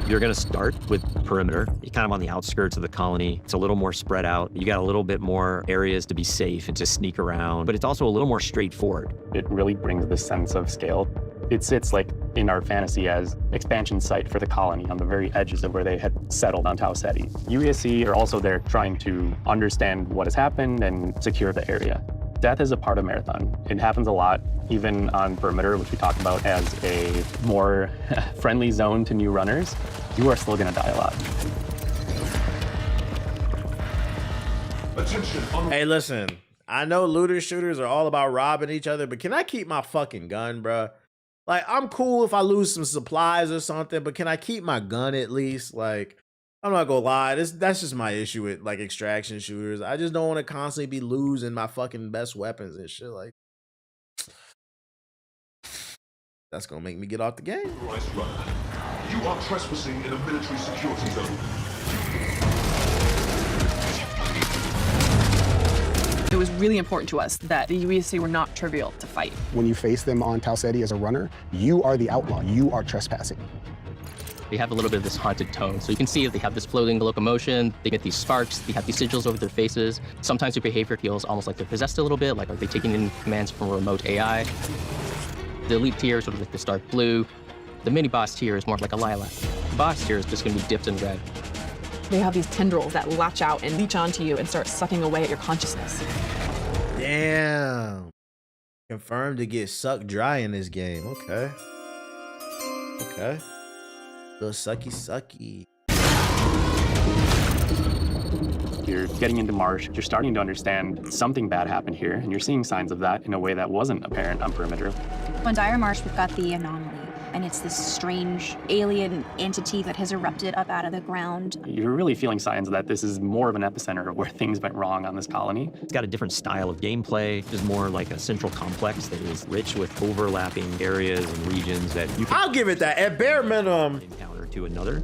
You're going to start with perimeter. You're kind of on the outskirts of the colony. It's a little more spread out. You got a little bit more areas to be safe and to sneak around, but it's also a little more straightforward. It really brings this sense of scale. It sits like in our fantasy as expansion site for the colony on the very edges of where they had settled on Tau Ceti. UESC are also there trying to understand what has happened and secure the area. Death is a part of Marathon. It happens a lot, even on perimeter, which we talk about as a more friendly zone to new runners. You are still gonna die a lot. Hey, listen, I know looter shooters are all about robbing each other, but can I keep my fucking gun, bruh? Like, I'm cool if I lose some supplies or something, but can I keep my gun at least? Like, I'm not gonna lie, that's just my issue with like extraction shooters. I just don't want to constantly be losing my fucking best weapons and shit. Like, that's gonna make me get off the game. You are trespassing in a military security zone. It was really important to us that the UESC were not trivial to fight. When you face them on Tau Ceti as a runner, you are the outlaw. You are trespassing. They have a little bit of this haunted tone. So you can see if they have this floating locomotion, they get these sparks, they have these sigils over their faces. Sometimes their behavior feels almost like they're possessed a little bit, like are they taking in commands from a remote AI? The elite tier is sort of like this dark blue. The mini boss tier is more like a lilac. The boss tier is just gonna be dipped in red. They have these tendrils that latch out and leech onto you and start sucking away at your consciousness. Damn. Confirmed to get sucked dry in this game. Okay. Okay. Little sucky. You're getting into Marsh, you're starting to understand something bad happened here, and you're seeing signs of that in a way that wasn't apparent on perimeter. On Dire Marsh, we've got the anomaly, and it's this strange alien entity that has erupted up out of the ground. You're really feeling signs that this is more of an epicenter of where things went wrong on this colony. It's got a different style of gameplay. It's more like a central complex that is rich with overlapping areas and regions that you can... I'll give it that. At bare minimum, encounter to another.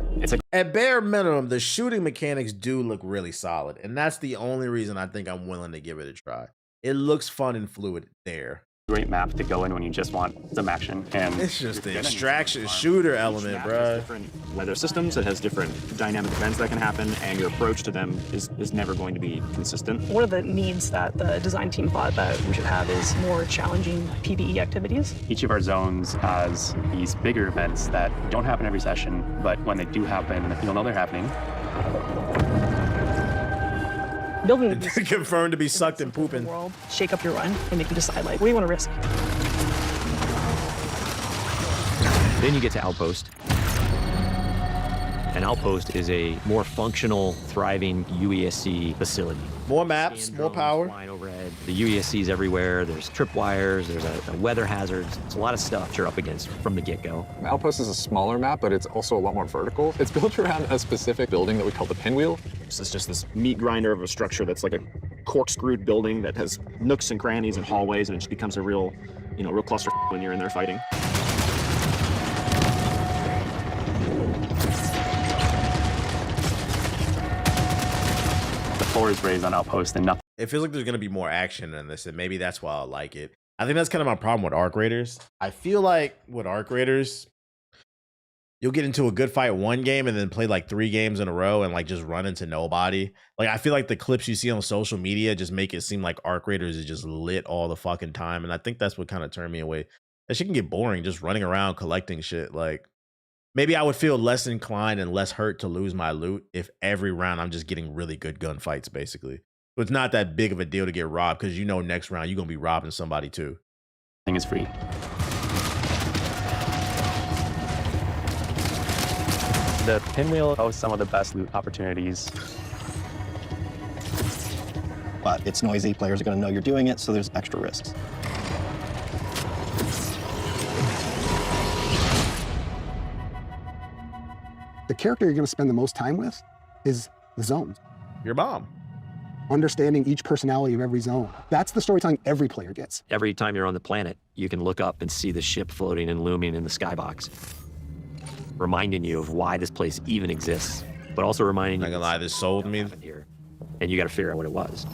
At bare minimum, the shooting mechanics do look really solid, and that's the only reason I think I'm willing to give it a try. It looks fun and fluid there. Great map to go in when you just want some action. And it's just the extraction shooter element, bro. Different weather systems, it has different dynamic events that can happen, and your approach to them is never going to be consistent. One of the needs that the design team thought that we should have is more challenging PvE activities. Each of our zones has these bigger events that don't happen every session, but when they do happen, you'll know they're happening. Building confirmed to be sucked and pooping. World, shake up your run and make you decide, like, what do you want to risk? Then you get to Outpost. An Outpost is a more functional, thriving UESC facility. More maps, more power. Flying overhead. The UESC's everywhere. There's tripwires. There's a weather hazards. It's a lot of stuff you're up against from the get-go. Outpost is a smaller map, but it's also a lot more vertical. It's built around a specific building that we call the Pinwheel. It's just this meat grinder of a structure that's like a corkscrewed building that has nooks and crannies and hallways, and it just becomes a real, real cluster when you're in there fighting. The floor is raised on outposts and nothing. It feels like there's gonna be more action in this, and maybe that's why I like it. I think that's kind of my problem with Arc Raiders. I feel like with Arc Raiders, you'll get into a good fight one game and then play like 3 games in a row and like just run into nobody. Like I feel like the clips you see on social media just make it seem like Arc Raiders is just lit all the fucking time, and I think that's what kind of turned me away. That shit can get boring just running around collecting shit. Like maybe I would feel less inclined and less hurt to lose my loot if every round I'm just getting really good gunfights, basically. So it's not that big of a deal to get robbed because next round you're gonna be robbing somebody too. Thing is free. The pinwheel hosts some of the best loot opportunities. But it's noisy, players are going to know you're doing it, so there's extra risks. The character you're going to spend the most time with is the zones. Your mom. Understanding each personality of every zone. That's the storytelling every player gets. Every time you're on the planet, you can look up and see the ship floating and looming in the skybox, reminding you of why this place even exists, but also reminding you. Not gonna lie, this sold me. Here, and you got to figure out what it was.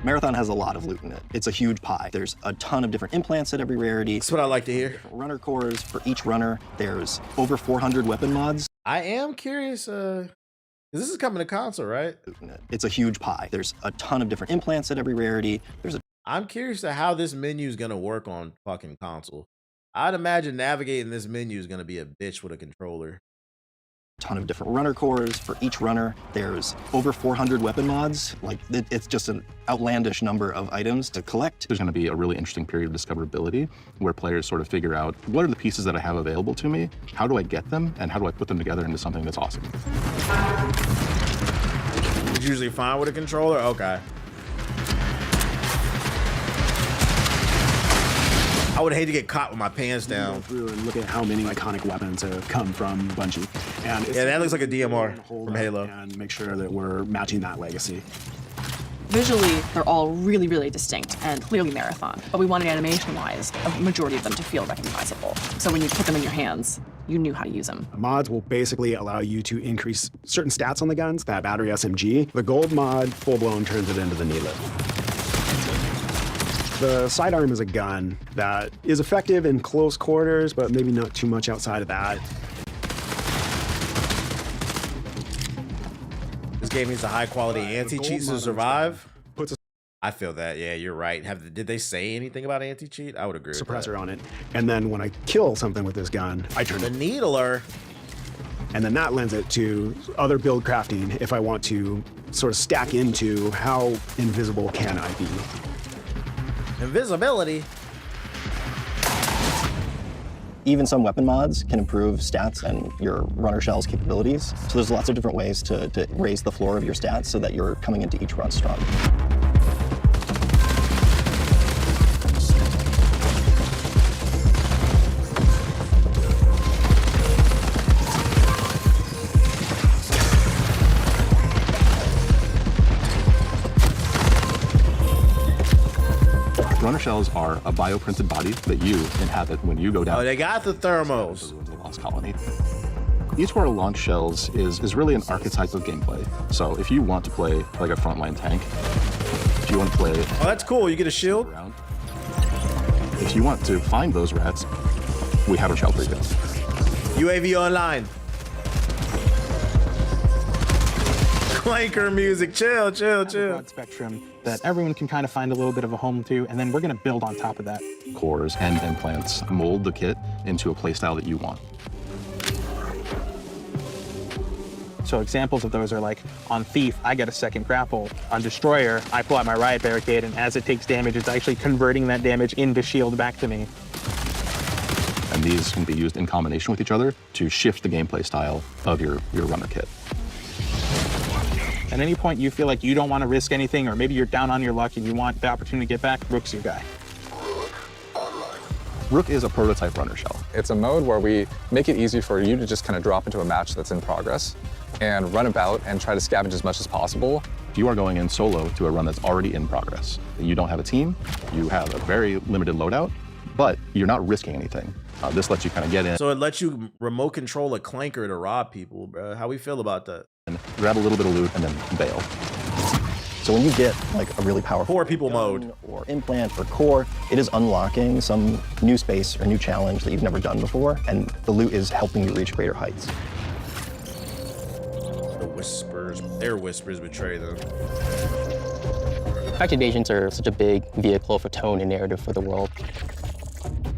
Marathon has a lot of loot in it. It's a huge pie. There's a ton of different implants at every rarity. That's what I like to hear. Different runner cores for each runner. There's over 400 weapon mods. I am curious, this is coming to console, right? It's a huge pie. There's a ton of different implants at every rarity. I'm curious to how this menu is gonna work on fucking console. I'd imagine navigating this menu is gonna be a bitch with a controller. Ton of different runner cores for each runner. There's over 400 weapon mods. Like it's just an outlandish number of items to collect. There's going to be a really interesting period of discoverability where players sort of figure out what are the pieces that I have available to me, how do I get them, and how do I put them together into something that's awesome. It's usually fine with a controller? Okay. I would hate to get caught with my pants down. Go through and look at how many iconic weapons have come from Bungie. And yeah, that looks like a DMR from Halo. And make sure that we're matching that legacy. Visually, they're all really, really distinct and clearly Marathon, but we wanted animation-wise a majority of them to feel recognizable. So when you put them in your hands, you knew how to use them. Mods will basically allow you to increase certain stats on the guns, that battery SMG. The gold mod, full-blown, turns it into the Needlet. The sidearm is a gun that is effective in close quarters, but maybe not too much outside of that. This game needs a high-quality anti-cheat to survive. I feel that. Yeah, you're right. Did they say anything about anti-cheat? I would agree with that. Suppressor on it. And then when I kill something with this gun, I turn the needler. And then that lends it to other build crafting if I want to sort of stack into how invisible can I be. Invisibility. Even some weapon mods can improve stats and your runner shell's capabilities. So there's lots of different ways to raise the floor of your stats so that you're coming into each run strong. Runner shells are a bioprinted body that you inhabit when you go down. Oh, they got the thermals. The Lost Colony. Each of our launch shells is really an archetype of gameplay. So if you want to play like a frontline tank, if you want to play... Oh, that's cool. You get a shield? If you want to find those rats, we have a shell for you. UAV online. Clanker music. Chill, chill, chill. Broad spectrum that everyone can kind of find a little bit of a home to, and then we're going to build on top of that. Cores and implants mold the kit into a playstyle that you want. So examples of those are like, on Thief, I get a second grapple. On Destroyer, I pull out my Riot Barricade, and as it takes damage, it's actually converting that damage into shield back to me. And these can be used in combination with each other to shift the gameplay style of your runner kit. At any point you feel like you don't want to risk anything, or maybe you're down on your luck and you want the opportunity to get back, Rook's your guy. Rook is a prototype runner shell. It's a mode where we make it easy for you to just kind of drop into a match that's in progress and run about and try to scavenge as much as possible. You are going in solo to a run that's already in progress. You don't have a team, you have a very limited loadout, but you're not risking anything. This lets you kind of get in. So it lets you remote control a clanker to rob people, bro. How we feel about that? And grab a little bit of loot and then bail. So when you get like a really powerful Poor people mode or implant or core, it is unlocking some new space or new challenge that you've never done before, and the loot is helping you reach greater heights. The whispers, their whispers betray them. Faction agents are such a big vehicle for tone and narrative for the world.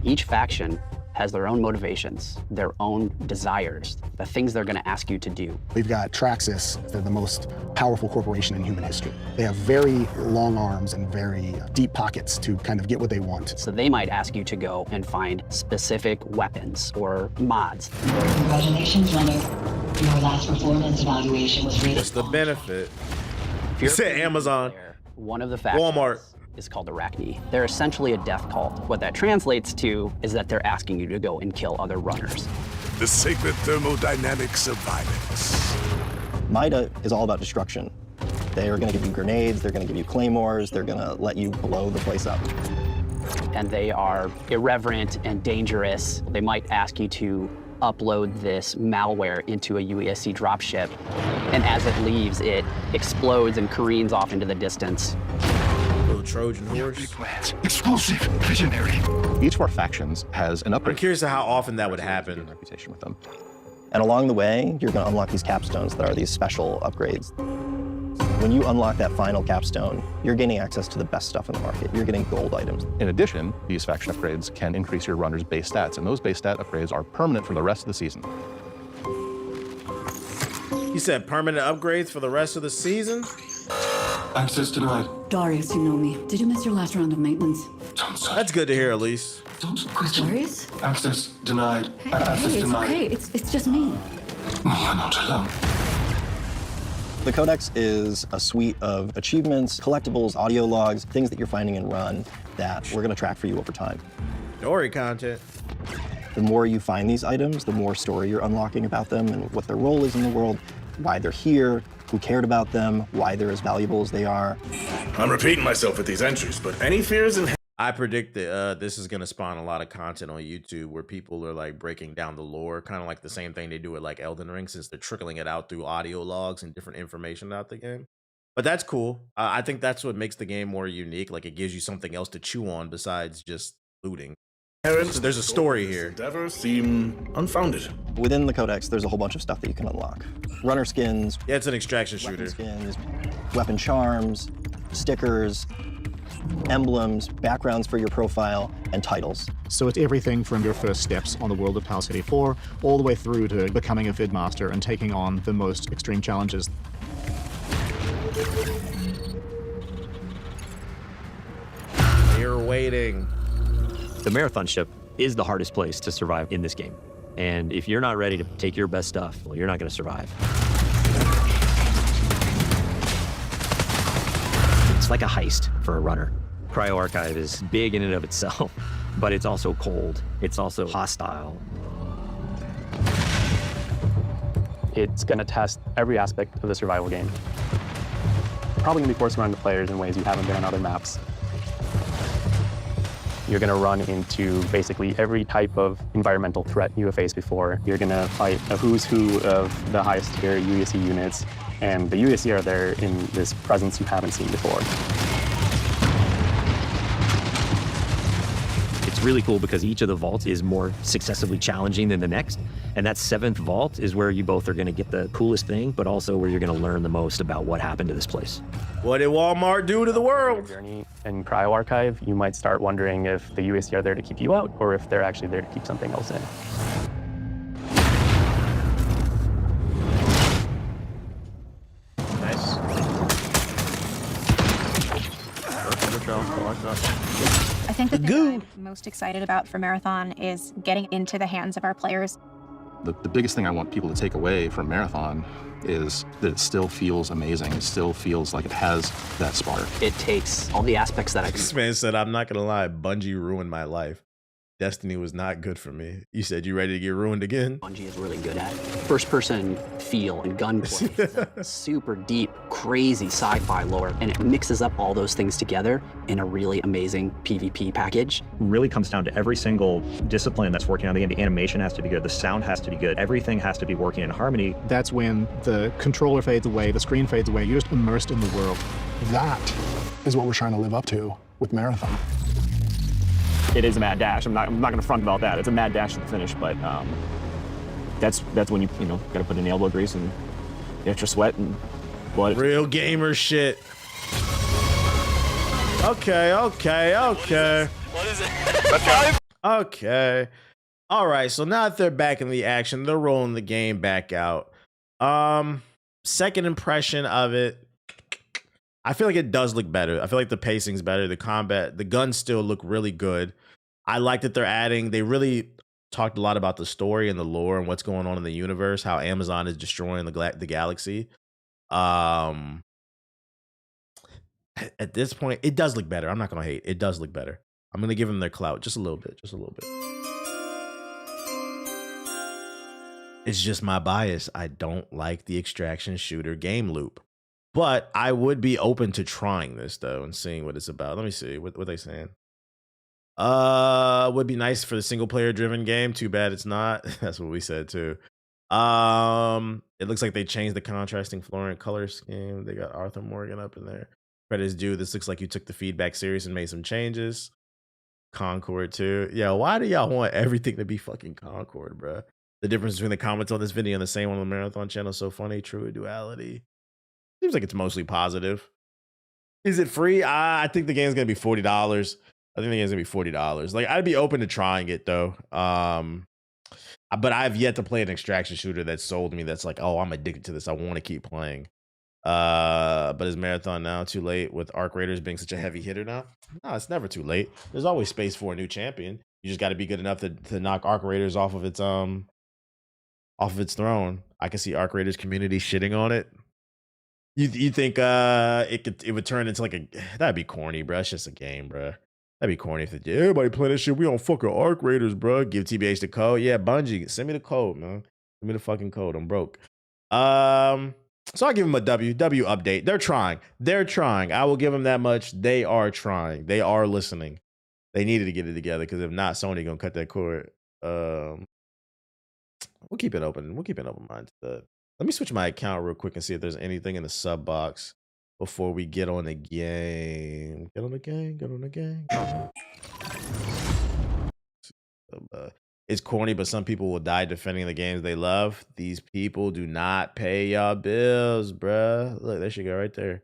Each faction has their own motivations, their own desires, the things they're going to ask you to do. We've got Traxxas. They're the most powerful corporation in human history. They have very long arms and very deep pockets to kind of get what they want. So they might ask you to go and find specific weapons or mods. Congratulations, runner. Your last performance evaluation was rated. What's the benefit? If You you're said Amazon. One of the factions Walmart is called Arachne. They're essentially a death cult. What that translates to is that they're asking you to go and kill other runners. The sacred thermodynamics of violence. Mida is all about destruction. They are going to give you grenades, they're going to give you claymores, they're going to let you blow the place up. And they are irreverent and dangerous. They might ask you to upload this malware into a UESC dropship, and as it leaves, it explodes and careens off into the distance. Little Trojan horse. Explosive, visionary. Each of our factions has an upgrade. I'm curious to how often that would happen. Reputation with them. And along the way, you're going to unlock these capstones that are these special upgrades. When you unlock that final capstone, you're gaining access to the best stuff in the market. You're getting gold items. In addition, these faction upgrades can increase your runner's base stats, and those base stat upgrades are permanent for the rest of the season. He said permanent upgrades for the rest of the season? Access denied. Darius, you know me. Did you miss your last round of maintenance? That's good to hear, Elise. Don't question. Darius? Access denied. Hey, Access it's denied. okay. It's just me. You're not alone. The Codex is a suite of achievements, collectibles, audio logs, things that you're finding in Run that we're going to track for you over time. Story content. The more you find these items, the more story you're unlocking about them and what their role is in the world, why they're here, who cared about them, why they're as valuable as they are. I'm repeating myself with these entries, but any fears in I predict that this is going to spawn a lot of content on YouTube where people are like breaking down the lore, kind of like the same thing they do with like Elden Ring, since they're trickling it out through audio logs and different information about the game. But that's cool. I think that's what makes the game more unique. Like it gives you something else to chew on besides just looting. So there's a story here. endeavors seem unfounded. Within the Codex, there's a whole bunch of stuff that you can unlock. Runner skins. Yeah, it's an extraction shooter. Skins, weapon charms, stickers, emblems, backgrounds for your profile, and titles. So it's everything from your first steps on the world of Power City 4 all the way through to becoming a Fid Master and taking on the most extreme challenges. You're waiting. The marathon ship is the hardest place to survive in this game. And if you're not ready to take your best stuff, well, you're not going to survive. It's like a heist for a runner. Cryo Archive is big in and of itself, but it's also cold. It's also hostile. It's going to test every aspect of the survival game. Probably going to be forcing around the players in ways you haven't been on other maps. You're going to run into basically every type of environmental threat you have faced before. You're going to fight a who's who of the highest tier UESC units, and the UESC are there in this presence you haven't seen before. It's really cool because each of the vaults is more successively challenging than the next. And that 7th vault is where you both are going to get the coolest thing, but also where you're going to learn the most about what happened to this place. What did Walmart do to the world? Journey in Cryo Archive, you might start wondering if the UESC are there to keep you out or if they're actually there to keep something else in. Nice. I think the thing I'm most excited about for Marathon is getting into the hands of our players. The biggest thing I want people to take away from Marathon is that it still feels amazing. It still feels like it has that spark. It takes all the aspects that I can. This man said, I'm not going to lie, Bungie ruined my life. Destiny was not good for me. You said you ready to get ruined again? Bungie is really good at first-person feel and gunplay. It's a super deep, crazy sci-fi lore, and it mixes up all those things together in a really amazing PvP package. Really comes down to every single discipline that's working on the game. The animation has to be good, the sound has to be good, everything has to be working in harmony. That's when the controller fades away, the screen fades away, you're just immersed in the world. That is what we're trying to live up to with Marathon. It is a mad dash. I'm not going to front about that. It's a mad dash to the finish, but that's when you got to put in the elbow grease and the extra sweat and blood. Real gamer shit. Okay. What is it? Okay. All right. So now that they're back in the action, they're rolling the game back out. Second impression of it. I feel like it does look better. I feel like the pacing's better. The combat, the guns still look really good. I like that they really talked a lot about the story and the lore and what's going on in the universe, how Amazon is destroying the galaxy. At this point, it does look better. I'm not going to hate. It does look better. I'm going to give them their clout just a little bit. It's just my bias. I don't like the extraction shooter game loop. But I would be open to trying this though and seeing what it's about. Let me see what they saying. Would be nice for the single player driven game. Too bad it's not. That's what we said too. It looks like they changed the contrasting fluorescent color scheme. They got Arthur Morgan up in there. Credits due. This looks like you took the feedback serious and made some changes. Concord too. Yeah, why do y'all want everything to be fucking Concord, bro? The difference between the comments on this video and the same one on the Marathon channel is so funny. True duality. Seems like it's mostly positive. Is it free? I think the game's gonna be $40. I think the game's gonna be $40. Like, I'd be open to trying it though. But I've yet to play an extraction shooter that sold me. That's like, oh, I'm addicted to this. I want to keep playing. But is Marathon now too late with Arc Raiders being such a heavy hitter now? No, it's never too late. There's always space for a new champion. You just got to be good enough to knock Arc Raiders off of its throne. I can see Arc Raiders community shitting on it. You think it would turn into like that'd be corny, bro. It's just a game, bro. That'd be corny if everybody playing this shit. We on fucking Arc Raiders, bro. Give TBH the code. Yeah, Bungie, send me the code, man. Send me the fucking code. I'm broke. So I'll give them a W update. They're trying. I will give them that much. They are trying. They are listening. They needed to get it together because if not, Sony gonna cut that cord. We'll keep it open. We'll keep an open mind to that. Let me switch my account real quick and see if there's anything in the sub box before we get on the game. Get on the game. It's corny, but some people will die defending the games they love. These people do not pay y'all bills, bruh. Look, there she go right there.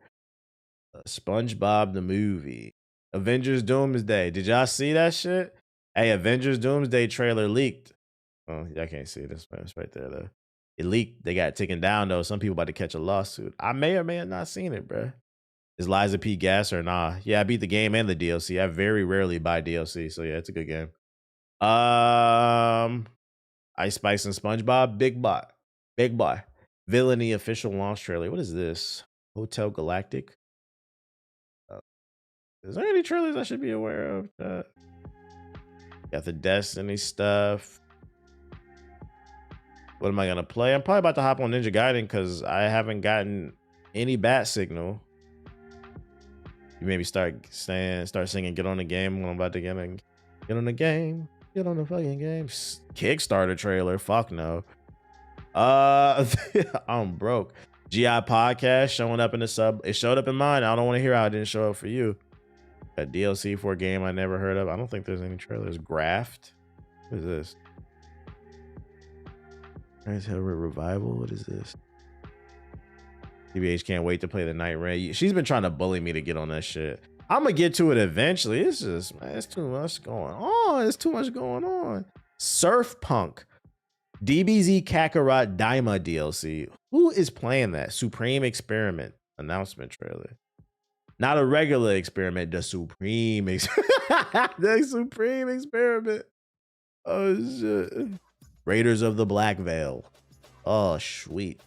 SpongeBob the movie. Avengers Doomsday. Did y'all see that shit? Hey, Avengers Doomsday trailer leaked. Oh, I can't see this. It's right there, though. It leaked. They got it taken down, though. Some people about to catch a lawsuit. I may or may have not seen it, bruh. Is Liza P gas or nah? Yeah, I beat the game and the DLC. I very rarely buy DLC, so yeah, it's a good game. Ice Spice and SpongeBob. Big boy. Villainy official launch trailer. What is this? Hotel Galactic. Is there any trailers I should be aware of? Got the Destiny stuff. What am I gonna play? I'm probably about to hop on Ninja Gaiden because I haven't gotten any bat signal. You maybe start singing "Get on the Game" when I'm about to get on the game. Get on the fucking game. Kickstarter trailer. Fuck no. I'm broke. GI podcast showing up in the sub. It showed up in mine. I don't want to hear how it didn't show up for you. A DLC for a game I never heard of. I don't think there's any trailers. Graft. What is this? Revival. What is this? TBH can't wait to play the Night Raid. She's been trying to bully me to get on that shit. I'm gonna get to it eventually. It's just, man, it's too much going on. Surf Punk. DBZ Kakarot Daima DLC. Who is playing that? Supreme Experiment announcement trailer. Not a regular experiment, the Supreme the Supreme Experiment. Oh shit. Raiders of the Black Veil. Oh sweet.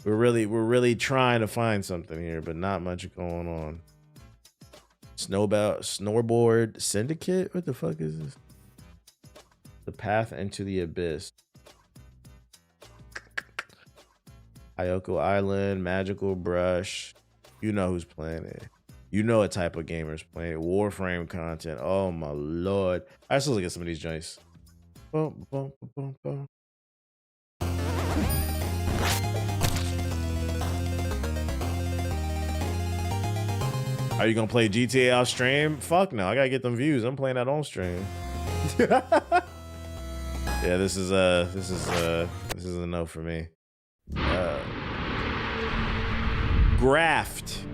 We're really trying to find something here, but not much going on. Snowboard Syndicate? What the fuck is this? The Path into the Abyss. Ayoko Island, Magical Brush. You know who's playing it. You know what type of gamers playing it. Warframe content. Oh my lord. All right, so let's look at some of these joints. Boom, boom, boom, boom. Are you gonna play GTA off stream? Fuck no, I gotta get them views. I'm playing that on stream. Yeah, this is a no for me. Graft.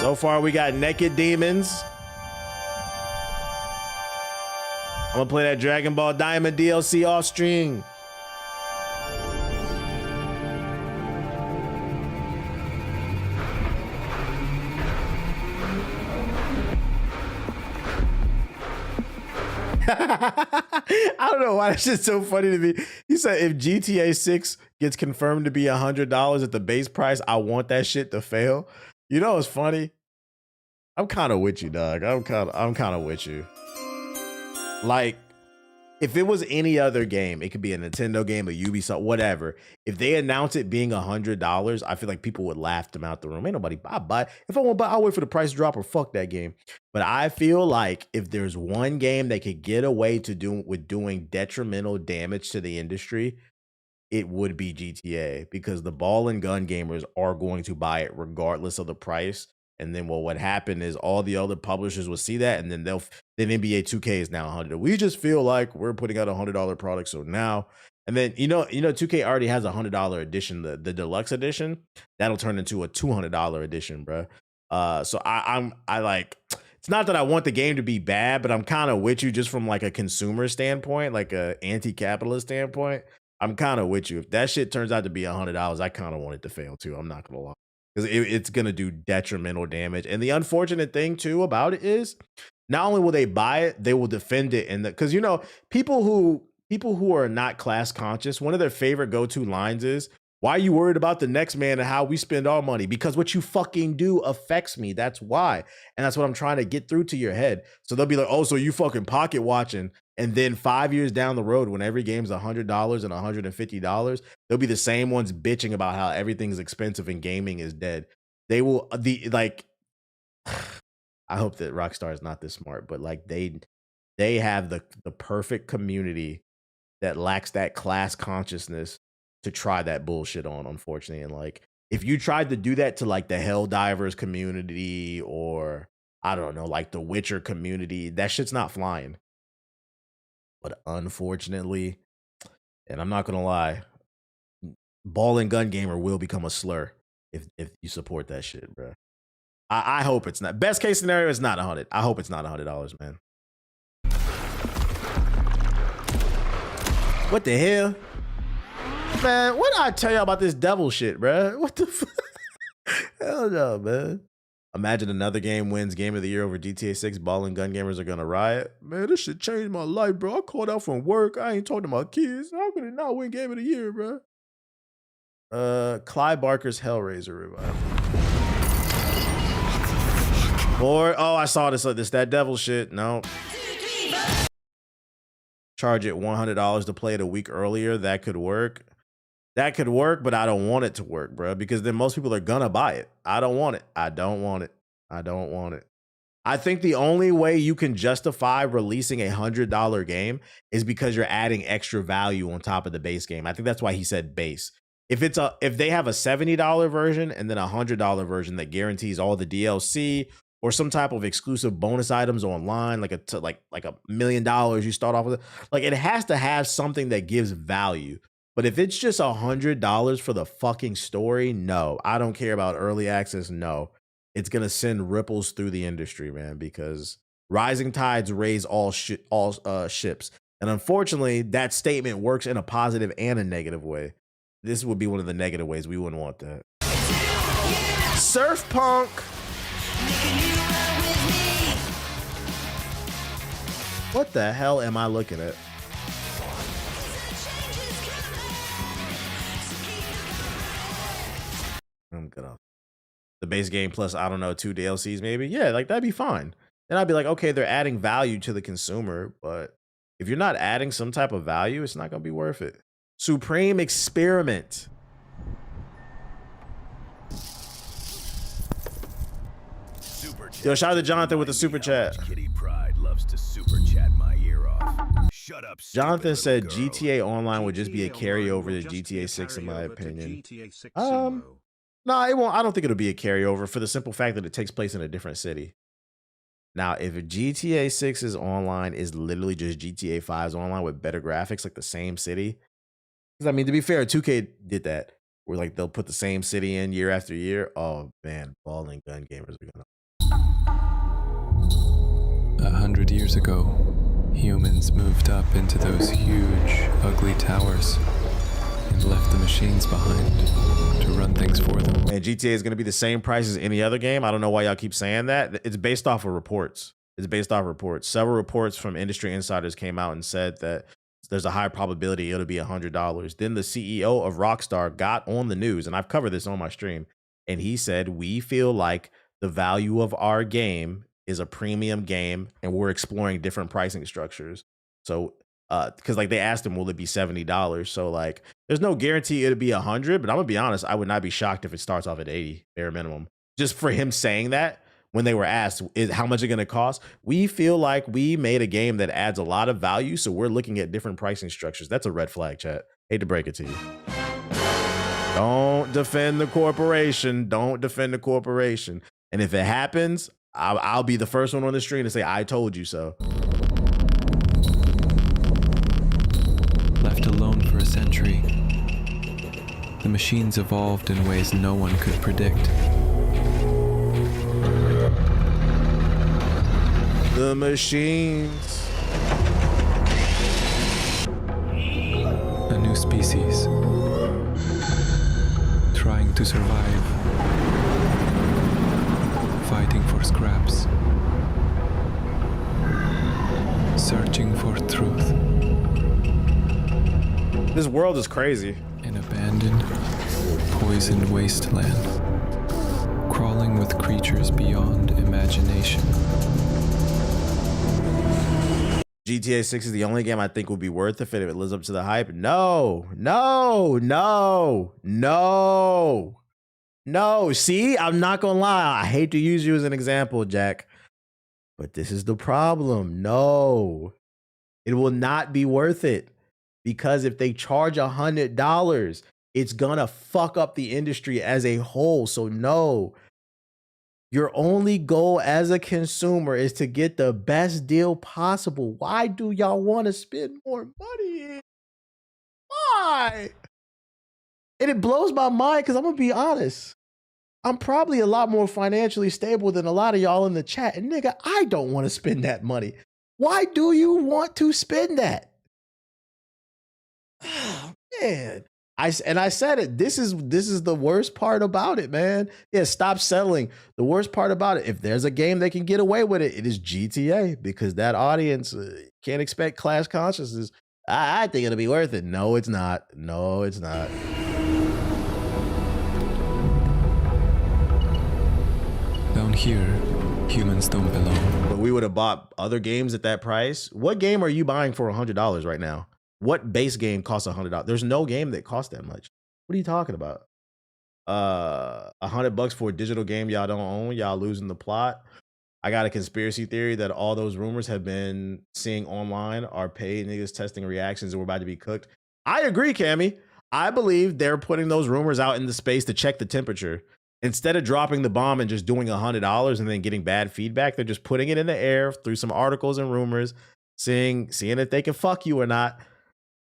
So far we got Naked Demons. I'm gonna play that Dragon Ball Diamond DLC off stream. I don't know why that shit's so funny to me. He said if GTA 6 gets confirmed to be $100 at the base price, I want that shit to fail. You know what's funny? I'm kind of with you, dog. I'm kind of with you. Like, if it was any other game, it could be a Nintendo game, a Ubisoft, whatever. If they announce it being $100, I feel like people would laugh them out the room. Ain't nobody buy. If I want to buy, I'll wait for the price drop or fuck that game. But I feel like if there's one game they could get away to doing detrimental damage to the industry, it would be GTA, because the ball and gun gamers are going to buy it regardless of the price. And then what happened is all the other publishers will see that, and then then NBA 2K is now $100. We just feel like we're putting out $100 product, so now, and then you know 2K already has a $100 edition, the deluxe edition that'll turn into a $200 edition, bro. So I like, it's not that I want the game to be bad, but I'm kind of with you just from like a consumer standpoint, like a anti-capitalist standpoint. I'm kind of with you. If that shit turns out to be $100, I kind of want it to fail too. I'm not gonna lie. Because it's going to do detrimental damage. And the unfortunate thing, too, about it is not only will they buy it, they will defend it. And because, you know, people who are not class conscious, one of their favorite go-to lines is, why are you worried about the next man and how we spend our money? Because what you fucking do affects me. That's why. And that's what I'm trying to get through to your head. So they'll be like, oh, so you fucking pocket watching. And then 5 years down the road, when every game's $100 and $150, they'll be the same ones bitching about how everything's expensive and gaming is dead. They will I hope that Rockstar is not this smart, but like they have the perfect community that lacks that class consciousness to try that bullshit on, unfortunately. And like, if you tried to do that to like the Helldivers community, or I don't know, like the Witcher community, that shit's not flying. But unfortunately, and I'm not gonna lie, ball and gun gamer will become a slur if you support that shit, bro. I hope it's not. Best case scenario, it's not 100. I hope it's not $100, man. What the hell? Man, what did I tell y'all about this devil shit, bro? What the fuck? Hell no, man. Imagine another game wins Game of the Year over GTA 6. Ball and gun gamers are gonna riot. Man, this shit changed my life, bro. I called out from work. I ain't talking to my kids. How could it not win Game of the Year, bro? Clive Barker's Hellraiser revival. Oh, I saw this. That devil shit. No. Charge it $100 to play it a week earlier. That could work. That could work, but I don't want it to work, bro, because then most people are gonna buy it. I don't want it. I don't want it. I don't want it. I think the only way you can justify releasing a $100 game is because you're adding extra value on top of the base game. I think that's why he said base. If they have a $70 version and then a $100 version that guarantees all the DLC or some type of exclusive bonus items online, like $1 million you start off with, like, it has to have something that gives value. But if it's just $100 for the fucking story, no. I don't care about early access, no. It's gonna send ripples through the industry, man, because rising tides raise all ships. And unfortunately, that statement works in a positive and a negative way. This would be one of the negative ways. We wouldn't want that. Surf Punk. What the hell am I looking at? I'm gonna. The base game plus, I don't know, 2 DLCs maybe. Yeah, like that'd be fine. Then I'd be like, okay, they're adding value to the consumer, but if you're not adding some type of value, it's not gonna be worth it. Supreme Experiment. Yo, shout out to Jonathan with the super chat. Jonathan said GTA Online would just be a carryover to GTA 6 in my opinion. No, it won't. I don't think it'll be a carryover for the simple fact that it takes place in a different city. Now, if GTA 6's online is literally just GTA 5's online with better graphics, like the same city. Because I mean, to be fair, 2K did that, where like they'll put the same city in year after year. Oh man, ball and gun gamers are gonna. 100 years ago, humans moved up into those huge, ugly towers and left the machines behind to run things for them. And GTA is going to be the same price as any other game. I don't know why y'all keep saying that. It's based off of reports. It's based off of reports. Several reports from industry insiders came out and said that there's a high probability it'll be $100. Then the CEO of Rockstar got on the news, and I've covered this on my stream, and he said, we feel like the value of our game is a premium game, and we're exploring different pricing structures. So, because like they asked him, will it be $70? So like, there's no guarantee it'll be 100, but I'm gonna be honest, I would not be shocked if it starts off at 80 bare minimum. Just for him saying that when they were asked, is how much it's gonna cost? We feel like we made a game that adds a lot of value, so we're looking at different pricing structures. That's a red flag, chat. Hate to break it to you. Don't defend the corporation. Don't defend the corporation. And if it happens, I'll be the first one on the stream to say, I told you so. Left alone for a century, the machines evolved in ways no one could predict. The machines. A new species, trying to survive, fighting for scraps, searching for truth. This world is crazy. An abandoned, poisoned wasteland, crawling with creatures beyond imagination. GTA 6 is the only game I think will be worth it if it lives up to the hype. No, no, no, no, no. See, I'm not gonna lie. I hate to use you as an example, Jack, but this is the problem. No, it will not be worth it, because if they charge $100, it's gonna fuck up the industry as a whole. So no. Your only goal as a consumer is to get the best deal possible. Why do y'all want to spend more money? Why? And it blows my mind because I'm going to be honest. I'm probably a lot more financially stable than a lot of y'all in the chat. And nigga, I don't want to spend that money. Why do you want to spend that? Oh, man. I said it. This is the worst part about it, man. Yeah, stop settling. The worst part about it, if there's a game that can get away with it, it is GTA, because that audience can't expect class consciousness. I think it'll be worth it. No, it's not. No, it's not. Down here, humans don't belong. But we would have bought other games at that price. What game are you buying for $100 right now? What base game costs $100? There's no game that costs that much. What are you talking about? $100 for a digital game y'all don't own. Y'all losing the plot. I got a conspiracy theory that all those rumors have been seeing online are paid niggas testing reactions and we're about to be cooked. I agree, Cammy. I believe they're putting those rumors out into space to check the temperature. Instead of dropping the bomb and just doing $100 and then getting bad feedback, they're just putting it in the air through some articles and rumors, seeing if they can fuck you or not.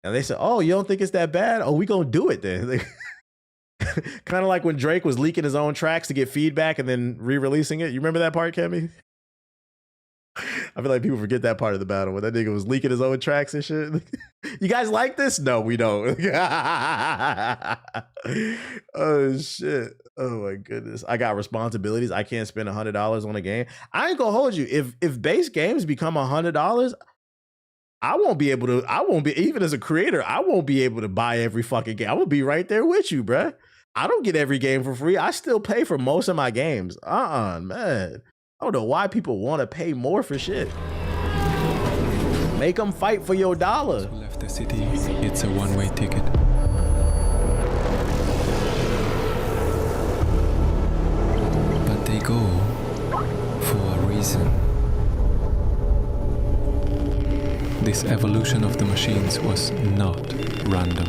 And they said, oh, you don't think it's that bad? Oh, we gonna do it then. Kind of like when Drake was leaking his own tracks to get feedback and then re-releasing it. You remember that part, Kemi? I feel like people forget that part of the battle when that nigga was leaking his own tracks and shit. You guys like this? No, we don't. Oh, shit. Oh, my goodness. I got responsibilities. I can't spend $100 on a game. I ain't gonna hold you. If base games become $100, I won't be, even as a creator, I won't be able to buy every fucking game. I will be right there with you, bruh. I don't get every game for free. I still pay for most of my games. Man. I don't know why people want to pay more for shit. Make them fight for your dollar. Left the city. It's a one-way ticket. But they go for a reason. This evolution of the machines was not random.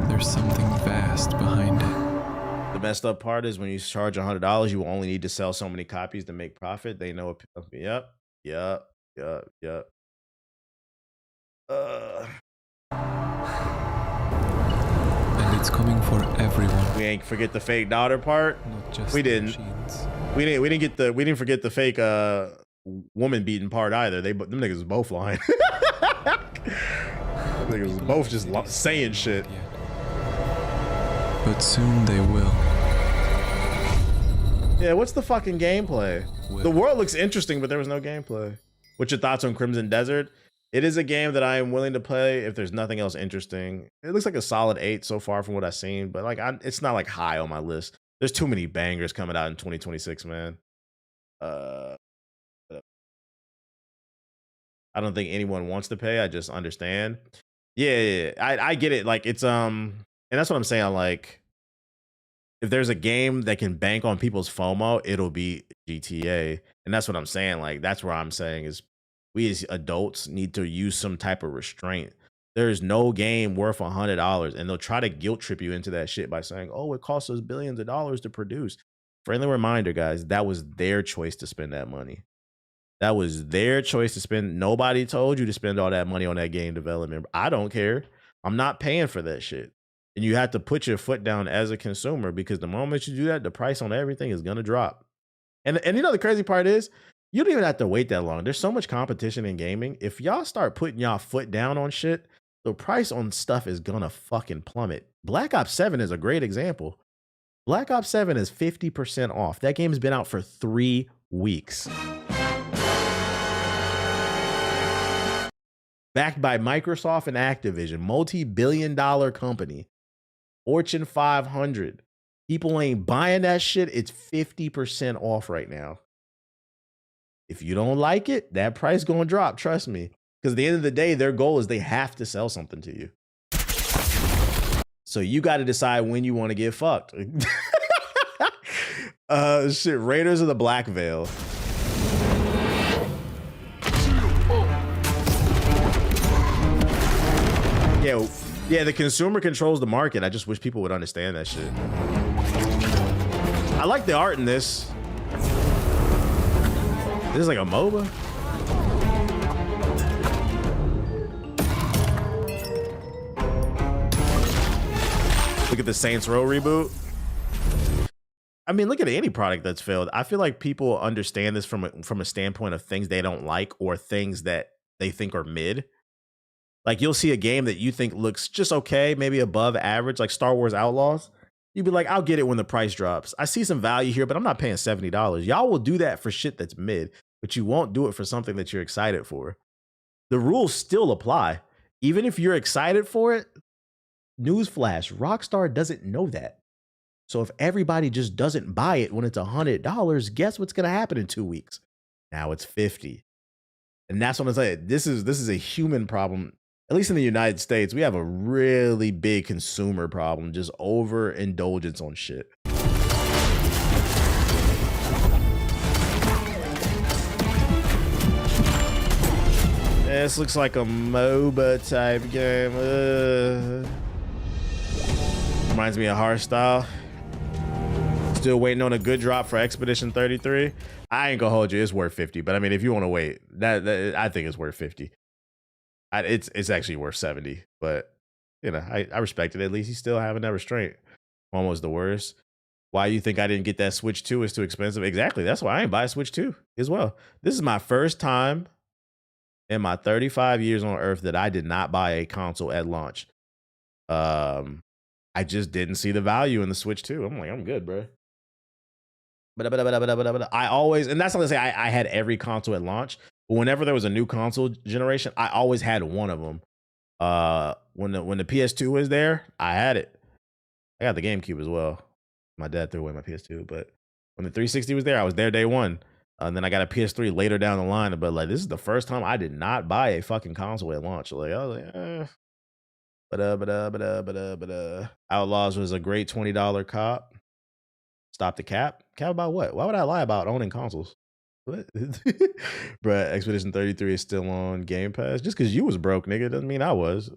There's something vast behind it. The messed up part is when you charge $100, you only need to sell so many copies to make profit. They know. Yep. And it's coming for everyone. We ain't forget the fake daughter part. Not just we didn't. We didn't forget the fake woman beating part either. Them niggas was both lying. Niggas was both just saying shit. But soon they will. Yeah, what's the fucking gameplay? The world looks interesting, but there was no gameplay. What's your thoughts on Crimson Desert? It is a game that I am willing to play if there's nothing else interesting. It looks like a solid 8 so far from what I've seen, but like it's not like high on my list. There's too many bangers coming out in 2026, man. I don't think anyone wants to pay. I just understand. Yeah. I get it. Like it's and that's what I'm saying. Like, if there's a game that can bank on people's FOMO, it'll be GTA. And that's what I'm saying. Like, that's where I'm saying is we as adults need to use some type of restraint. There's no game worth $100, and they'll try to guilt trip you into that shit by saying, oh, it costs us billions of dollars to produce. Friendly reminder, guys, that was their choice to spend that money. That was their choice to spend. Nobody told you to spend all that money on that game development. I don't care. I'm not paying for that shit. And you have to put your foot down as a consumer, because the moment you do that, the price on everything is going to drop. And you know, the crazy part is you don't even have to wait that long. There's so much competition in gaming. If y'all start putting y'all foot down on shit, the price on stuff is going to fucking plummet. Black Ops 7 is a great example. Black Ops 7 is 50% off. That game's been out for 3 weeks. Backed by Microsoft and Activision, multi-billion-dollar company. Fortune 500. People ain't buying that shit. It's 50% off right now. If you don't like it, that price gonna drop. Trust me. Because at the end of the day, their goal is they have to sell something to you. So you got to decide when you want to get fucked. Shit, Raiders of the Black Veil. Yeah, the consumer controls the market. I just wish people would understand that shit. I like the art in this. This is like a MOBA. Look at the Saints Row reboot. I mean, look at any product that's failed. I feel like people understand this from a standpoint of things they don't like or things that they think are mid. Like, you'll see a game that you think looks just okay, maybe above average, like Star Wars Outlaws. You'd be like, I'll get it when the price drops. I see some value here, but I'm not paying $70. Y'all will do that for shit that's mid, but you won't do it for something that you're excited for. The rules still apply. Even if you're excited for it, newsflash, Rockstar doesn't know that. So if everybody just doesn't buy it when it's $100, guess what's going to happen in 2 weeks? Now it's 50. And that's what I'm saying. This is a human problem. At least in the United States, we have a really big consumer problem, just overindulgence on shit. This looks like a MOBA type game. Reminds me of Hearthstyle. Still waiting on a good drop for Expedition 33. I ain't gonna hold you. It's worth 50. But I mean, if you want to wait, that I think it's worth 50. It's actually worth 70. But you know, I respect it. At least he's still having that restraint. One was the worst. Why you think I didn't get that Switch 2? It's too expensive. Exactly. That's why I ain't buy a Switch 2 as well. This is my first time in my 35 years on Earth that I did not buy a console at launch. I just didn't see the value in the Switch 2. I'm like, I'm good, bro. But I always, and that's not to say I had every console at launch, but whenever there was a new console generation, I always had one of them. When the PS2 was there, I had it. I got the GameCube as well. My dad threw away my PS2, but when the 360 was there, I was there day one. And then I got a PS3 later down the line. But like, this is the first time I did not buy a fucking console at launch. Like, I was like, Outlaws was a great $20 cop. Stop the cap. Cap about what? Why would I lie about owning consoles? What? Bruh, Expedition 33 is still on Game Pass. Just because you was broke, nigga, doesn't mean I was.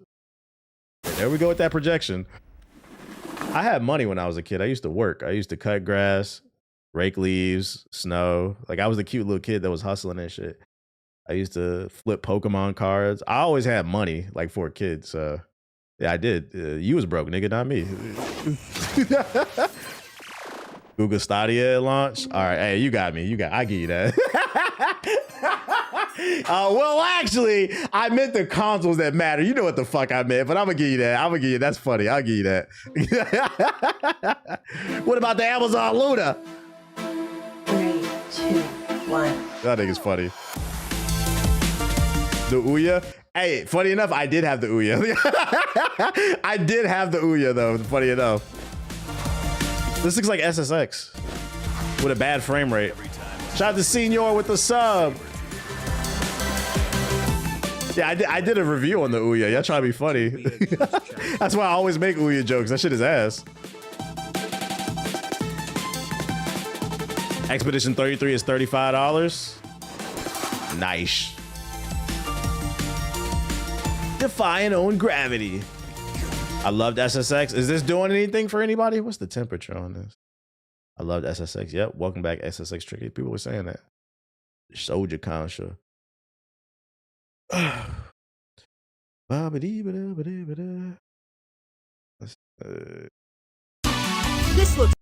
There we go with that projection. I had money when I was a kid. I used to work. I used to cut grass, rake leaves, snow. Like, I was the cute little kid that was hustling and shit. I used to flip Pokemon cards. I always had money, like, for a kid. So, yeah, I did. You was broke, nigga, not me. Google Stadia at launch. All right, hey, you got me. I give you that. Well, actually, I meant the consoles that matter. You know what the fuck I meant, but I'm gonna give you that. That's funny. I'll give you that. What about the Amazon Luna? 3, 2, 1. That nigga's funny. The Ouya? Hey, funny enough, I did have the Ouya. I did have the Ouya, though, funny enough. This looks like SSX with a bad frame rate. Shout out to Senior with the sub. Yeah, I did a review on the Ouya. Y'all trying to be funny. That's why I always make Ouya jokes. That shit is ass. Expedition 33 is $35. Nice. Defying own gravity. I loved SSX. Is this doing anything for anybody? What's the temperature on this? I loved SSX. Yep. Welcome back, SSX Tricky. People were saying that. Soldier Concha. This looks.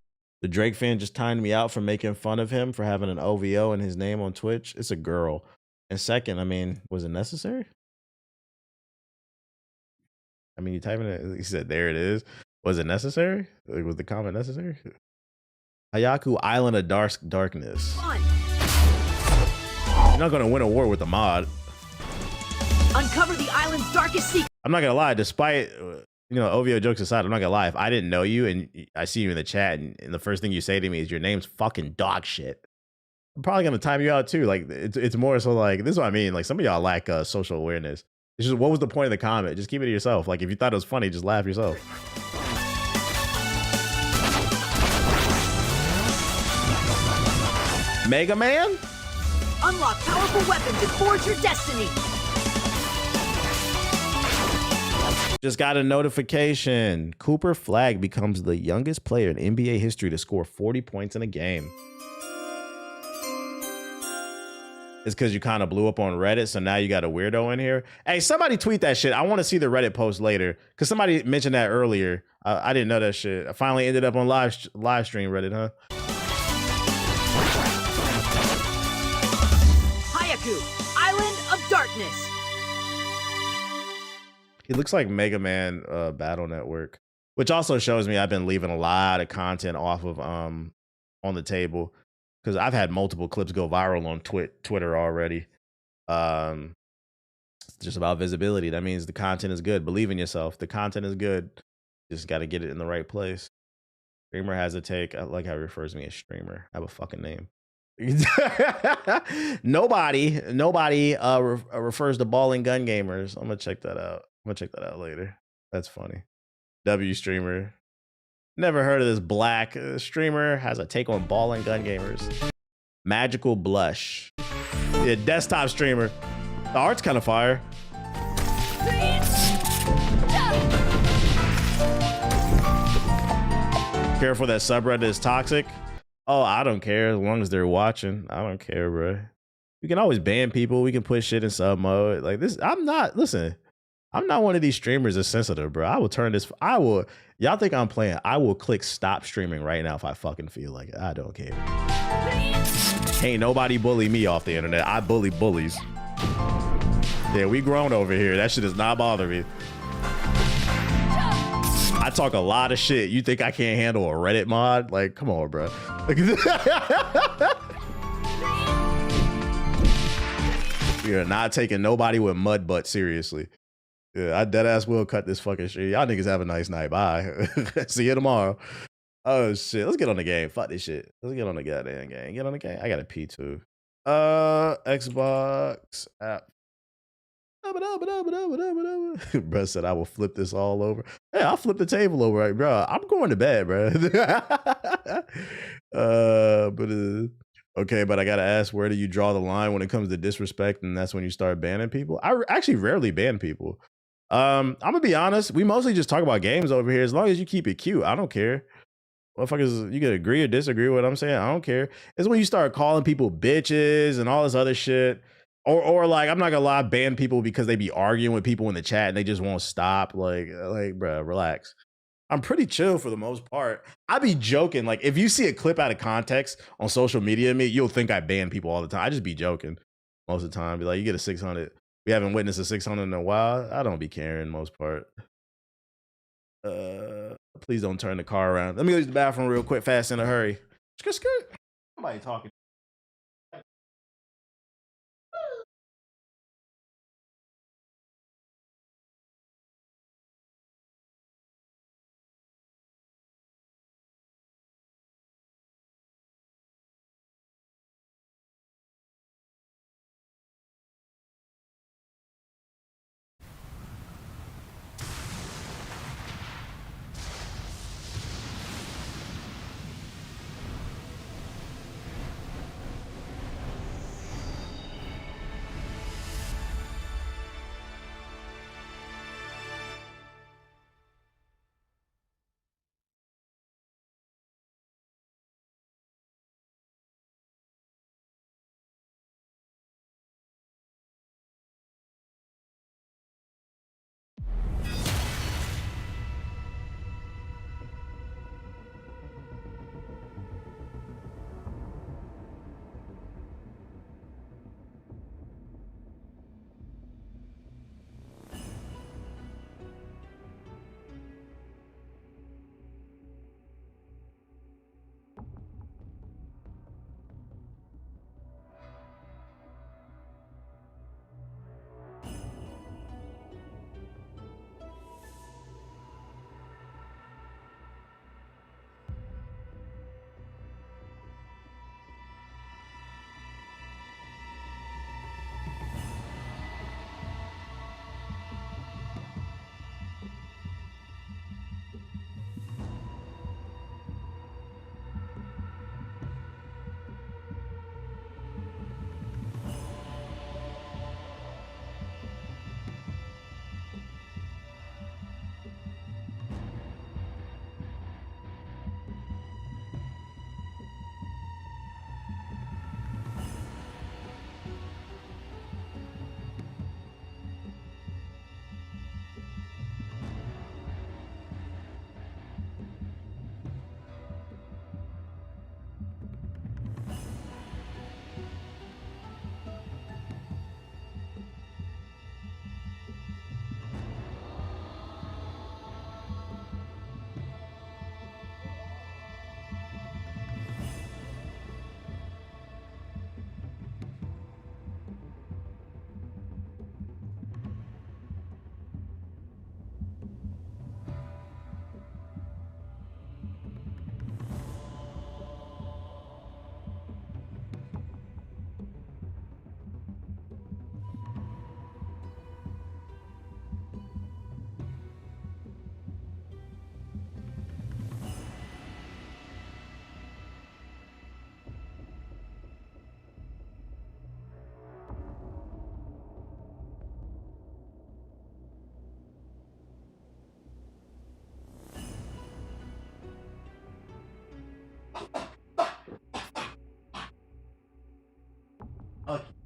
The Drake fan just timed me out for making fun of him for having an OVO in his name on Twitch. It's a girl. And second, I mean, was it necessary? I mean, you typing it, he said, there it is. Was it necessary? Like, was the comment necessary? Hayaku Island of Darkness. Fun. You're not going to win a war with a mod. Uncover the island's darkest secret. I'm not going to lie, despite, OVO jokes aside, I'm not going to lie. If I didn't know you and I see you in the chat and the first thing you say to me is your name's fucking dog shit, I'm probably going to time you out too. Like, it's more so like, this is what I mean. Like, some of y'all lack social awareness. It's just, what was the point of the comment? Just keep it to yourself. Like, if you thought it was funny, just laugh yourself. Mega Man? Unlock powerful weapons and forge your destiny. Just got a notification. Cooper Flag becomes the youngest player in NBA history to score 40 points in a game. It's because you kind of blew up on Reddit, so now you got a weirdo in here. Hey, somebody tweet that shit. I want to see the Reddit post later, because somebody mentioned that earlier. I didn't know that shit. I finally ended up on live stream Reddit, huh? Hayaku, Island of Darkness. He looks like Mega Man Battle Network, which also shows me I've been leaving a lot of content off of on the table. Because I've had multiple clips go viral on Twitter already. It's just about visibility. That means the content is good. Believe in yourself. The content is good. Just got to get it in the right place. Streamer has a take. I like how he refers to me as streamer. I have a fucking name. Nobody refers to ball and gun gamers. I'm gonna check that out. Later. That's funny. W streamer. Never heard of this black streamer. Has a take on ball and gun gamers. Magical Blush. Yeah, desktop streamer. The art's kind of fire. Careful, that subreddit is toxic. Oh, I don't care as long as they're watching. I don't care, bro. We can always ban people. We can put shit in sub mode. Like this, I'm not one of these streamers that's sensitive, bro. I will turn this. Y'all think I'm playing? I will click stop streaming right now if I fucking feel like it. I don't care. Ain't nobody bully me off the internet. I bully bullies. Yeah, we grown over here. That shit does not bother me. I talk a lot of shit. You think I can't handle a Reddit mod? Like, come on, bro. We are not taking nobody with mud butt seriously. Yeah, I dead ass will cut this fucking shit. Y'all niggas have a nice night. Bye. See you tomorrow. Oh shit. Let's get on the game. Fuck this shit. Let's get on the goddamn game. Get on the game. I got a P2. Xbox app. Bro said I will flip this all over. Hey, I'll flip the table over, right, bro. I'm going to bed, bro. Okay, but I gotta ask, where do you draw the line when it comes to disrespect? And that's when you start banning people. I actually rarely ban people. I'm gonna be honest. We mostly just talk about games over here. As long as you keep it cute, I don't care. Motherfuckers, you can agree or disagree with what I'm saying. I don't care. It's when you start calling people bitches and all this other shit. Or like, I'm not gonna lie, ban people because they be arguing with people in the chat and they just won't stop. Like, bro, relax. I'm pretty chill for the most part. I be joking. Like, if you see a clip out of context on social media of me, you'll think I ban people all the time. I just be joking most of the time. Be like, you get a 600. We haven't witnessed a 600 in a while. I don't be caring most part. Please don't turn the car around. Let me go use the bathroom real quick, fast, in a hurry. Somebody talking.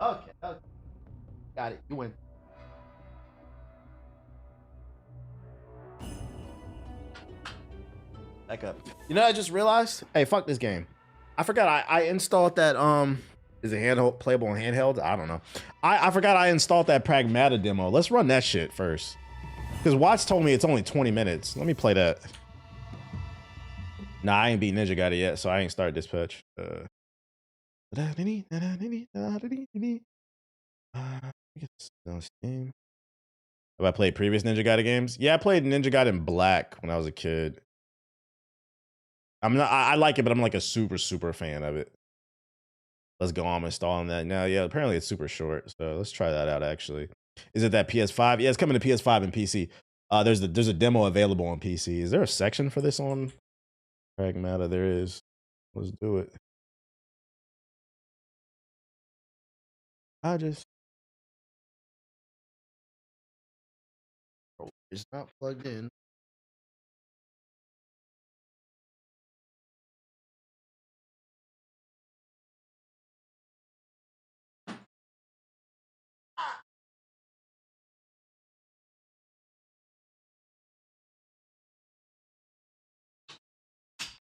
Okay. Got it. You win. Back up. You know, I just realized. Hey, fuck this game. I forgot I installed that. Is it handheld playable on handheld? I don't know. I forgot I installed that Pragmata demo. Let's run that shit first. Because Watts told me it's only 20 minutes. Let me play that. Nah, I ain't beat Ninja Got it yet, so I ain't started Dispatch. I think it's on Steam. Have I played previous Ninja Gaiden games? Yeah, I played Ninja Gaiden Black when I was a kid. I like it, but I'm like a super fan of it. Let's go on installing that now. Yeah, apparently it's super short, so let's try that out. Actually, is it that PS5? Yeah, it's coming to PS5 and PC. There's a demo available on PC. Is there a section for this on Pragmata? There is. Let's do it. It's not plugged in.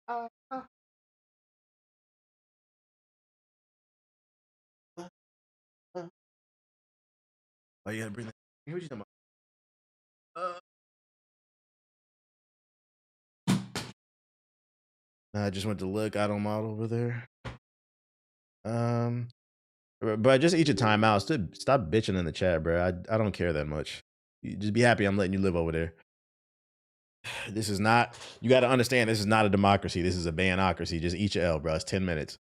Oh, you gotta bring that. What you talking about? I just went to look. I don't model over there. But just eat your time out. Stop bitching in the chat, bro. I don't care that much. You just be happy I'm letting you live over there. This is not. You got to understand. This is not a democracy. This is a banocracy. Just eat your L, bro. It's 10 minutes.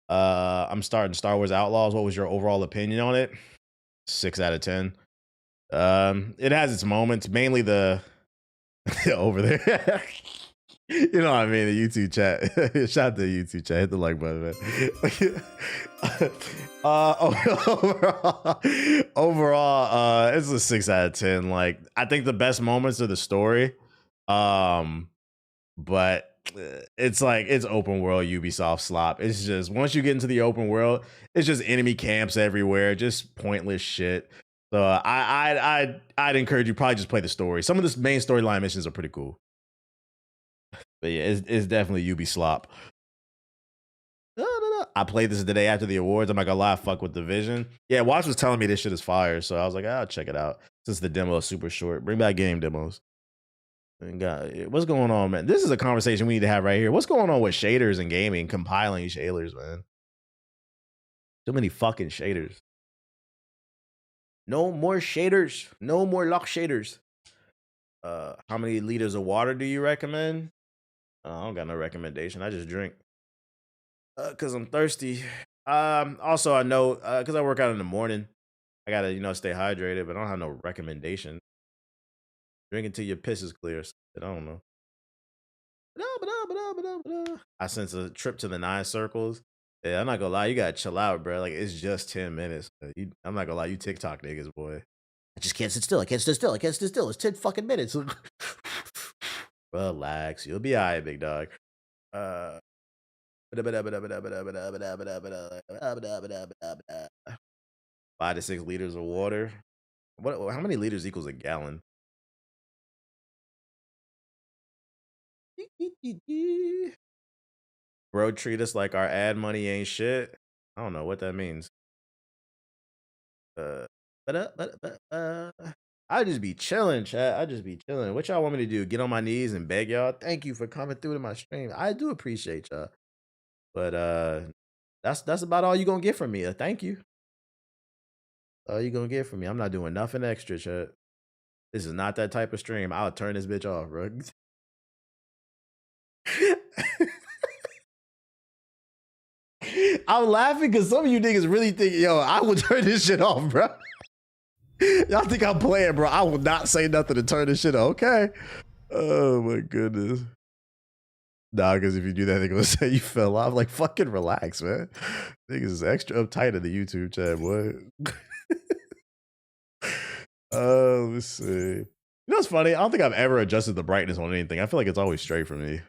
I'm starting Star Wars Outlaws. What was your overall opinion on it? 6 out of 10. It has its moments, mainly the over there. You know what I mean? The YouTube chat. Shout out to the YouTube chat. Hit the like button, man. Overall, it's a 6 out of 10. Like, I think the best moments are the story. But it's like it's open world Ubisoft slop. It's just once you get into the open world, it's just enemy camps everywhere, just pointless shit. So I'd encourage you probably just play the story. Some of the main storyline missions are pretty cool. But yeah, it's definitely Ubi slop. I played this the day after the awards. I'm not gonna lie, fuck with Division. Yeah, Watch was telling me this shit is fire, so I was like, I'll check it out. Since the demo is super short, bring back game demos. And God, what's going on, man? This is a conversation we need to have right here. What's going on with shaders and gaming, compiling shaders, man? Too many fucking shaders. No more shaders. No more lock shaders. How many liters of water do you recommend? I don't got no recommendation. I just drink. Cause I'm thirsty. Also I know cause I work out in the morning. I gotta, stay hydrated, but I don't have no recommendation. Drink until your piss is clear. I don't know. I sense a trip to the 9 circles. Yeah, I'm not gonna lie, you gotta chill out, bro. Like it's just 10 minutes. I'm not gonna lie, you TikTok niggas, boy. I just can't sit still. I can't sit still. I can't sit still. It's 10 fucking minutes. Relax. You'll be all right, big dog. 5 to 6 liters of water. How many liters equals a gallon? Bro, treat us like our ad money ain't shit. I don't know what that means. I just be chilling, chat. I just be chilling. What y'all want me to do? Get on my knees and beg y'all? Thank you for coming through to my stream. I do appreciate y'all. But that's about all you gonna get from me. Thank you. All you gonna get from me. I'm not doing nothing extra, chat. This is not that type of stream. I'll turn this bitch off, bro. I'm laughing because some of you niggas really think, yo, I will turn this shit off, bro. Y'all think I'm playing, bro. I will not say nothing to turn this shit off. Okay. Oh my goodness. Nah, because if you do that, they're gonna say you fell off. Like, fucking relax, man. Niggas is extra uptight in the YouTube chat, boy. Let's see. You know what's funny? I don't think I've ever adjusted the brightness on anything. I feel like it's always straight for me.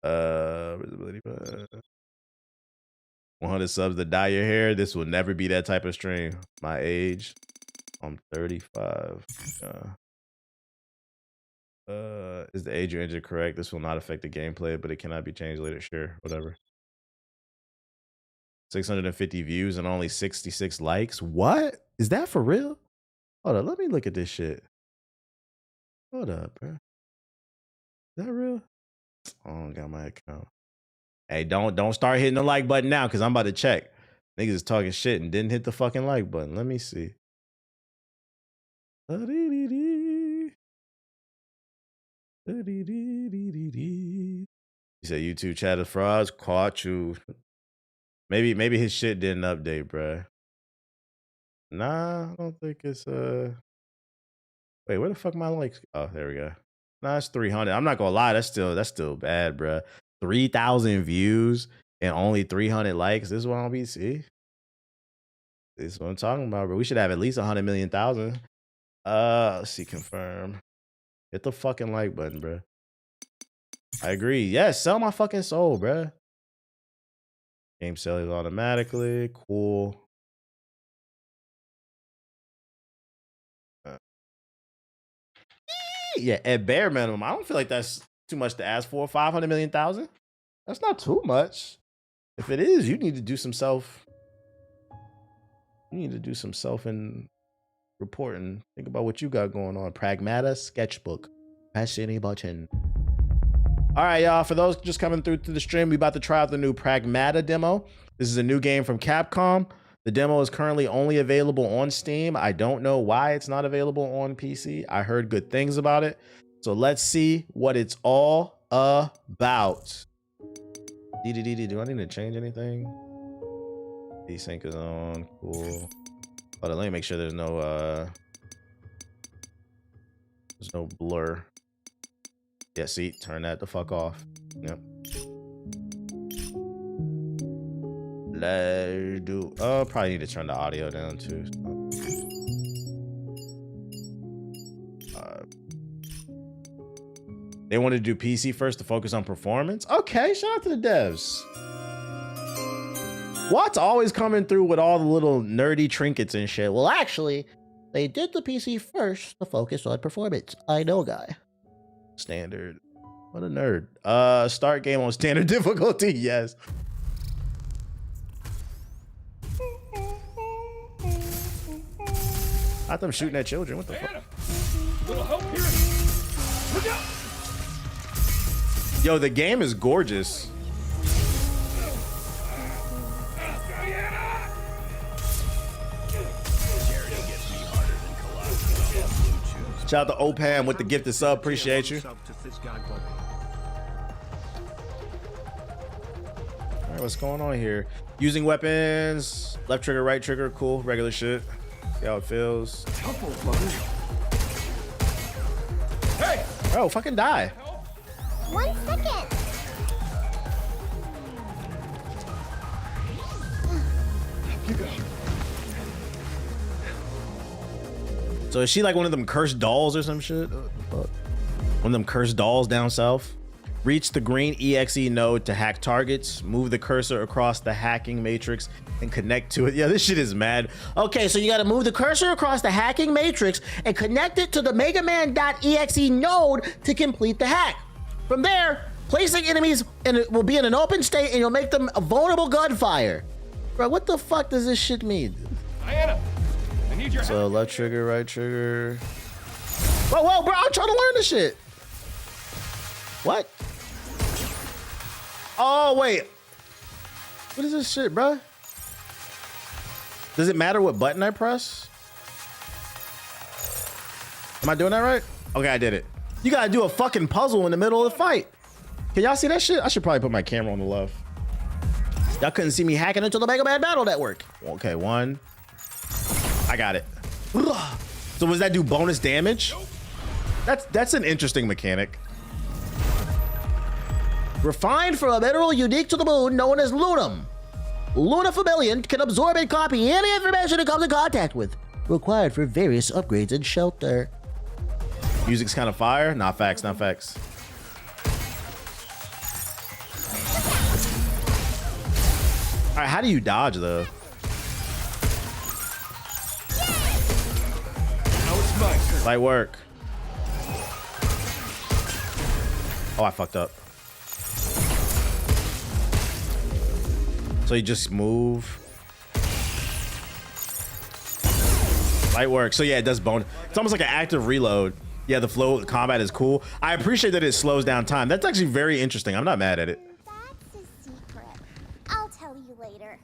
Visibility. 100 subs to dye your hair. This will never be that type of stream. My age, I'm 35. Is the age you entered correct? This will not affect the gameplay, but it cannot be changed later. Sure, whatever. 650 views and only 66 likes. What? Is that for real? Hold on, let me look at this shit. Hold up, bro. Is that real? I don't got my account. Hey, don't start hitting the like button now, because I'm about to check. Niggas is talking shit and didn't hit the fucking like button. Let me see. He said YouTube chat is frauds. Caught you. Maybe his shit didn't update, bruh. Nah, I don't think it's wait, where the fuck my likes? Oh, there we go. Nah, it's 300. I'm not gonna lie, that's still bad, bruh. 3,000 views and only 300 likes. This is what I'll be see. This is what I'm talking about, bro. We should have at least 100 million thousand. Let's see, confirm. Hit the fucking like button, bro. I agree. Yes, sell my fucking soul, bro. Game sells automatically. Cool. Yeah, at bare minimum, I don't feel like that's too much to ask for. 500 million thousand. That's not too much. If it is, you need to do some self. You need to do some self and reporting. Think about what you got going on. Pragmata sketchbook. Press any button. All right, y'all. For those just coming through to the stream, we about to try out the new Pragmata demo. This is a new game from Capcom. The demo is currently only available on Steam. I don't know why it's not available on PC. I heard good things about it. So let's see what it's all about. Do I need to change anything? Desync is on. Cool. Hold on, let me make sure there's no blur. Yeah, see, turn that the fuck off. Yep. Let's do. Oh, probably need to turn the audio down too. They wanted to do PC first to focus on performance. Okay, shout out to the devs. Watt's always coming through with all the little nerdy trinkets and shit. Well, actually, they did the PC first to focus on performance. I know, guy. Standard. What a nerd. Start game on standard difficulty. Yes. I thought I'm shooting at children. What the fuck? Little help here. Look out. Yo, the game is gorgeous. Shout out to Opam with the gifted sub. Appreciate you. All right, what's going on here? Using weapons. Left trigger, right trigger. Cool. Regular shit. See how it feels. Hey! Bro, fucking die. 1 second. You go. So is she like one of them cursed dolls or some shit? One of them cursed dolls down south? Reach the green EXE node to hack targets. Move the cursor across the hacking matrix and connect to it. Yeah, this shit is mad. Okay, so you gotta move the cursor across the hacking matrix and connect it to the megaman.exe node to complete the hack. From there, placing enemies and it will be in an open state and you'll make them a vulnerable gunfire. Bro, what the fuck does this shit mean? Diana, I need your So help. left trigger, right trigger. Whoa, bro, I'm trying to learn this shit. What? Oh, wait. What is this shit, bro? Does it matter what button I press? Am I doing that right? Okay, I did it. You gotta do a fucking puzzle in the middle of the fight. Can y'all see that shit? I should probably put my camera on the left. Y'all couldn't see me hacking into the Mega Man Battle Network. Okay, one. I got it. So does that do bonus damage? That's an interesting mechanic. Refined for a mineral unique to the moon known as Lunum. Luna Familian can absorb and copy any information it comes in contact with. Required for various upgrades and shelter. Music's kind of fire. Not facts, not facts. All right, how do you dodge though? Now it's my turn. Light work. Oh, I fucked up. So you just move. Light work. So yeah, it does bone. It's almost like an active reload. Yeah, the flow of combat is cool. I appreciate that it slows down time. That's actually very interesting. I'm not mad at it. That's a secret. I'll tell you later.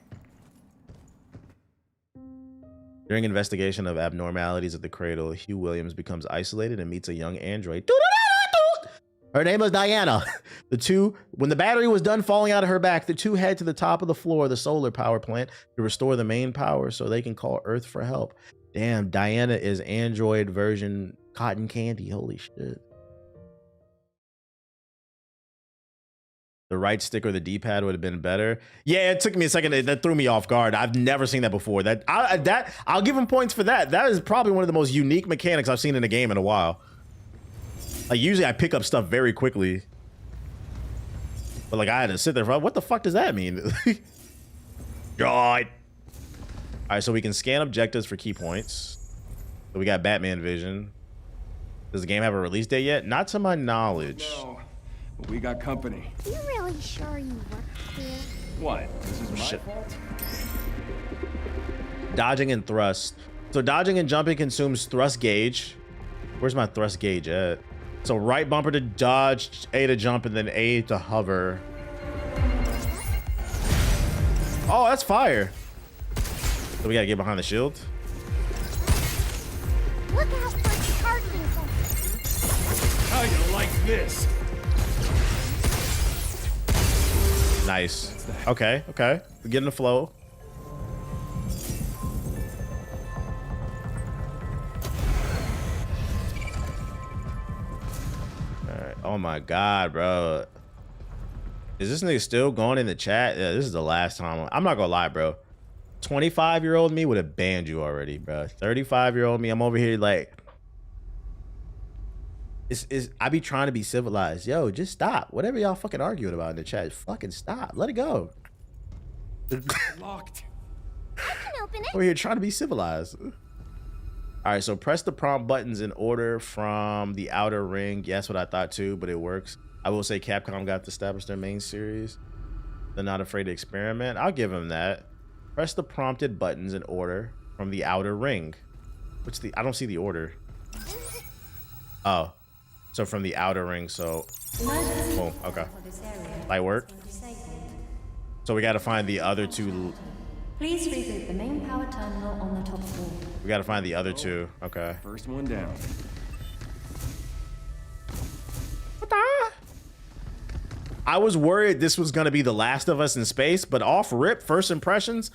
During investigation of abnormalities at the cradle, Hugh Williams becomes isolated and meets a young android. Her name is Diana. When the battery was done falling out of her back, the two head to the top of the floor of the solar power plant to restore the main power so they can call Earth for help. Damn, Diana is android version cotton candy. Holy shit. The right stick or the D-pad would have been better. Yeah, it took me a second. That threw me off guard. I've never seen that before. I'll give him points for that. That is probably one of the most unique mechanics I've seen in a game in a while. Like, usually I pick up stuff very quickly. But like, I had to sit there for, what the fuck does that mean? God. All right, so we can scan objectives for key points. So we got Batman vision. Does the game have a release date yet? Not to my knowledge. No, but we got company. You really sure you work here? What? This is my fault? Dodging and thrust. So dodging and jumping consumes thrust gauge. Where's my thrust gauge at? So right bumper to dodge, A to jump, and then A to hover. Oh, that's fire. So we gotta get behind the shield. Look out for targeting something. How you like this? Nice. Okay, okay. We're getting the flow. Alright. Oh my god, bro. Is this nigga still going in the chat? Yeah, this is the last time. I'm not gonna lie, bro. 25-year-old me would have banned you already, bro. 35-year-old me, I'm over here like, I be trying to be civilized. Yo, just stop. Whatever y'all fucking arguing about in the chat, fucking stop. Let it go. Locked. I can open it. Over here trying to be civilized. All right, so press the prompt buttons in order from the outer ring. Yeah, that's what I thought too, but it works. I will say Capcom got to establish their main series. They're not afraid to experiment. I'll give them that. Press the prompted buttons in order from the outer ring. I don't see the order. Oh, so from the outer ring, so boom, okay. Light work. So we got to find the other two. Please reboot the main power terminal on the top floor. We got to find the other two. Okay. First one down. What the? I was worried this was going to be The Last of Us in space, but off rip, first impressions,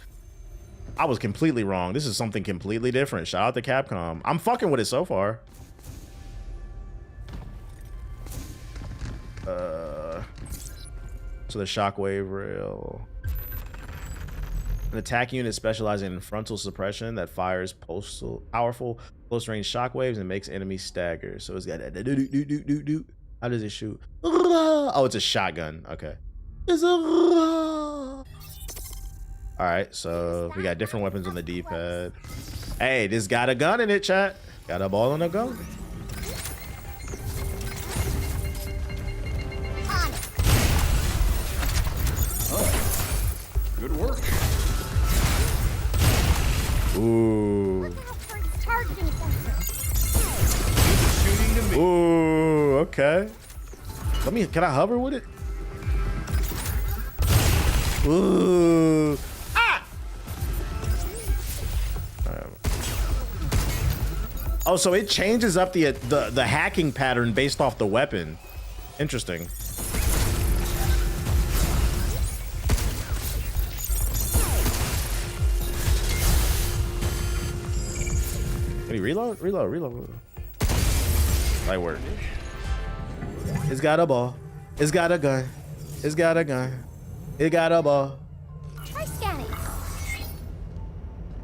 I was completely wrong. This is something completely different. Shout out to Capcom. I'm fucking with it so far. So the shockwave rail. An attack unit specializing in frontal suppression that fires powerful close-range shockwaves and makes enemies stagger. So it's got that. How does it shoot? Oh, it's a shotgun. Okay. All right, so we got different weapons on the D-pad. Hey, this got a gun in it, chat. Got a ball and a gun. Oh, good work. Ooh. Targeting something. Ooh, okay. Can I hover with it? Ooh. Ah! Oh, so it changes up the hacking pattern based off the weapon. Interesting. Can you reload? Reload. Light work. It's got a ball. It's got a gun. It's got a gun. It got a ball. Try scanning.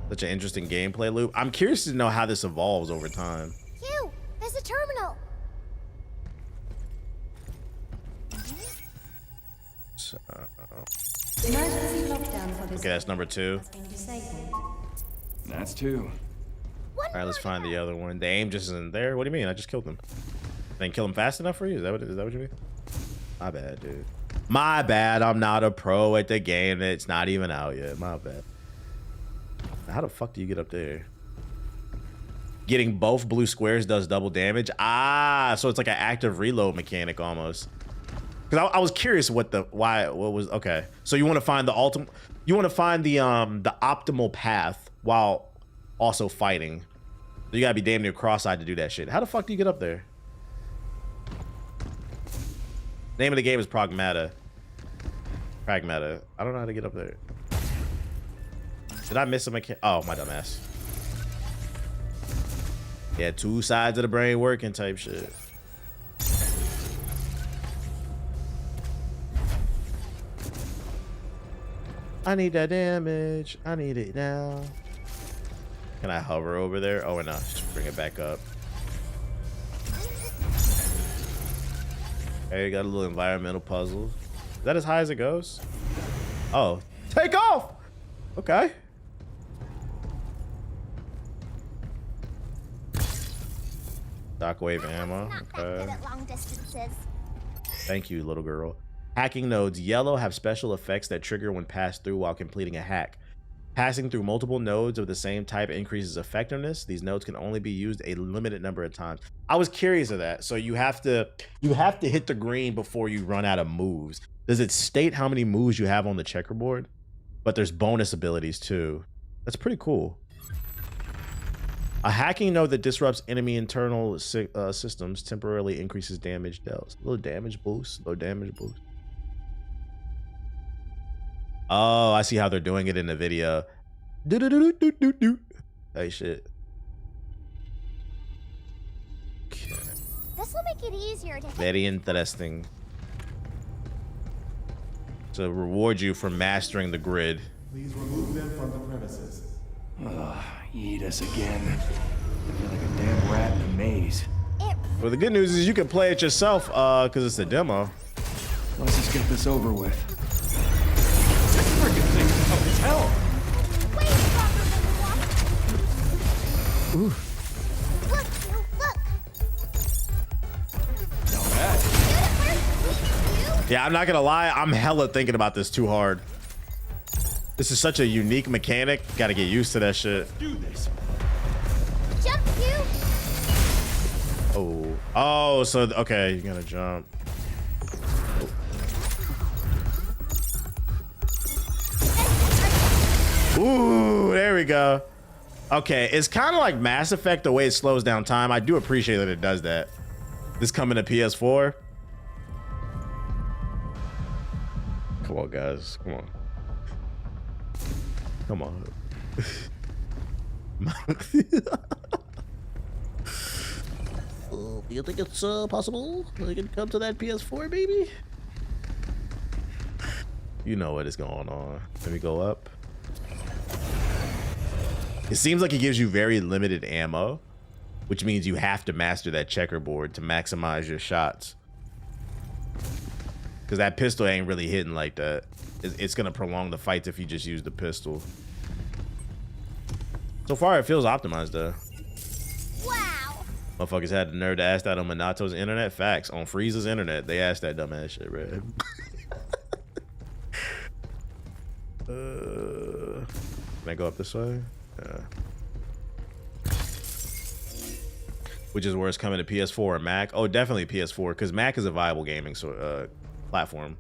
Such an interesting gameplay loop. I'm curious to know how this evolves over time. Hugh, there's a terminal. So, Emergency lockdown for this. okay, that's number 2. That's 2. All right, let's find the other one. The aim just isn't there. What do you mean? I just killed him. Didn't kill him fast enough for you? Is that what you mean? My bad, dude. My bad. I'm not a pro at the game. It's not even out yet. My bad. How the fuck do you get up there? Getting both blue squares does double damage. Ah, so it's like an active reload mechanic almost. Because I was curious what was okay. So you want to find the optimal path while also fighting. So you gotta be damn near cross-eyed to do that shit. How the fuck do you get up there? Name of the game is Pragmata. Pragmata. I don't know how to get up there. Did I miss a mechanic? Oh, my dumb ass. Yeah, two sides of the brain working type shit. I need that damage. I need it now. Can I hover over there? Oh, no. Just bring it back up. Hey, got a little environmental puzzle. Is that as high as it goes? Oh, take off! Okay. Shockwave ammo. Okay. Long distances. Thank you, little girl. Hacking nodes. Yellow have special effects that trigger when passed through while completing a hack. Passing through multiple nodes of the same type increases effectiveness. These nodes can only be used a limited number of times. I was curious of that. So you have to hit the green before you run out of moves. Does it state how many moves you have on the checkerboard? But there's bonus abilities too. That's pretty cool. A hacking node that disrupts enemy internal systems temporarily increases damage dealt. Low damage boost. Low damage boost. Oh, I see how they're doing it in the video. Hey, shit. Okay. This will make it easier to hit. Very interesting. To reward you for mastering the grid. Please remove them from the premises. Eat us again. I feel like a damn rat in a maze. Well, the good news is you can play it yourself, because it's a demo. Let's just get this over with. This freaking thing is tough as hell. Ooh. Look, look. Not bad. Yeah, I'm not gonna lie. I'm hella thinking about this too hard. This is such a unique mechanic. Gotta get used to that shit. Do this. Jump, you. Oh. Oh, so, okay, you're gonna jump. Ooh, there we go. Okay, it's kind of like Mass Effect the way it slows down time. I do appreciate that it does that. This coming to PS4. Come on, guys. Come on. Come on. Do you think it's possible we can come to that PS4, baby? You know what is going on. Let me go up. It seems like it gives you very limited ammo, which means you have to master that checkerboard to maximize your shots. Because that pistol ain't really hitting like that. It's going to prolong the fights if you just use the pistol. So far, it feels optimized, though. Wow. Motherfuckers had the nerve to ask that on Minato's internet. Facts. On Frieza's internet, they asked that dumbass shit, right? Can I go up this way? Yeah. Which is worse, coming to PS4 or Mac? Oh, definitely PS4, because Mac is a viable gaming platform.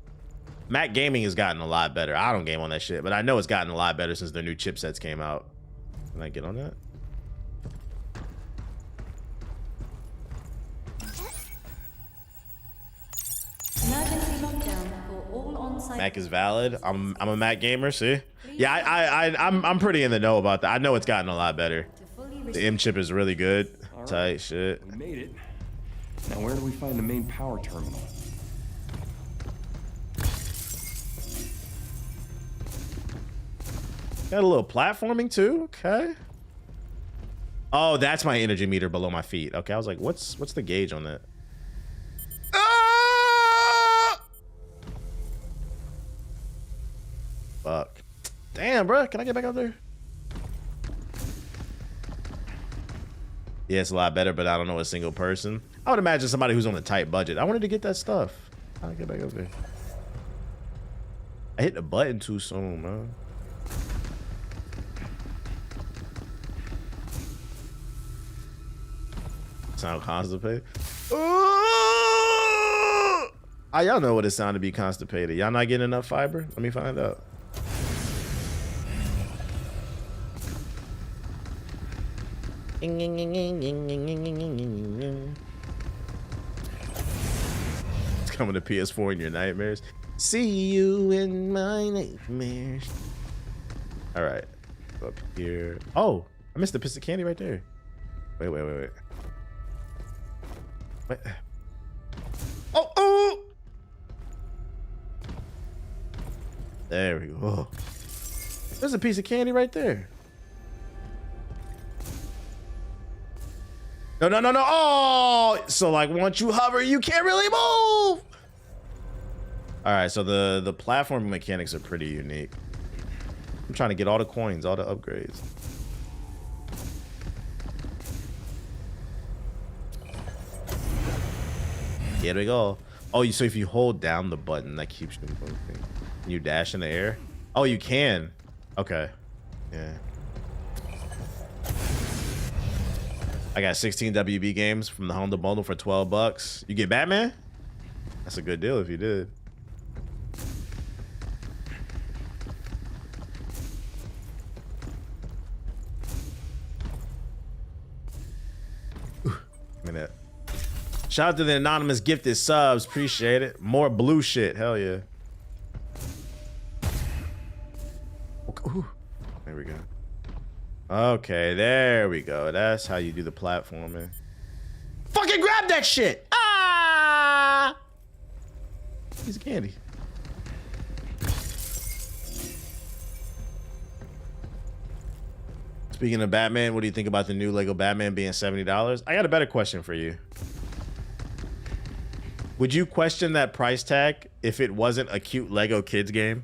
Mac gaming has gotten a lot better. I don't game on that shit, but I know it's gotten a lot better since their new chipsets came out. Can I get on that? Emergency lockdown for all on-site. Mac is valid. I'm a Mac gamer. See, yeah, I'm pretty in the know about that. I know it's gotten a lot better. The M chip is really good. All Tight right. shit. We made it. Now where do we find the main power terminal? Got a little platforming too. Okay. Oh, that's my energy meter below my feet. Okay, I was like, what's the gauge on that? Ah! Fuck. Damn, bro. Can I get back up there? Yeah, it's a lot better, but I don't know a single person. I would imagine somebody who's on a tight budget. I wanted to get that stuff. How do I get back up there? I hit the button too soon, man. Sound constipated? Y'all know what it sounds to be constipated. Y'all not getting enough fiber? Let me find out. It's coming to PS4 in your nightmares. See you in my nightmares. All right, up here. Oh, I missed the piece of candy right there. Wait. Oh. There we go. There's a piece of candy right there. No. Oh, so like once you hover, you can't really move. All right, so the platform mechanics are pretty unique. I'm trying to get all the coins, all the upgrades. Here we go. Oh, so if you hold down the button, that keeps you moving. Can you dash in the air? Oh, you can. Okay. Yeah. I got 16 WB games from the Honda bundle for 12 bucks. You get Batman? That's a good deal if you did. Give me that. Shout out to the anonymous gifted subs. Appreciate it. More blue shit. Hell yeah. Ooh. There we go. Okay, there we go. That's how you do the platforming. Fucking grab that shit! Ah! Piece of candy. Speaking of Batman, what do you think about the new Lego Batman being $70? I got a better question for you. Would you question that price tag if it wasn't a cute Lego kids game?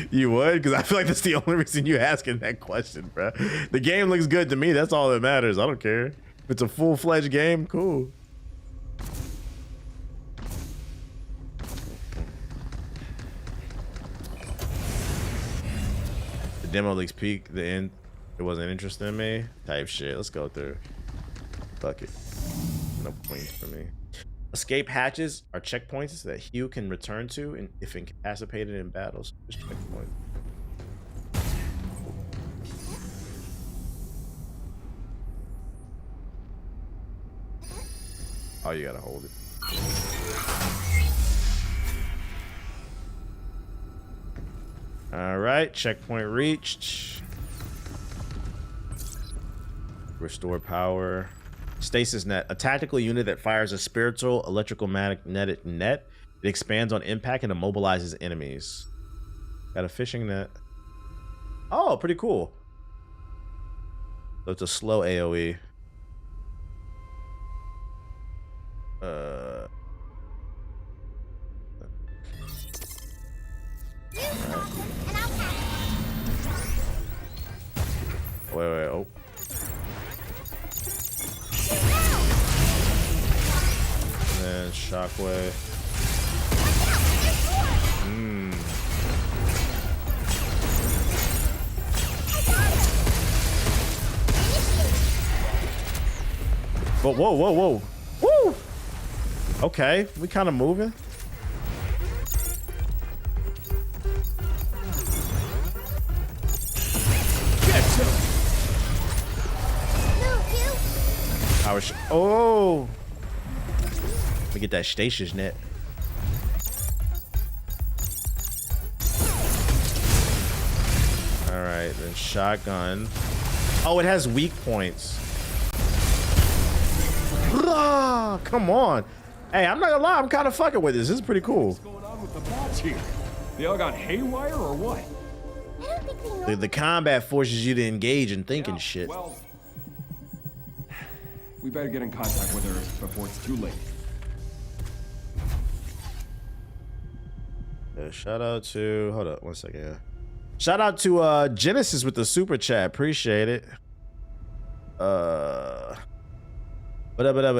You would? Because I feel like that's the only reason you're asking that question, bro. The game looks good to me. That's all that matters. I don't care. If it's a full-fledged game, cool. The demo leaks peak. The end. It wasn't interesting in me. Type shit. Let's go through. Fuck it. No points for me. Escape hatches are checkpoints that Hugh can return to if incapacitated in battles. Just checkpoint. Oh, you gotta hold it. All right, checkpoint reached. Restore power. Stasis net, a tactical unit that fires a spiritual electrical magnetic net. It expands on impact and immobilizes enemies. Got a fishing net. Oh, pretty cool. So it's a slow AoE. Wait, oh. And shockwave. Whoa. Woo! Okay, we kind of moving. Oh! Let me get that stasis net. All right, then shotgun. Oh, it has weak points. Ah, come on. Hey, I'm not gonna lie, I'm kind of fucking with this. This is pretty cool. What's going on with the bots here? They all got haywire or what? I don't think they know. The combat forces you to engage and think and shit. Well, we better get in contact with her before it's too late. Shout out to, hold up one second. Shout out to Genesis with the super chat. Appreciate it. But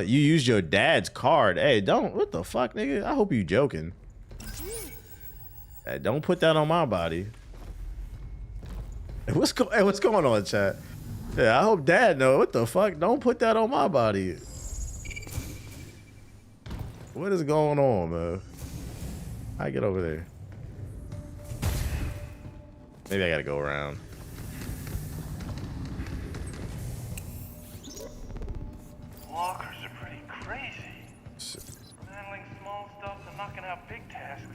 you used your dad's card. Hey, don't, what the fuck, nigga? I hope you joking. Hey, don't put that on my body. Hey, what's going on, chat? Yeah, I hope dad know. What the fuck? Don't put that on my body. What is going on, man? How I get over there? Maybe I gotta go around. Walkers are pretty crazy. Handling small stuff and knocking out big tasks.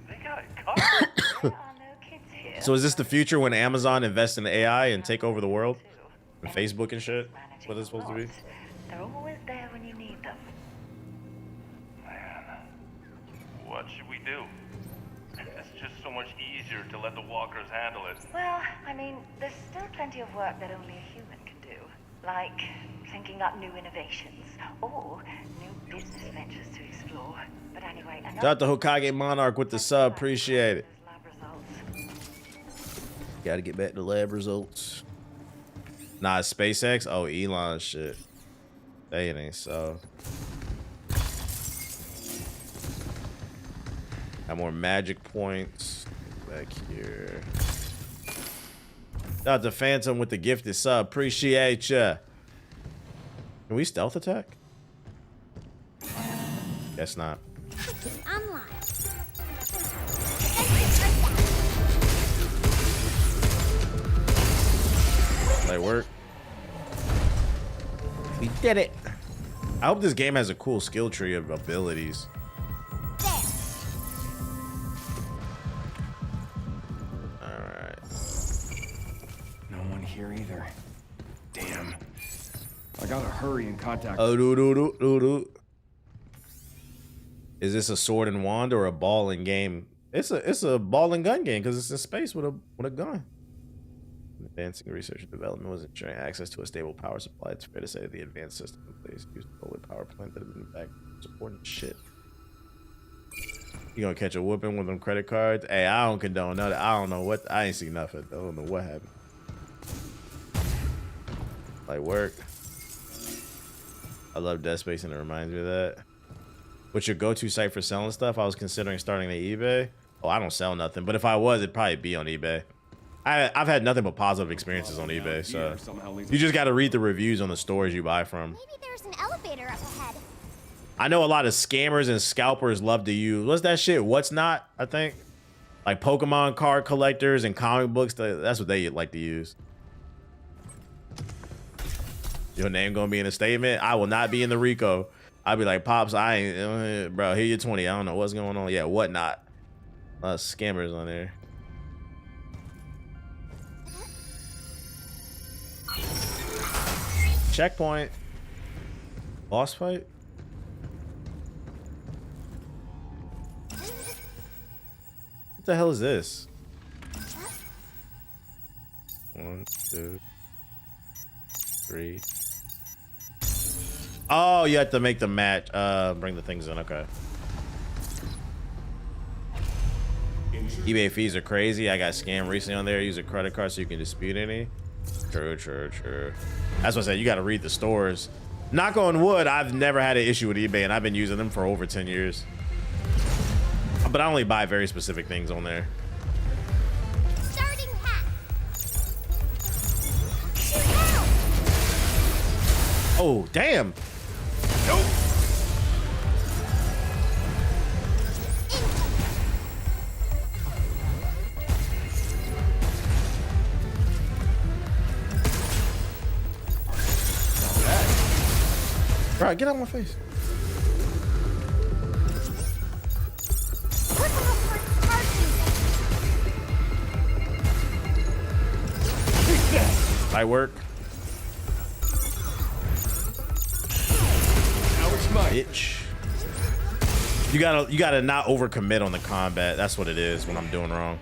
They got it covered. So is this the future when Amazon invests in AI and take over the world? And Facebook and shit? What is it supposed to be? They're always there when you need them. Man, what should we do? It's just so much easier to let the walkers handle it. Well, I mean, there's still plenty of work that only a human can do. Like thinking up new innovations or new business ventures to explore. But anyway, Shout out to Hokage Monarch with the sub. Appreciate it. Gotta get back to lab results. Nah, SpaceX? Oh, Elon shit. That ain't so. Got more magic points back here. Shout out to Phantom with the gifted sub. Appreciate ya. Can we stealth attack? Guess not. That work. We did it. I hope this game has a cool skill tree of abilities. Alright. No one here either. Damn. I gotta hurry and contact. Oh, Is this a sword and wand or a ball and game? It's a ball and gun game because it's in space with a gun. Advancing research and development was ensuring access to a stable power supply. It's fair to say that the advanced system in place used a solar power plant that had been back supporting shit. You gonna catch a whooping with them credit cards? Hey, I don't condone that. I don't know what. I ain't seen nothing. I don't know what happened. Like work. I love Dead Space and it reminds me of that. What's your go-to site for selling stuff? I was considering starting the eBay. Oh, I don't sell nothing, but if I was, it'd probably be on eBay. I've had nothing but positive experiences on eBay, so you just got to read the reviews on the stores you buy from. Maybe there's an elevator up ahead. I know a lot of scammers and scalpers love to use, what's that shit? What's not, I think? Like Pokemon card collectors and comic books, that's what they like to use. Your name gonna be in a statement? I will not be in the Rico. I'll be like, Pops, I ain't, bro, here you're 20. I don't know what's going on. Yeah, whatnot. A lot of scammers on there. Checkpoint. Boss fight. What the hell is this? 1, 2, 3. Oh, you have to make the match. Bring the things in. Okay. eBay fees are crazy. I got scammed recently on there. Use a credit card so you can dispute any. True. That's what I said. You got to read the stores. Knock on wood, I've never had an issue with eBay, and I've been using them for over 10 years. But I only buy very specific things on there. Starting hack. Oh, damn. Nope. Bro, get out of my face. I work. Now it's mine. Bitch. You gotta not overcommit on the combat. That's what it is when I'm doing wrong.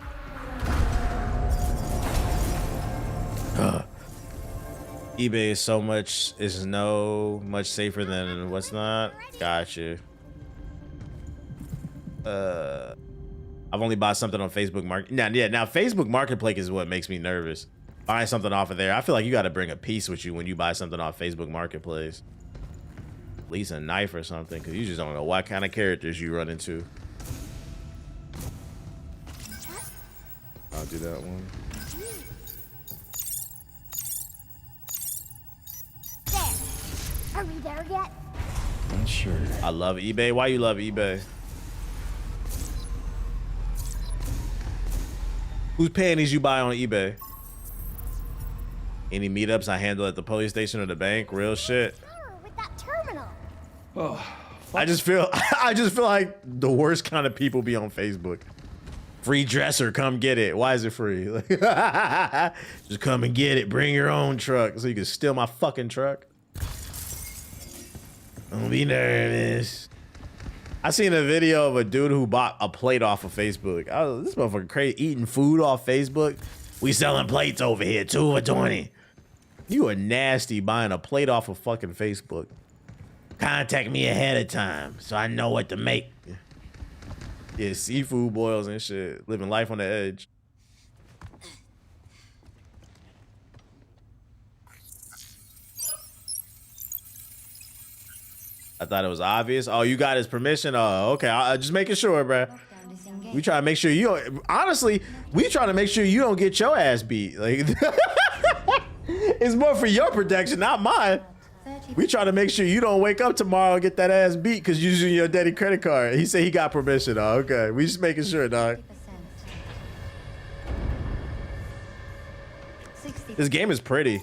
eBay is much safer than what's not. Gotcha. I've only bought something on Facebook Market. Now Facebook Marketplace is what makes me nervous. Buying something off of there. I feel like you got to bring a piece with you when you buy something off Facebook Marketplace. At least a knife or something, because you just don't know what kind of characters you run into. I'll do that one. Are we there yet? Not sure. I love eBay. Why you love eBay? Whose panties you buy on eBay? Any meetups I handle at the police station or the bank? Real shit. With that terminal. Oh, I just feel like the worst kind of people be on Facebook. Free dresser, come get it. Why is it free? Just come and get it. Bring your own truck so you can steal my fucking truck. Don't be nervous. I seen a video of a dude who bought a plate off of Facebook. This motherfucker crazy, eating food off Facebook. We selling plates over here, 2 for 20. You are nasty buying a plate off of fucking Facebook. Contact me ahead of time so I know what to make. Yeah, seafood boils and shit. Living life on the edge. I thought it was obvious. Oh, you got his permission? Oh, okay. I just making sure, bruh. We try to make sure you don't, honestly, we try to make sure you don't get your ass beat. Like, it's more for your protection, not mine. We try to make sure you don't wake up tomorrow and get that ass beat because you're using your daddy credit card. He said he got permission. Oh, okay. We just making sure, dog. This game is pretty.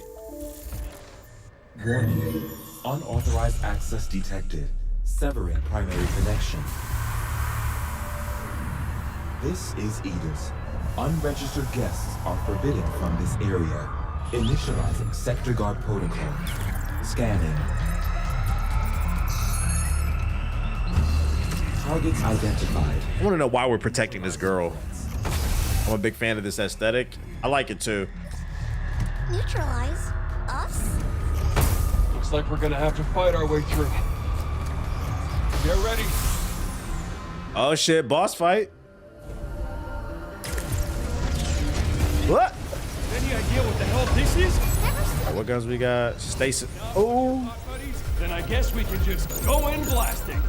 Warning. Unauthorized access detected. Severing primary connection. This is Edith. Unregistered guests are forbidden from this area. Initializing sector guard protocol. Scanning. Targets identified. I want to know why we're protecting this girl. I'm a big fan of this aesthetic. I like it too. Neutralize us? Looks like we're gonna have to fight our way through. Get ready. Oh shit, boss fight. What? Any idea what the hell this is? What guns we got? Stasis. Oh. Then I guess we can just go in blasting.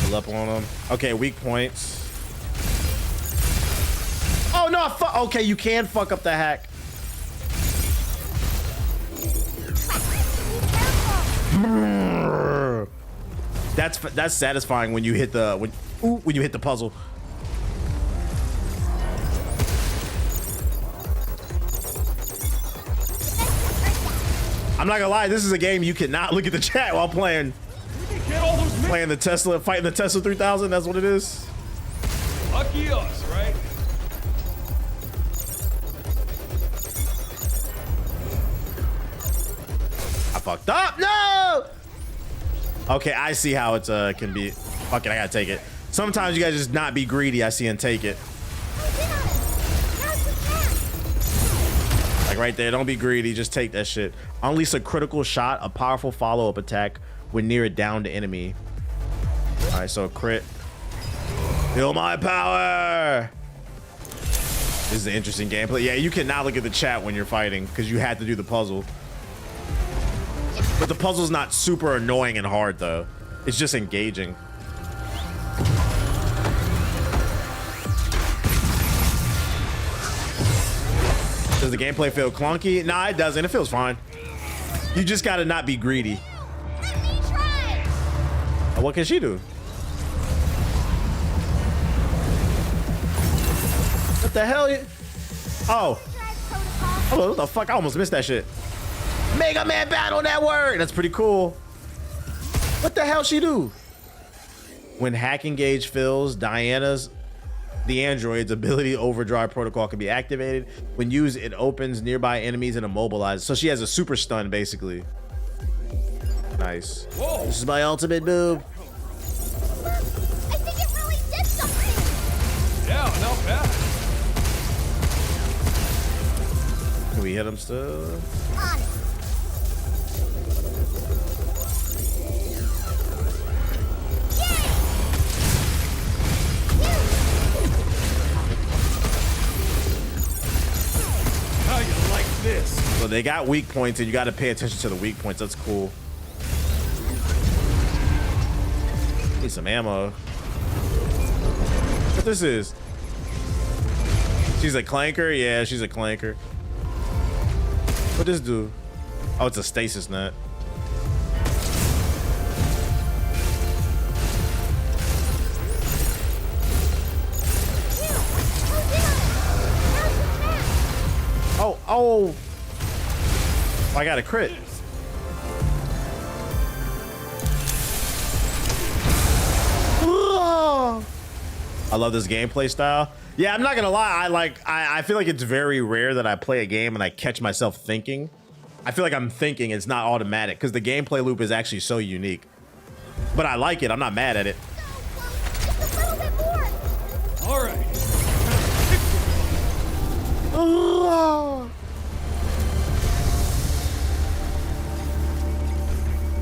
Pull up on them. Okay, weak points. Oh no! Okay, you can fuck up the hack. That's satisfying when you hit the when you hit the puzzle. I'm not gonna lie, this is a game you cannot look at the chat while playing. Playing the Tesla, fighting the Tesla 3000, that's what it is. Lucky us, right? I fucked up, no! Okay, I see how it can be. Fuck it, I gotta take it. Sometimes you gotta just not be greedy, I see, and take it. Like right there, don't be greedy, just take that shit. Unleash a critical shot, a powerful follow-up attack when near a downed enemy. All right, so crit. Feel my power. This is an interesting gameplay. Yeah, you cannot look at the chat when you're fighting because you had to do the puzzle. But the puzzle's not super annoying and hard though. It's just engaging. Does the gameplay feel clunky? Nah, it doesn't. It feels fine. You just gotta not be greedy. What can she do? What the hell? Oh. Oh, what the fuck? I almost missed that shit. Mega Man Battle Network! That's pretty cool. What the hell she do? When hacking gauge fills, the android's ability overdrive protocol can be activated. When used, it opens nearby enemies and immobilizes. So she has a super stun, basically. Nice. Whoa. This is my ultimate move. I think it really did something. Yeah, not bad. Can we hit him still? On. How you like this? So they got weak points and you got to pay attention to the weak points. That's cool. Need some ammo. What this is? She's a clanker? Yeah, she's a clanker. What this do? Oh, it's a stasis nut. Oh, I got a crit. I love this gameplay style. Yeah, I'm not gonna lie. I feel like it's very rare that I play a game and I catch myself thinking. I feel like I'm thinking, it's not automatic because the gameplay loop is actually so unique. But I like it. I'm not mad at it. All right.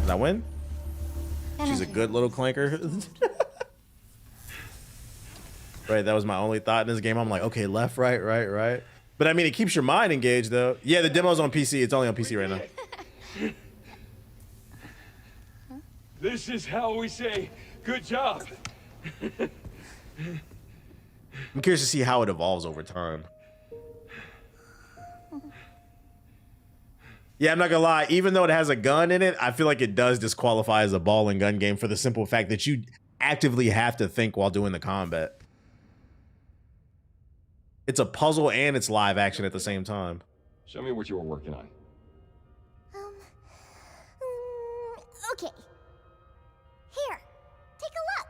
Did I win? She's a good little clanker. Right, that was my only thought in this game. I'm like, okay, left, right, right, right. But I mean, it keeps your mind engaged, though. Yeah, the demo's on PC. It's only on PC right now. This is how we say good job. I'm curious to see how it evolves over time. Yeah, I'm not gonna lie. Even though it has a gun in it, I feel like it does disqualify as a ball and gun game for the simple fact that you actively have to think while doing the combat. It's a puzzle and it's live action at the same time. Show me what you were working on. Okay. Here, take a look.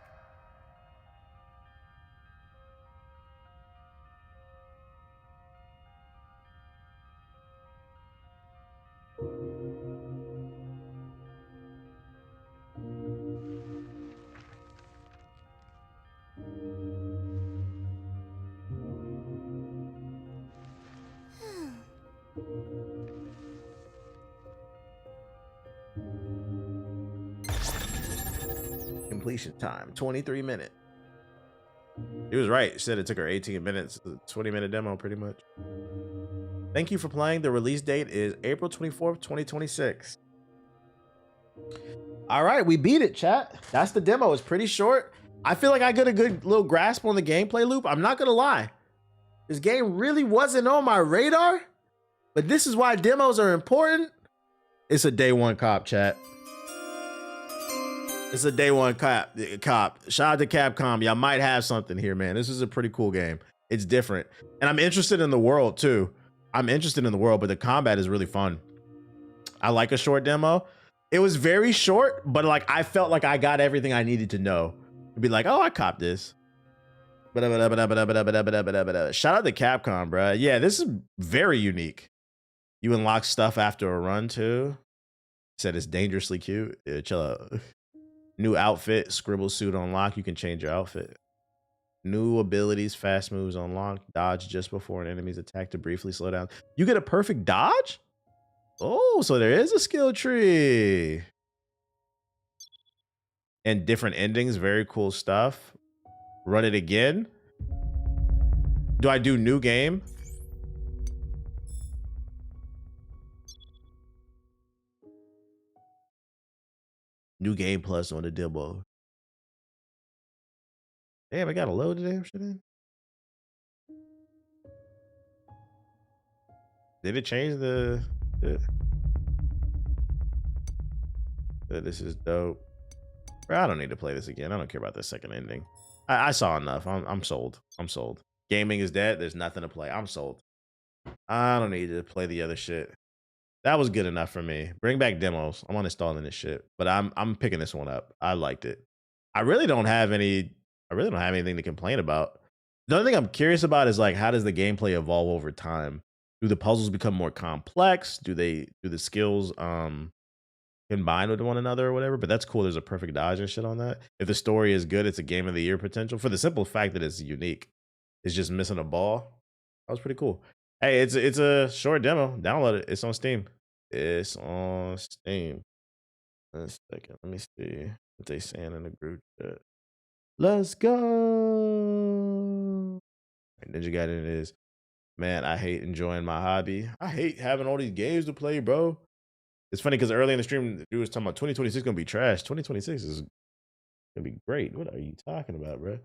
Completion time, 23 minutes. He was right. She said it took her 18 minutes. 20-minute demo, pretty much. Thank you for playing. The release date is April 24th, 2026. All right, we beat it, chat. That's the demo. It's pretty short. I feel like I got a good little grasp on the gameplay loop. I'm not gonna lie. This game really wasn't on my radar, but this is why demos are important. It's a day one cop, chat. It's a day one cop. Shout out to Capcom. Y'all might have something here, man. This is a pretty cool game. It's different. And I'm interested in the world too. I'm interested in the world, but the combat is really fun. I like a short demo. It was very short, but like I felt like I got everything I needed to know. To be like, oh, I copped this. Shout out to Capcom, bro. Yeah, this is very unique. You unlock stuff after a run too. Said it's dangerously cute. Yeah, chill out. New outfit, scribble suit unlock. You can change your outfit. New abilities, fast moves unlock. Dodge just before an enemy's attack to briefly slow down. You get a perfect dodge? Oh, so there is a skill tree. And different endings, very cool stuff. Run it again. Do I do new game? New game plus on the demo. Damn, I gotta load the damn shit in. Did it change the this is dope. Bro, I don't need to play this again. I don't care about the second ending. I saw enough. I'm sold. I'm sold. Gaming is dead. There's nothing to play. I'm sold. I don't need to play the other shit. That was good enough for me. Bring back demos. I'm uninstalling this shit. But I'm picking this one up. I liked it. I really don't have anything to complain about. The only thing I'm curious about is like, how does the gameplay evolve over time? Do the puzzles become more complex? Do the skills combine with one another or whatever? But that's cool. There's a perfect dodge and shit on that. If the story is good, it's a game of the year potential for the simple fact that it's unique. It's just missing a ball. That was pretty cool. Hey, it's a short demo. Download it. It's on Steam. It's on Steam. One second. Let me see what they saying in the group chat. Let's go. Ninja Gaiden is. Man, I hate enjoying my hobby. I hate having all these games to play, bro. It's funny because early in the stream, the dude was talking about 2026 is going to be trash. 2026 is going to be great. What are you talking about, bro?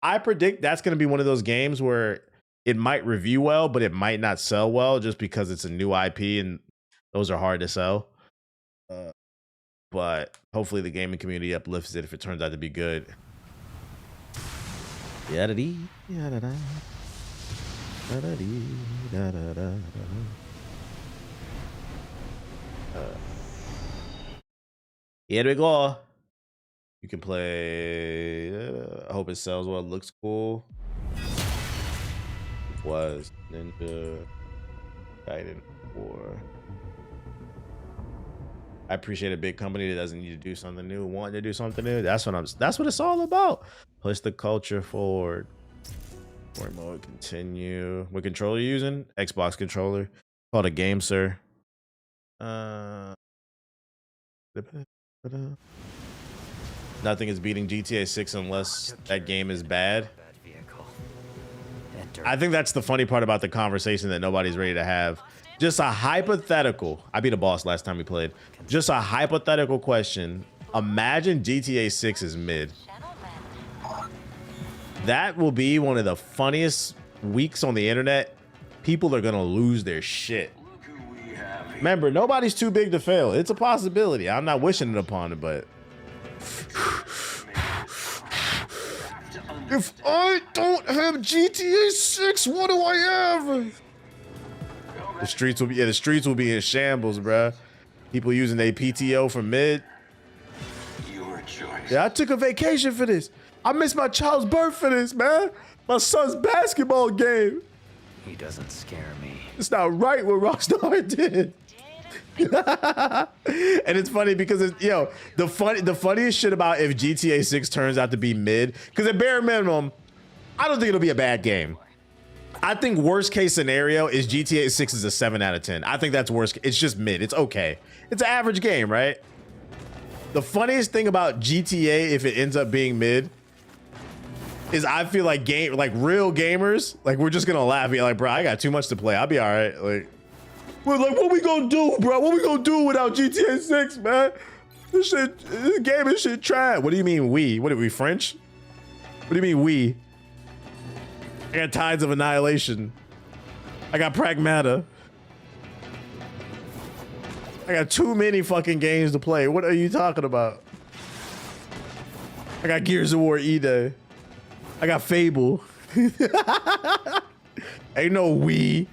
I predict that's going to be one of those games where it might review well, but it might not sell well just because it's a new IP and those are hard to sell. But hopefully the gaming community uplifts it if it turns out to be good. Here we go. You can play. I hope it sells well. It looks cool. It was Ninja Gaiden 4. I appreciate a big company that doesn't need to do something new, wanting to do something new. That's what it's all about. Push the culture forward. Story mode, continue. What controller are you using? Xbox controller. Called a game, sir. Nothing is beating GTA 6 unless that game is bad. I think that's the funny part about the conversation that nobody's ready to have. Just a hypothetical. I beat a boss last time we played. Just a hypothetical question. Imagine GTA 6 is mid. That will be one of the funniest weeks on the internet. People are gonna lose their shit. Remember, nobody's too big to fail. It's a possibility. I'm not wishing it upon it, but if I don't have GTA 6, what do I have? The streets will be in shambles, bruh. People using their PTO for mid. Yeah, I took a vacation for this. I missed my child's birth for this, man. My son's basketball game. He doesn't scare me. It's not right what Rockstar did. And it's funny because the funniest shit about if GTA 6 turns out to be mid, because at bare minimum, I don't think it'll be a bad game. I think worst case scenario is GTA 6 is a 7 out of 10. I think that's worst. It's just mid. It's okay. It's an average game, right? The funniest thing about GTA, if it ends up being mid, is I feel like real gamers, like we're just gonna laugh. Be like, bro, I got too much to play. I'll be all right. Like, we're like, what we gonna do, bro? What we gonna do without GTA 6, man? This game is shit trash. What do you mean we? What are we, French? What do you mean we? I got Tides of Annihilation. I got Pragmata. I got too many fucking games to play. What are you talking about? I got Gears of War E-Day. I got Fable. Ain't no we.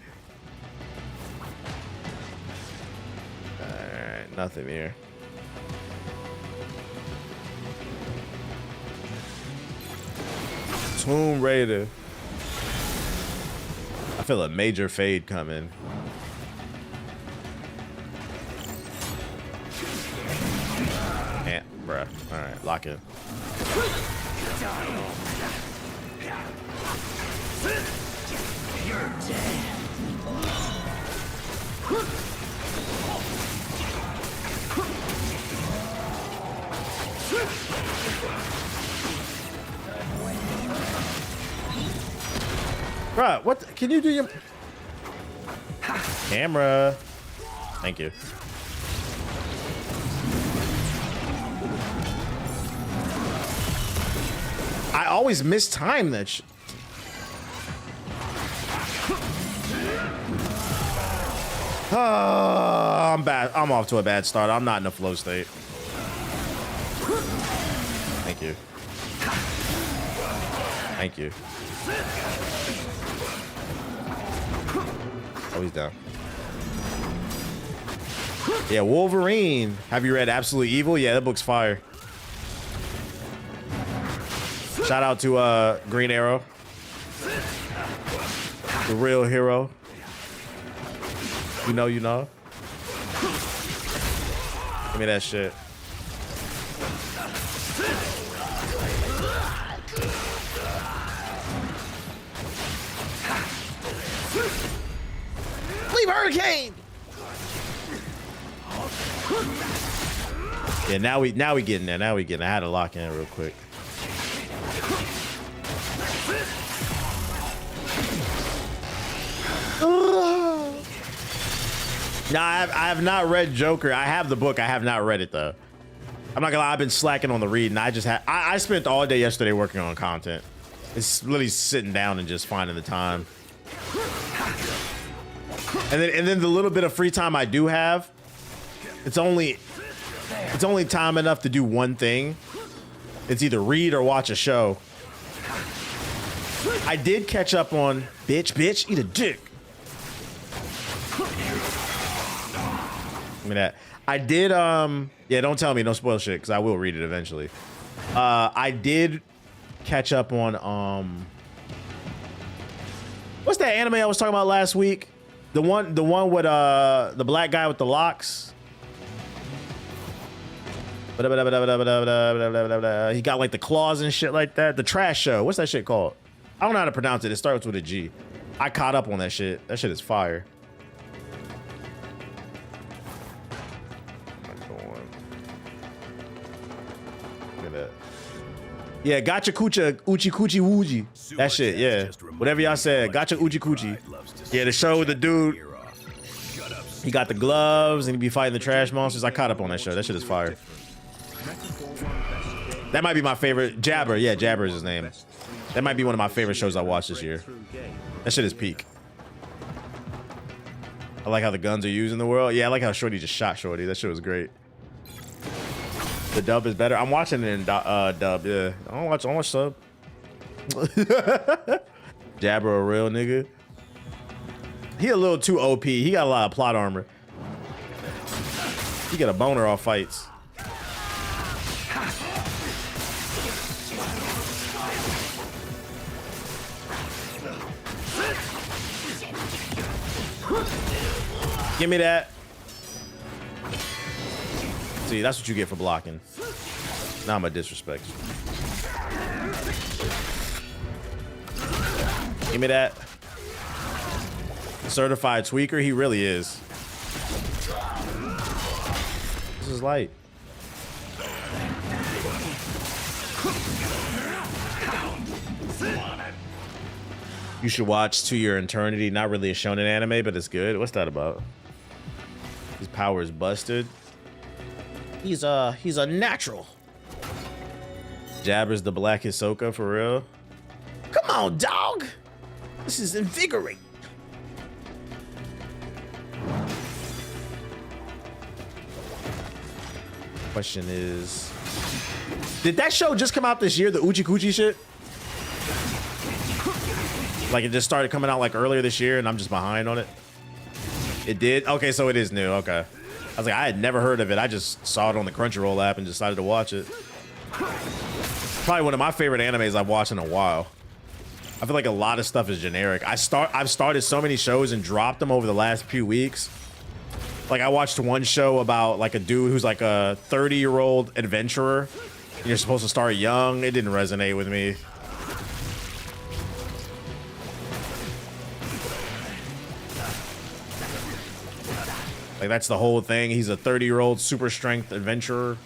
Alright, nothing here. Tomb Raider. I feel a major fade coming. Yeah, bruh. Alright, lock in. You're dead. Bruh, what? Can you do your camera? Thank you. I always mistime that shit. I'm bad. I'm off to a bad start. I'm not in a flow state. Thank you. Thank you. Oh, he's down. Yeah, Wolverine. Have you read Absolute Evil? Yeah, that book's fire. Shout out to Green Arrow. The real hero. You know, you know. Give me that shit. Leave Hurricane. Yeah, now we getting there. Now we getting. I had to lock in real quick. No, I have not read Joker. I have the book. I have not read it though. I'm not gonna lie. I've been slacking on the reading. I spent all day yesterday working on content. It's literally sitting down and just finding the time. And then the little bit of free time I do have, it's only time enough to do one thing. It's either read or watch a show. I did catch up on bitch, eat a dick. Give me that. I did, yeah, don't tell me, don't spoil shit, because I will read it eventually. I did catch up on, what's that anime I was talking about last week? The one with, the black guy with the locks. He got like the claws and shit like that. The trash show. What's that shit called? I don't know how to pronounce it. It starts with a G. I caught up on that shit. That shit is fire. Look at that. Yeah, gotcha kucha uchi kuchi wuji. That shit, yeah. Whatever y'all said. Gotcha uchi kuchi. Yeah, the show with the dude. He got the gloves and he be fighting the trash monsters. I caught up on that show. That shit is fire. That might be my favorite. Jabber, yeah, Jabber is his name. That might be one of my favorite shows I watched this year. That shit is peak. I like how the guns are used in the world. Yeah, I like how Shorty just shot Shorty. That shit was great. The dub is better. I'm watching it in dub. Yeah, I don't watch sub. Jabber a real nigga. He a little too OP. He got a lot of plot armor. He get a boner off fights. Give me that. See, that's what you get for blocking. Now I'm a disrespect. Give me that. Certified tweaker, he really is. This is light. You should watch To Your Eternity. Not really a shonen anime, but it's good. What's that about? His power is busted. He's a natural. Jabber's the black Hisoka for real. Come on, dog. This is invigorating. Question is, did that show just come out this year, the Uchi Kuchi shit? Like it just started coming out like earlier this year and I'm just behind on it? It did? Okay, so it is new, okay. I was like, I had never heard of it. I just saw it on the Crunchyroll app and decided to watch it. Probably one of my favorite animes I've watched in a while. I feel like a lot of stuff is generic. I've started so many shows and dropped them over the last few weeks. Like I watched one show about like a dude who's like a 30-year-old adventurer. And you're supposed to start young. It didn't resonate with me. Like that's the whole thing. He's a 30-year-old super strength adventurer.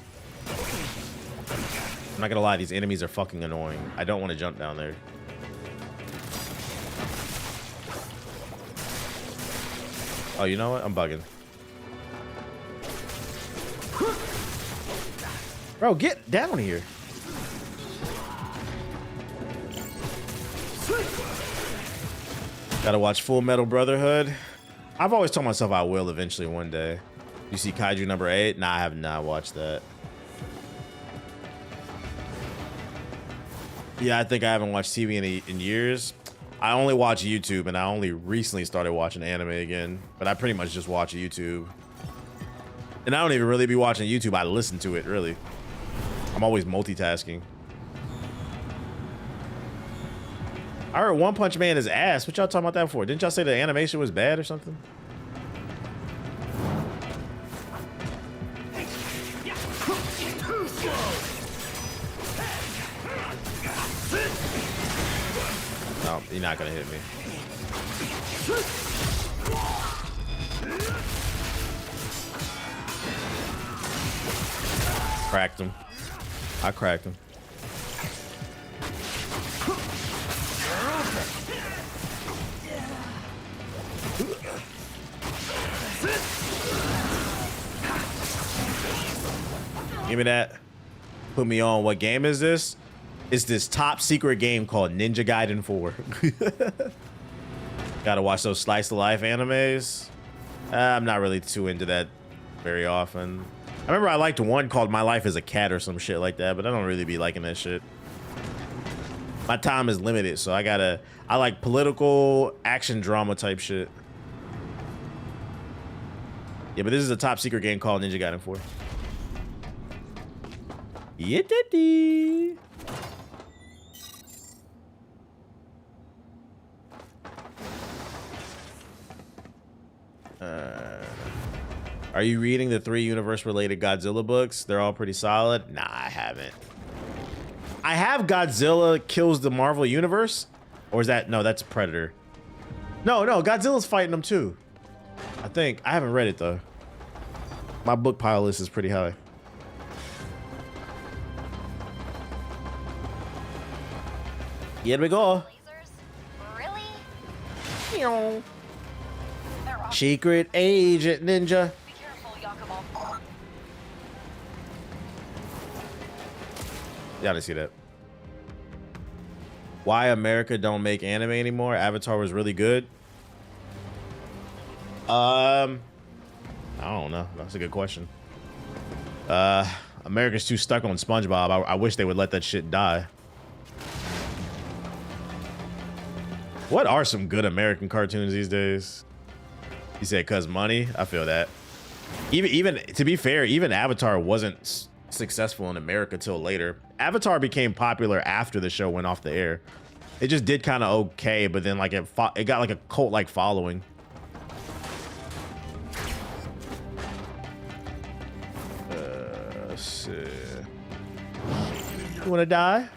I'm not gonna lie, these enemies are fucking annoying. I don't want to jump down there. Oh, you know what? I'm bugging. Bro, get down here. Gotta watch Full Metal Brotherhood. I've always told myself I will eventually one day. You see Kaiju number 8? Nah, I have not watched that. Yeah, I think I haven't watched TV in years. I only watch YouTube, and I only recently started watching anime again. But I pretty much just watch YouTube. And I don't even really be watching YouTube. I listen to it, really. I'm always multitasking. I heard One Punch Man is ass. What y'all talking about that for? Didn't y'all say the animation was bad or something? No, you're not gonna hit me. Cracked him. I cracked him. Give me that. Put me on. What game is this? It's this top secret game called Ninja Gaiden 4. Gotta watch those slice of life animes. I'm not really too into that very often. I remember I liked one called My Life as a Cat or some shit like that, but I don't really be liking that shit. My time is limited, so I like political action drama type shit. Yeah, but this is a top secret game called Ninja Gaiden 4. Yitty. Are you reading the 3 universe-related Godzilla books? They're all pretty solid. Nah, I haven't. I have Godzilla Kills the Marvel Universe. Or is that... No, that's Predator. No, Godzilla's fighting them too. I think. I haven't read it though. My book pile list is pretty high. Here we go. Really? Secret Agent Ninja. Yeah, I didn't see that. Why America don't make anime anymore? Avatar was really good. I don't know. That's a good question. America's too stuck on SpongeBob. I wish they would let that shit die. What are some good American cartoons these days? You said cause money? I feel that. Even to be fair, even Avatar wasn't successful in America till later. Avatar became popular after the show went off the air. It just did kind of okay, but then like it got like a cult-like following. Let's see. You wanna die?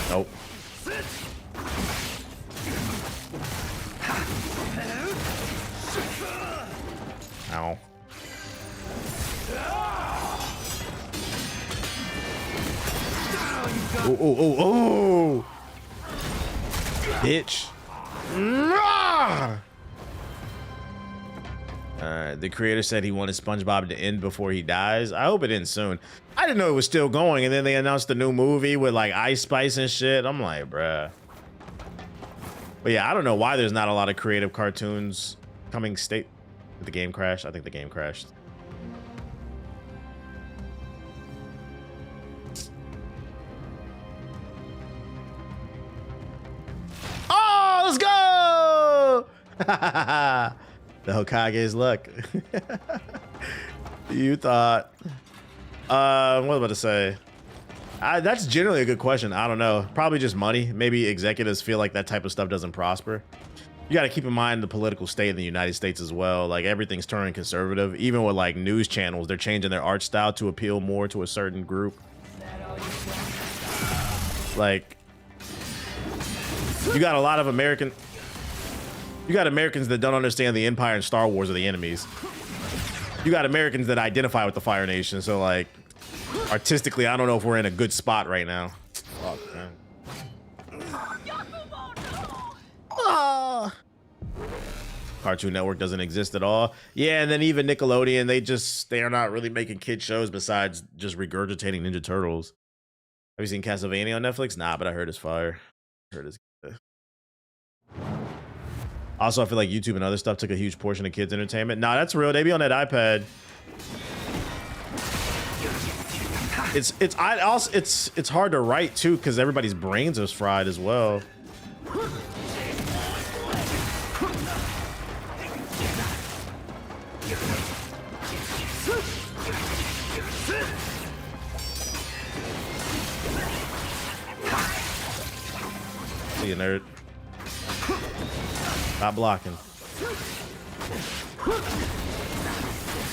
Nope. Ow. Oh. Bitch. The creator said he wanted SpongeBob to end before he dies. I hope it ends soon. I didn't know it was still going, and then they announced a new movie with like Ice Spice and shit. I'm like, bruh. But yeah, I don't know why there's not a lot of creative cartoons coming state. Did the game crash? I think the game crashed. Oh, let's go! The Hokage's luck. You thought. What was I about to say? That's generally a good question. I don't know. Probably just money. Maybe executives feel like that type of stuff doesn't prosper. You got to keep in mind the political state in the United States as well. Like everything's turning conservative. Even with like news channels, they're changing their art style to appeal more to a certain group. Like, you got a lot of Americans that don't understand the Empire and Star Wars are the enemies. You got Americans that identify with the Fire Nation. So like, artistically, I don't know if we're in a good spot right now. Fuck, man. Cartoon Network doesn't exist at all. Yeah, and then even Nickelodeon, they are not really making kid shows besides just regurgitating Ninja Turtles. Have you seen Castlevania on Netflix? Nah, but I heard it's fire. Heard it's good. Also, I feel like YouTube and other stuff took a huge portion of kids' entertainment. Nah, that's real. They be on that iPad. It's hard to write too because everybody's brains is fried as well. See you, nerd. Stop blocking.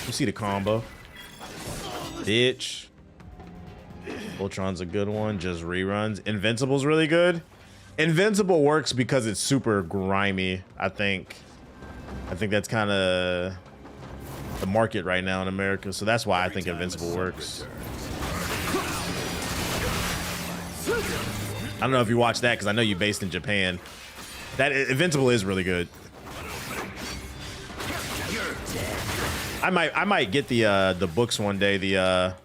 You see the combo. Bitch. Voltron's a good one. Just reruns. Invincible's really good. Invincible works because it's super grimy, I think. I think that's kind of the market right now in America. So that's why I think Invincible works. I don't know if you watched that because I know you're based in Japan. That Invincible is really good. I might get the books one day, the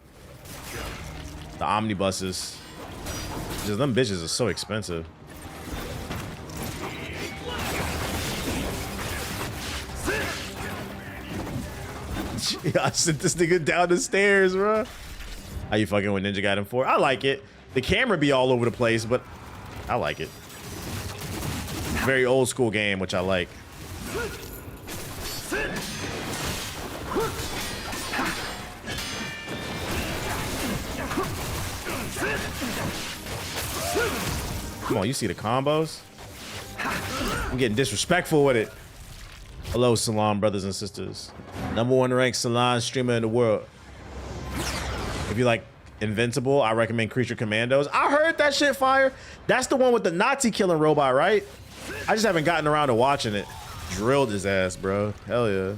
omnibuses. Just them bitches are so expensive. I sent this nigga down the stairs, bro. How you fucking with Ninja Gaiden 4? I like it. The camera be all over the place, but I like it. Very old school game, which I like. Come on, you see the combos? I'm getting disrespectful with it. Hello, Salon brothers and sisters. #1 ranked Salon streamer in the world. If you like Invincible, I recommend Creature Commandos. I heard that shit fire. That's the one with the Nazi killing robot, right? I just haven't gotten around to watching it. Drilled his ass, bro. Hell yeah.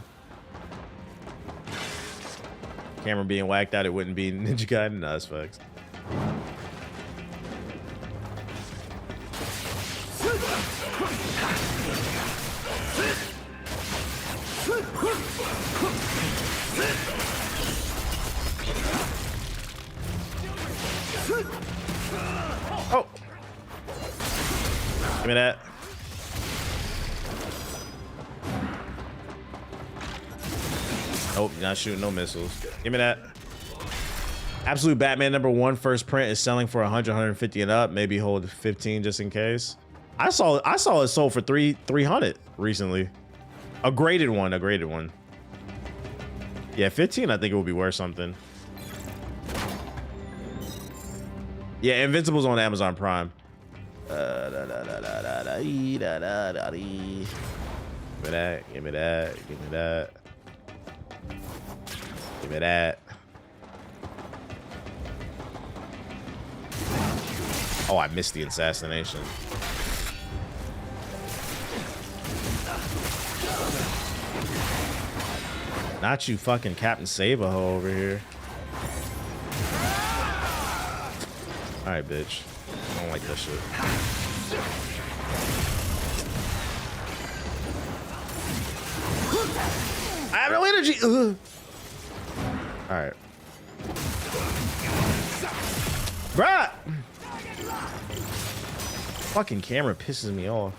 Camera being whacked out, it wouldn't be Ninja Gaiden. No, that's facts. Oh, give me that. Nope, not shooting no missiles. Give me that. Absolute Batman #1 first print is selling for 100, 150 and up. Maybe hold 15 just in case. I saw it sold for 300 recently. A graded one. Yeah, 15. I think it would be worth something. Yeah, Invincible's on Amazon Prime. Give me that. Give me that. Give me that. Give me that. Oh, I missed the assassination. Not you fucking Captain Save-A-Ho over here. All right, bitch. I don't like that shit. I have no energy. Ugh. All right. Bruh. Fucking camera pisses me off.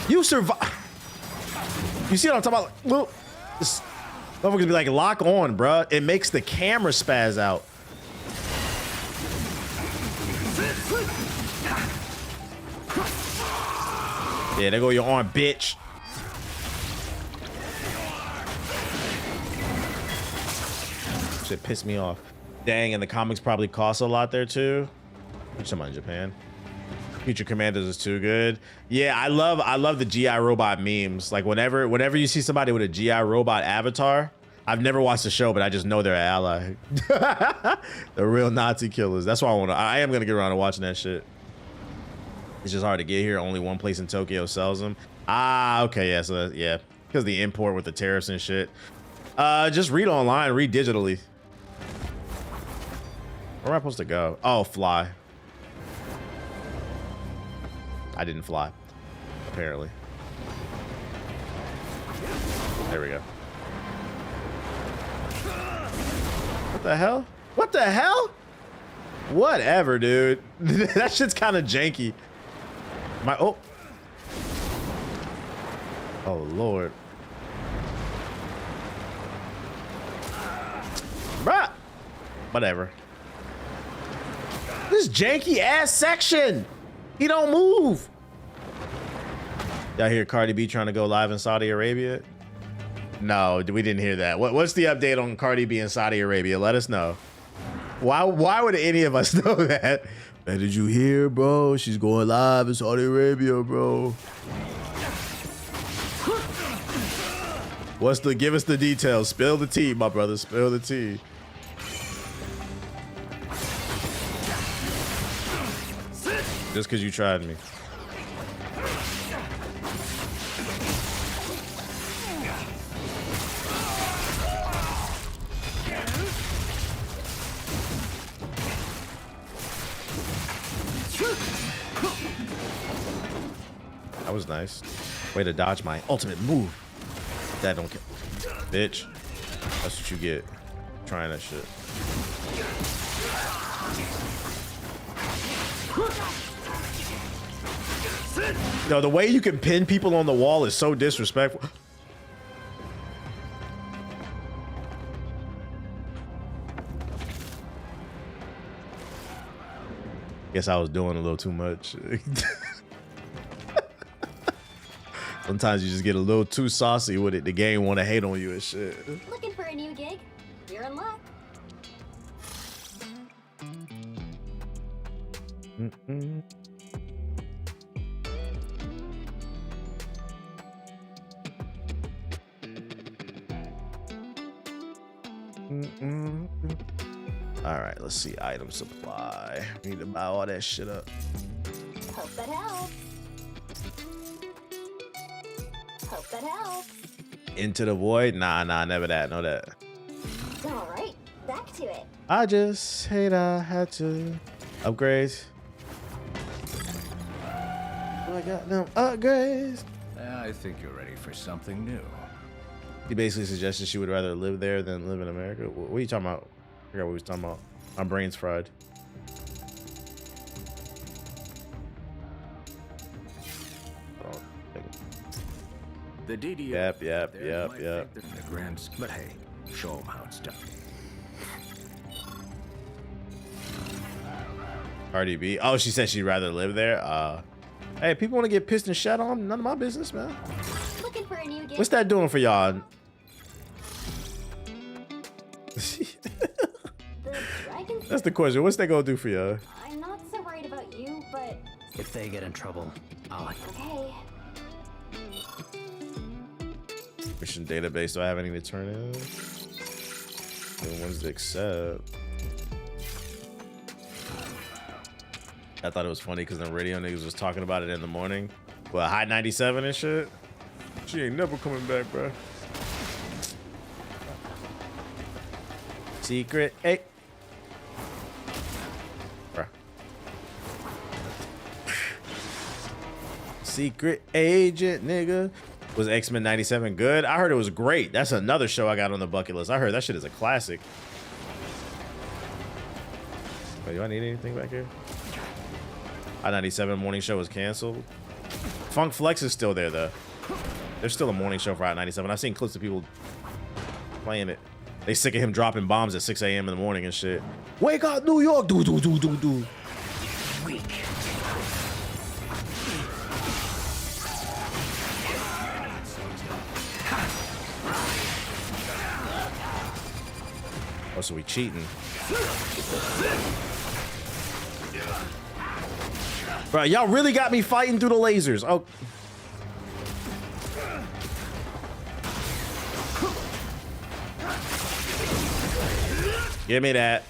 You survive. You see what I'm talking about? Well, this motherfucker's gonna be like lock on, bruh. It makes the camera spaz out. Yeah, there go your arm, bitch. Shit pissed me off. Dang, and the comics probably cost a lot there too. Which I'm in Japan. Future Commandos is too good. Yeah, I love the GI robot memes. Like whenever you see somebody with a GI robot avatar, I've never watched the show, but I just know they're an ally. The real Nazi killers. That's why I am gonna get around to watching that shit. It's just hard to get here. Only one place in Tokyo sells them. Ah, okay, yeah, so yeah, because the import with the tariffs and shit. Just read online, read digitally. Where am I supposed to go? Oh, fly. I didn't fly, apparently. There we go. What the hell? What the hell? Whatever, dude. That shit's kind of janky. Oh. Oh, Lord. Bruh. Whatever. This janky ass section. He don't move. Y'all hear Cardi B trying to go live in Saudi Arabia? No, we didn't hear that. What's the update on Cardi B in Saudi Arabia? Let us know. Why would any of us know that? Man, did you hear, bro? She's going live in Saudi Arabia, bro. Give us the details. Spill the tea, my brother. Spill the tea. Just because you tried me. That was nice. Way to dodge my ultimate move. That don't kill. Bitch. That's what you get. Trying that shit. No, the way you can pin people on the wall is so disrespectful. Guess I was doing a little too much. Sometimes you just get a little too saucy with it. The game want to hate on you and shit. Looking for a new gig? You're in luck. All right, let's see. Item supply. We need to buy all that shit up. Hope that helps. Hope that helps. Into the void? Nah, never that. Know that. All right, back to it. I just hate I had to upgrade. I got them upgrades. I think you're ready for something new. He basically suggested she would rather live there than live in America. What are you talking about? I forgot what we was talking about. My brain's fried. The DD. Yep. The grand, but hey, show them how it's done. Cardi B. Oh, she said she'd rather live there. Hey, people want to get pissed and shit on. None of my business, man. Looking for a new gig? What's that doing for y'all? That's the question. What's that gonna do for y'all? I'm not so worried about you, but... If they get in trouble, I'll... Okay. Mission database. Do I have anything to turn in? The ones to accept. I thought it was funny because the radio niggas was talking about it in the morning. Well, high 97 and shit. She ain't never coming back, bro. Secret. Hey. Bruh. Secret agent, nigga. Was X-Men 97 good? I heard it was great. That's another show I got on the bucket list. I heard that shit is a classic. Wait, do I need anything back here? I-97 morning show was canceled. Funk Flex is still there, though. There's still a morning show for I-97. I've seen clips of people playing it. They sick of him dropping bombs at 6 a.m. in the morning and shit. Wake up, New York! Do. Weak. Oh, so we cheating. Bro, y'all really got me fighting through the lasers. Oh. Give me that.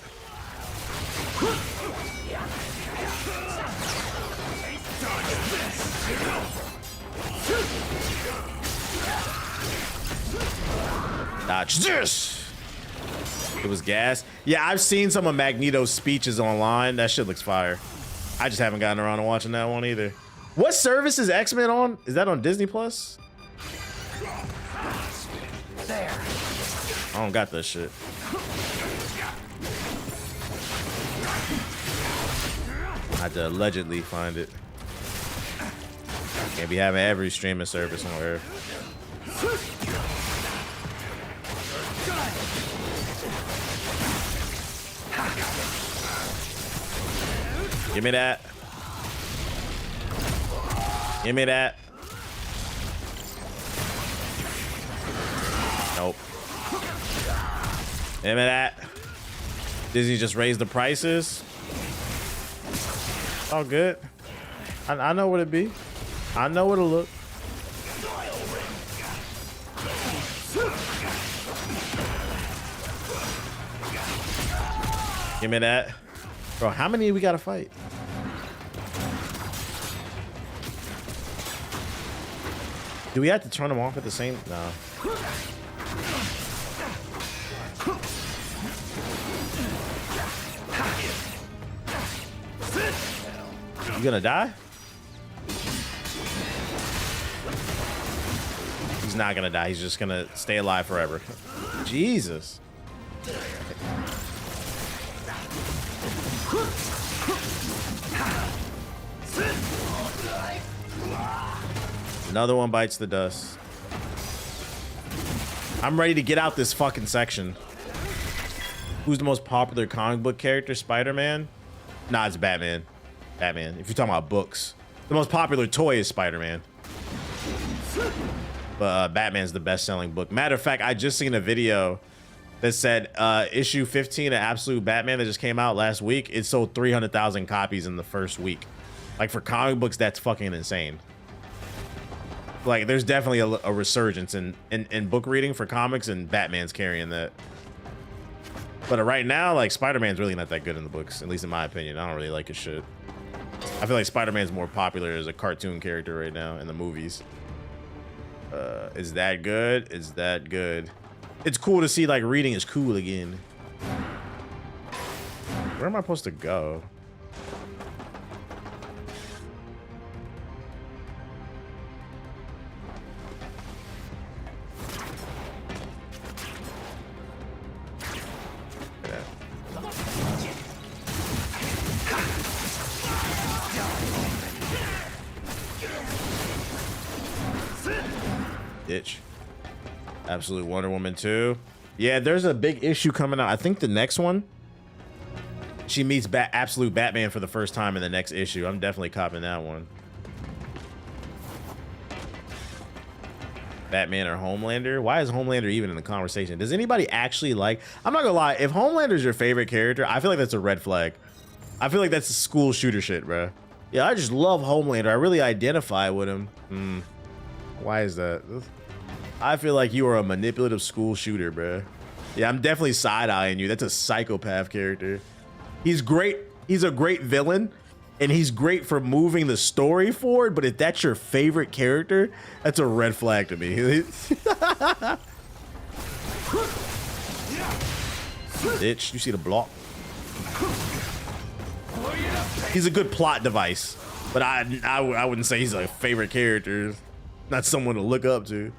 Dodge this. It was gas. Yeah, I've seen some of Magneto's speeches online. That shit looks fire. I just haven't gotten around to watching that one either. What service is X-Men on? Is that on Disney Plus? There. I don't got that shit. I had to allegedly find it. Can't be having every streaming service on Earth. Give me that. Give me that. Nope. Give me that. Disney just raised the prices. All good. I know what it be. I know what it'll look. Give me that. Bro, how many we gotta fight? Do we have to turn them off at the same? No. You gonna die? He's not gonna die. He's just gonna stay alive forever. Jesus. Another one bites the dust. I'm ready to get out this fucking section. Who's the most popular comic book character? Spider-Man? Nah, it's Batman. Batman. If you're talking about books. The most popular toy is Spider-Man. But Batman's the best-selling book. Matter of fact, I just seen a video that said issue 15 of Absolute Batman that just came out last week. It sold 300,000 copies in the first week. Like, for comic books, that's fucking insane. Like, there's definitely a resurgence in book reading for comics, and Batman's carrying that. But right now, like, Spider-Man's really not that good in the books, at least in my opinion. I don't really like his shit. I feel like Spider-Man's more popular as a cartoon character right now in the movies. Is that good? Is that good? It's cool to see, like, reading is cool again. Where am I supposed to go? Itch. Absolute Wonder Woman 2. Yeah, there's a big issue coming out. I think the next one, she meets Absolute Batman for the first time in the next issue. I'm definitely copping that one. Batman or Homelander? Why is Homelander even in the conversation? Does anybody actually like... I'm not gonna lie, if Homelander's your favorite character, I feel like that's a red flag. I feel like that's school shooter shit, bro. Yeah, I just love Homelander. I really identify with him. Why is that? I feel like you are a manipulative school shooter, bro. Yeah, I'm definitely side-eyeing you. That's a psychopath character. He's great. He's a great villain, and he's great for moving the story forward, but if that's your favorite character, that's a red flag to me. Bitch, you see the block? He's a good plot device, but I wouldn't say he's a favorite character. Not someone to look up to.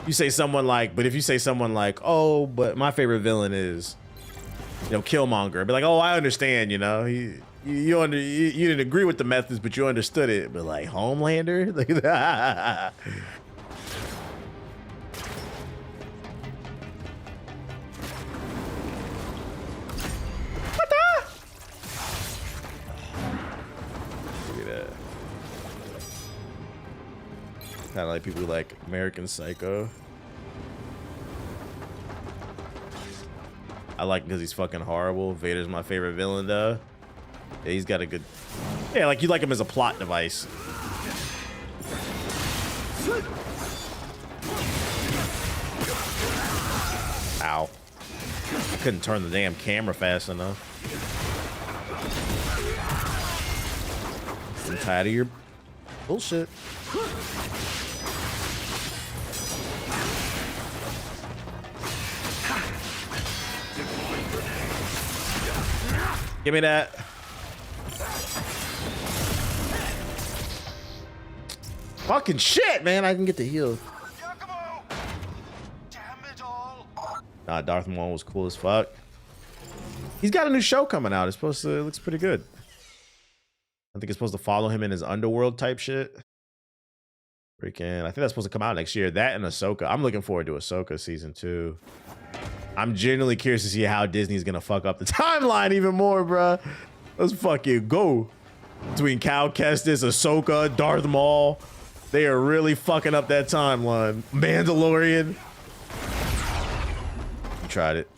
You say someone like, but if you say someone like, oh, but my favorite villain is, you know, Killmonger, I'd be like, oh, I understand, you know, you didn't agree with the methods, but you understood it. But like Homelander, like that. Kind of like people who like American Psycho. I like him because he's fucking horrible. Vader's my favorite villain, though. Yeah, he's got a good... Yeah, like you like him as a plot device. Ow. I couldn't turn the damn camera fast enough. I'm tired of your bullshit. Give me that. Fucking shit, man. I can get the heal. Nah, Darth Maul was cool as fuck. He's got a new show coming out. It's supposed to, it looks pretty good. I think it's supposed to follow him in his underworld type shit. Freaking, I think that's supposed to come out next year. That and Ahsoka. I'm looking forward to Ahsoka season 2. I'm genuinely curious to see how Disney's gonna fuck up the timeline even more, bruh. Let's fucking go. Between Cal Kestis, Ahsoka, Darth Maul. They are really fucking up that timeline. Mandalorian. You tried it.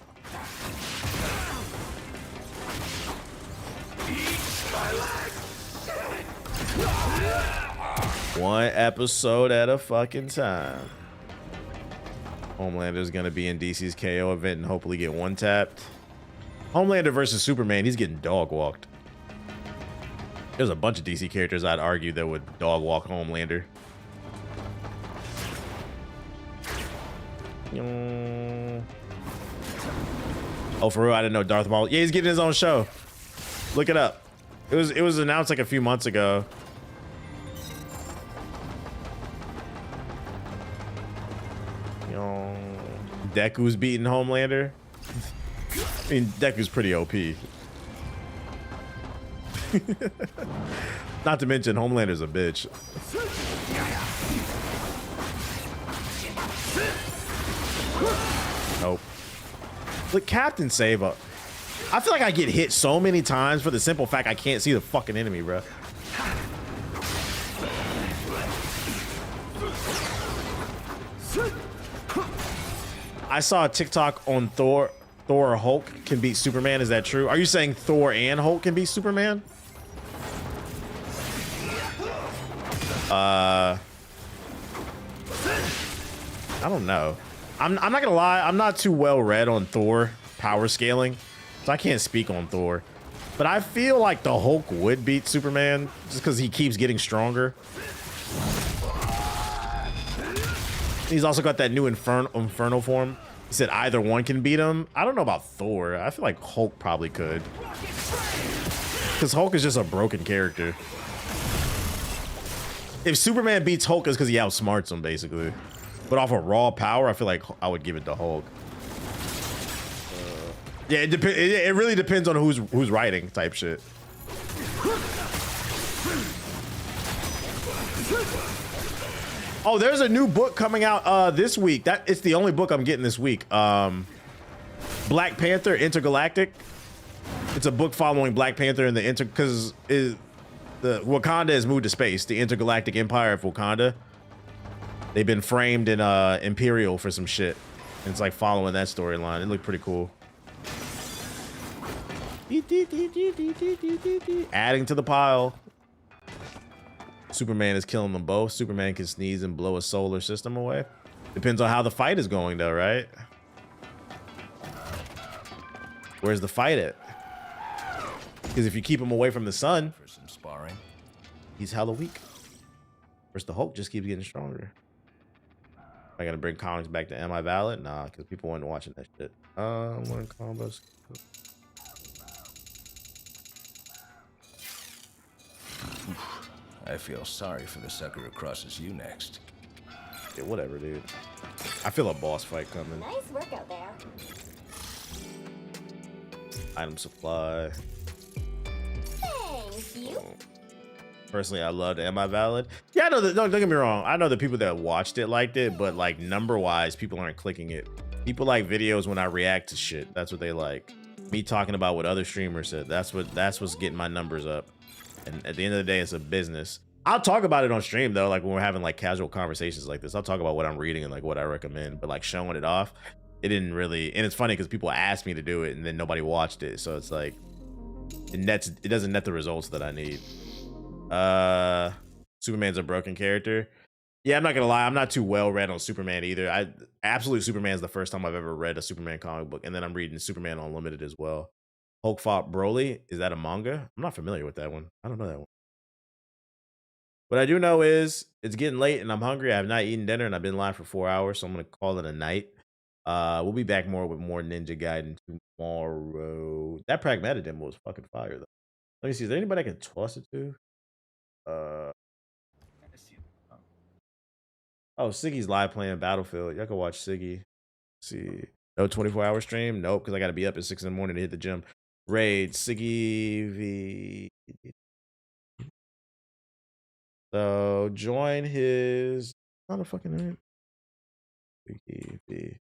One episode at a fucking time. Homelander's gonna be in DC's KO event and hopefully get one tapped. Homelander versus Superman, he's getting dog walked. There's a bunch of DC characters I'd argue that would dog walk Homelander. Oh, for real? I didn't know Darth Maul. Yeah, he's getting his own show. Look it up. It was announced like a few months ago. Deku's beating Homelander. I mean, Deku's pretty OP. Not to mention, Homelander's a bitch. Nope. Look, Captain Sava. I feel like I get hit so many times for the simple fact I can't see the fucking enemy, bro. I saw a TikTok on Thor or Hulk can beat Superman. Is that true? Are you saying Thor and Hulk can beat Superman? I don't know. I'm not gonna lie. I'm not too well read on Thor power scaling, so I can't speak on Thor. But I feel like the Hulk would beat Superman just because he keeps getting stronger. He's also got that new Inferno form. He said either one can beat him. I don't know about Thor. I feel like Hulk probably could. Because Hulk is just a broken character. If Superman beats Hulk, it's because he outsmarts him, basically. But off of raw power, I feel like I would give it to Hulk. Yeah, it really depends on who's writing type shit. Oh, there's a new book coming out this week. It's the only book I'm getting this week. Black Panther Intergalactic. It's a book following Black Panther and because the Wakanda has moved to space. The Intergalactic Empire of Wakanda. They've been framed in Imperial for some shit. And it's like following that storyline. It looked pretty cool. Adding to the pile. Superman is killing them both. Superman can sneeze and blow a solar system away. Depends on how the fight is going, though, right? Where's the fight at? Because if you keep him away from the sun, For some sparring. he's hella weak. Whereas the Hulk just keeps getting stronger. I gotta bring comics back to Am I Valid? Nah, because people weren't watching that shit. One combos. I feel sorry for the sucker who crosses you next. Yeah, whatever, dude. I feel a boss fight coming. Nice work out there. Item supply. Thank you. Personally, I loved Am I Valid? Yeah, I know that. Don't get me wrong. I know the people that watched it liked it, but like number-wise, people aren't clicking it. People like videos when I react to shit. That's what they like. Me talking about what other streamers said. That's what's getting my numbers up. And at the end of the day, it's a business. I'll talk about it on stream though, like when we're having like casual conversations like this. I'll talk about what I'm reading and like what I recommend, but like showing it off, it didn't really. And it's funny because people asked me to do it and then nobody watched it, so it's like it doesn't net the results that I need. Superman's a broken character. Yeah, I'm not gonna lie, I'm not too well read on Superman either. Absolute Superman's the first time I've ever read a Superman comic book, and then I'm reading Superman Unlimited as well. Hulk fought Broly. Is that a manga? I'm not familiar with that one. I don't know that one. What I do know is it's getting late and I'm hungry. I have not eaten dinner and I've been live for 4 hours, so I'm gonna call it a night. We'll be back more with more Ninja Gaiden tomorrow. That Pragmatic demo was fucking fire though. Let me see. Is there anybody I can toss it to? Oh, Siggy's live playing Battlefield. Y'all can watch Siggy. Let's see. No 24-hour stream? Nope, because I gotta be up at 6 in the morning to hit the gym. Raid Siggy V. So join his not a fucking name. Siggy V.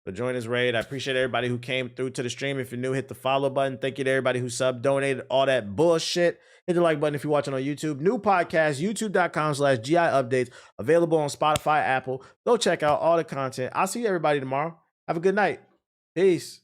So join his raid. I appreciate everybody who came through to the stream. If you're new, hit the follow button. Thank you to everybody who subbed, donated, all that bullshit. Hit the like button if you're watching on YouTube. New podcast, youtube.com/GI updates. Available on Spotify, Apple. Go check out all the content. I'll see everybody tomorrow. Have a good night. Peace.